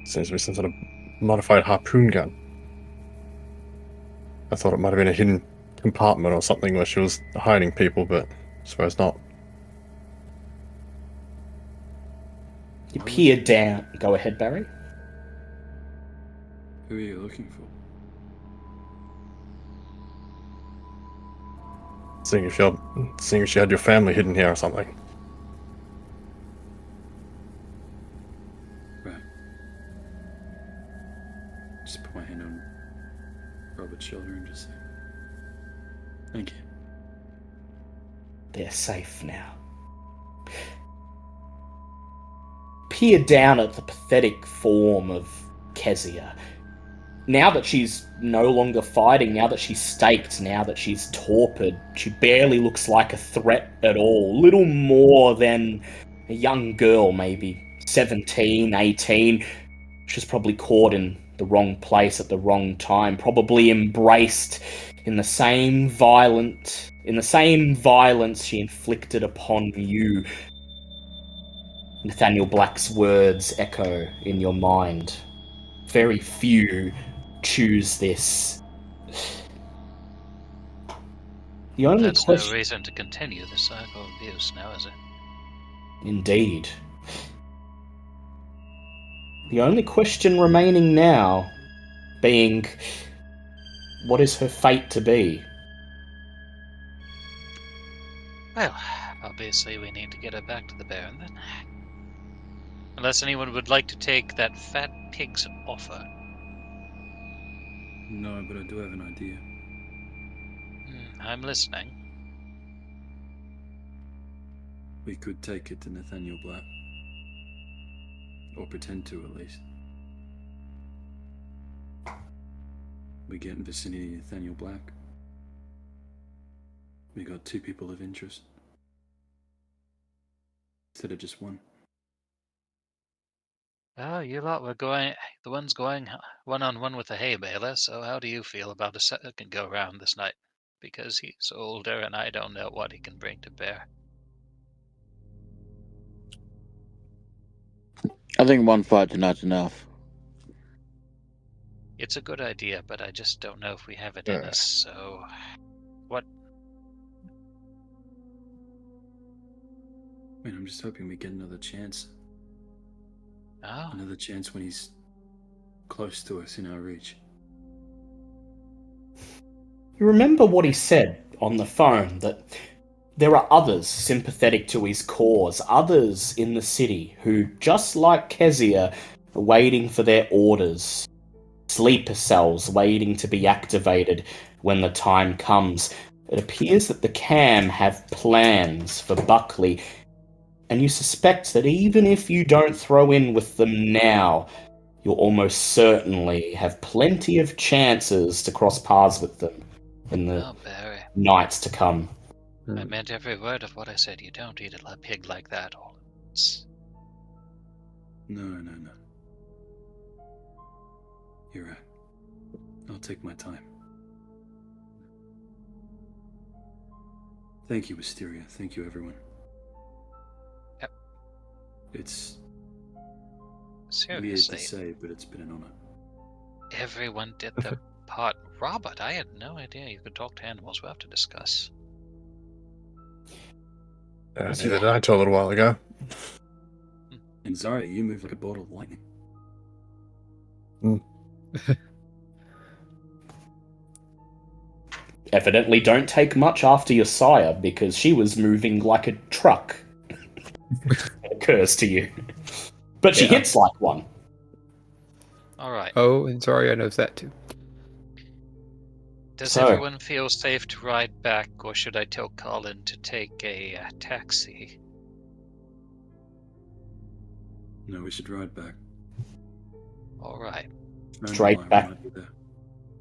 Seems to be some sort of modified harpoon gun. I thought it might have been a hidden compartment or something where she was hiding people, but I suppose not. You peer down. Go ahead, Barry. Who are you looking for? Seeing if she had your family hidden here or something. Right. Just put my hand on Robert's shoulder and just say, thank you. They're safe now. Peer down at the pathetic form of Kezia. Now that she's no longer fighting, now that she's staked, now that she's torpid, she barely looks like a threat at all. Little more than a young girl, maybe 17, 18. She's probably caught in the wrong place at the wrong time, probably embraced in the same violence she inflicted upon you. Nathaniel Black's words echo in your mind. Very few choose this. The only That's question... no reason to continue the cycle of abuse, now is it? Indeed. The only question remaining now being, what is her fate to be? Well, obviously we need to get her back to the Baron then. Unless anyone would like to take that fat pig's offer. No, but I do have an idea. I'm listening. We could take it to Nathaniel Black. Or pretend to, at least. We get in vicinity of Nathaniel Black. We got 2 people of interest. Instead of just one. Oh, you lot were the ones going one-on-one with the hay baler, so how do you feel about a second go-round this night? Because he's older and I don't know what he can bring to bear. I think one fight tonight's enough. It's a good idea, but I just don't know if we have it in us, so... What? I mean, I'm just hoping we get another chance. Oh? Another chance when he's close to us, in our reach. You remember what he said on the phone, that there are others sympathetic to his cause, others in the city who, just like Kezia, are waiting for their orders. Sleeper cells waiting to be activated when the time comes. It appears that the Cam have plans for Buckley, and you suspect that even if you don't throw in with them now, you'll almost certainly have plenty of chances to cross paths with them in the Barry. nights to come. I meant every word of what I said. You don't eat a pig like that all at once. No. You're right. I'll take my time. Thank you, Wisteria. Thank you, everyone. Yep. It's seriously weird to say, but it's been an honor. Everyone did their part. Robert, I had no idea you could talk to animals. We'll have to discuss. Neither did I until a little while ago. And Zarya, you move like a bolt of lightning. Evidently don't take much after your sire, because she was moving like a truck. It occurs to you. But she hits like one. Alright. Oh, and sorry, I knows that too. Does everyone feel safe to ride back, or should I tell Colin to take a taxi? No, we should ride back. Alright. Straight back.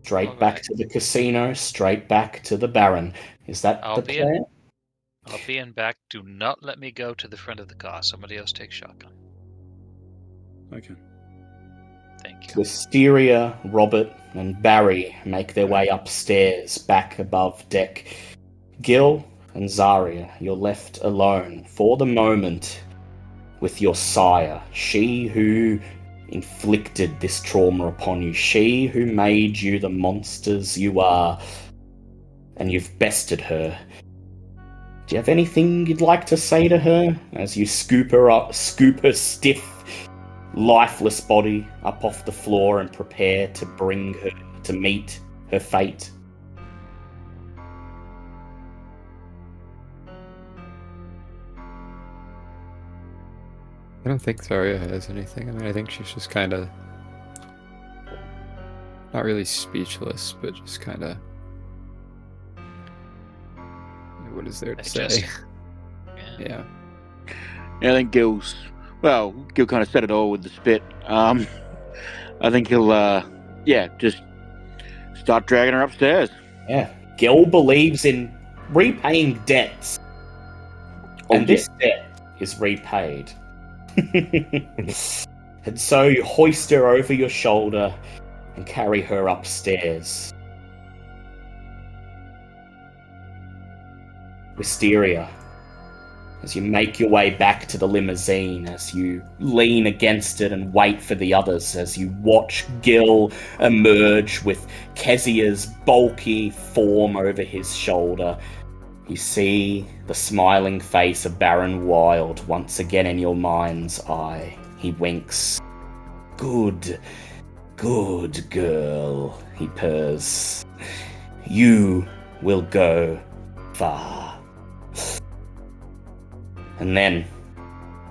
Straight back to the casino, straight back to the Baron. Is that the plan? I'll be in back. Do not let me go to the front of the car. Somebody else take shotgun. Okay. Thank you. Wisteria, Robert, and Barry make their way upstairs, back above deck. Gil and Zarya, you're left alone for the moment with your sire. She who inflicted this trauma upon you. She who made you the monsters you are. And you've bested her. Do you have anything you'd like to say to her as you scoop her stiff, lifeless body up off the floor and prepare to bring her to meet her fate? I don't think Zarya has anything. I mean, I think she's just kind of not really speechless, but just kind of, what is there to say? Yeah. I think Gil kind of said it all with the spit. I think he'll, just start dragging her upstairs. Yeah. Gil believes in repaying debts. And this debt is repaid. And so you hoist her over your shoulder and carry her upstairs. Wisteria, as you make your way back to the limousine, as you lean against it and wait for the others, as you watch Gil emerge with Kezia's bulky form over his shoulder, you see the smiling face of Baron Wild once again in your mind's eye. He winks. Good girl, he purrs. You will go far. And then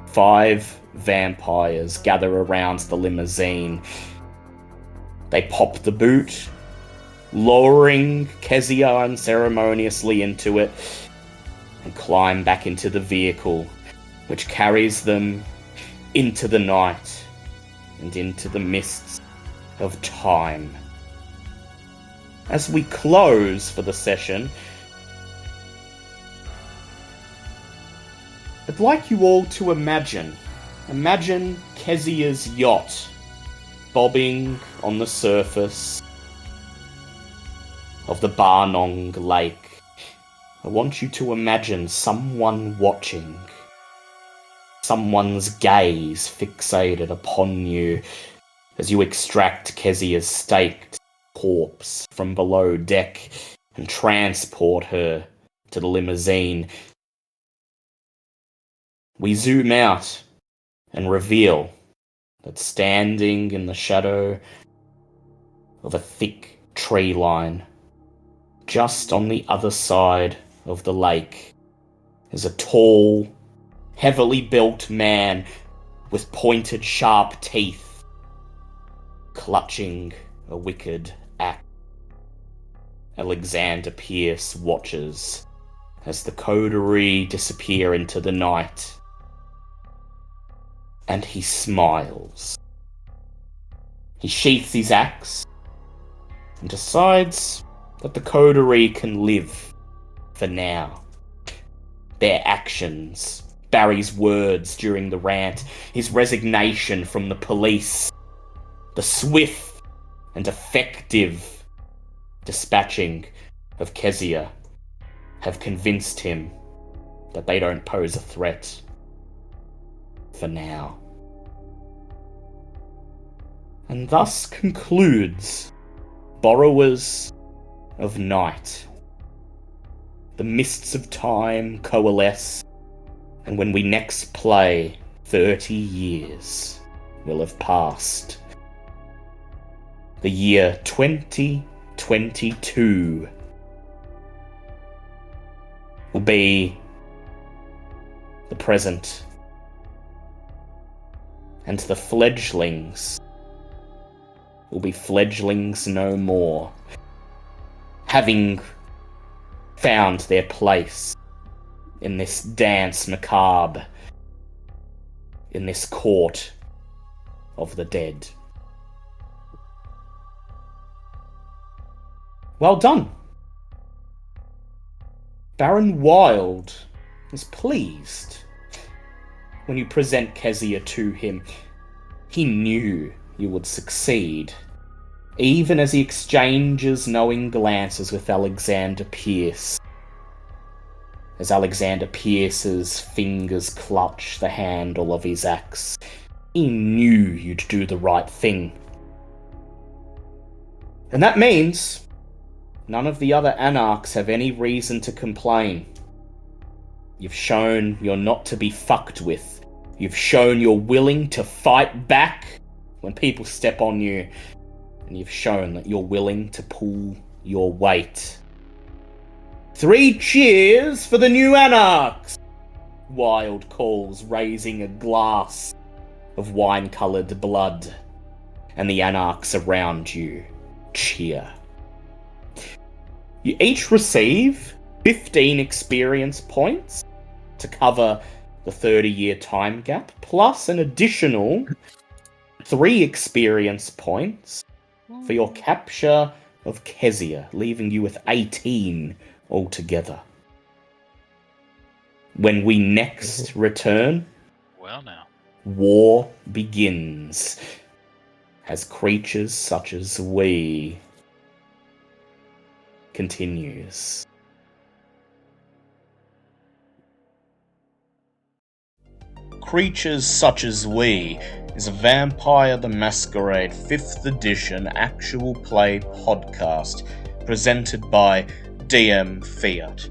5 vampires gather around the limousine. They pop the boot, lowering Kezia unceremoniously into it, and climb back into the vehicle, which carries them into the night and into the mists of time. As we close for the session, I'd like you all to imagine Kezia's yacht bobbing on the surface of the Barnong Lake. I want you to imagine someone watching, someone's gaze fixated upon you as you extract Kezia's staked corpse from below deck and transport her to the limousine. We zoom out and reveal that standing in the shadow of a thick tree line, just on the other side of the lake, is a tall, heavily built man with pointed, sharp teeth, clutching a wicked axe. Alexander Pierce watches as the coterie disappear into the night, and he smiles. He sheaths his axe and decides that the coterie can live for now. Their actions, Barry's words during the rant, his resignation from the police, the swift and effective dispatching of Kezia have convinced him that they don't pose a threat for now. And thus concludes Borrowers of Night. The mists of time coalesce, and when we next play, 30 years will have passed. The year 2022 will be the present, and the fledglings will be fledglings no more, having found their place in this dance macabre, in this court of the dead. Well done. Baron Wild is pleased when you present Kezia to him. He knew you would succeed, even as he exchanges knowing glances with Alexander Pierce. As Alexander Pierce's fingers clutch the handle of his axe, he knew you'd do the right thing. And that means none of the other Anarchs have any reason to complain. You've shown you're not to be fucked with. You've shown you're willing to fight back when people step on you. And you've shown that you're willing to pull your weight. 3 cheers for the new Anarchs! Wild calls, raising a glass of wine-coloured blood. And the Anarchs around you cheer. You each receive 15 experience points to cover the 30-year time gap, plus an additional 3 experience points for your capture of Kezia, leaving you with 18 altogether. When we next return, well now, war begins, as creatures such as we continues. Creatures Such as We is a Vampire the Masquerade 5th edition actual play podcast presented by DM Fiat.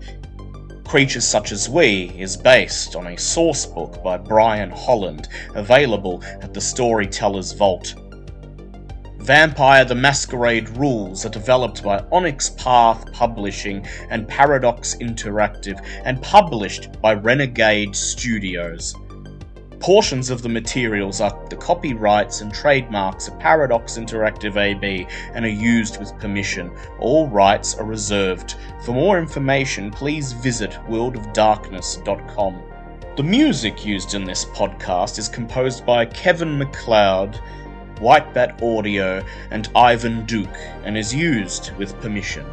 Creatures Such as We is based on a sourcebook by Brian Holland, available at the Storyteller's Vault. Vampire the Masquerade rules are developed by Onyx Path Publishing and Paradox Interactive and published by Renegade Studios. Portions of the materials are the copyrights and trademarks of Paradox Interactive AB and are used with permission. All rights are reserved. For more information, please visit worldofdarkness.com. The music used in this podcast is composed by Kevin MacLeod, Whitebat Audio, and Ivan Duke, and is used with permission.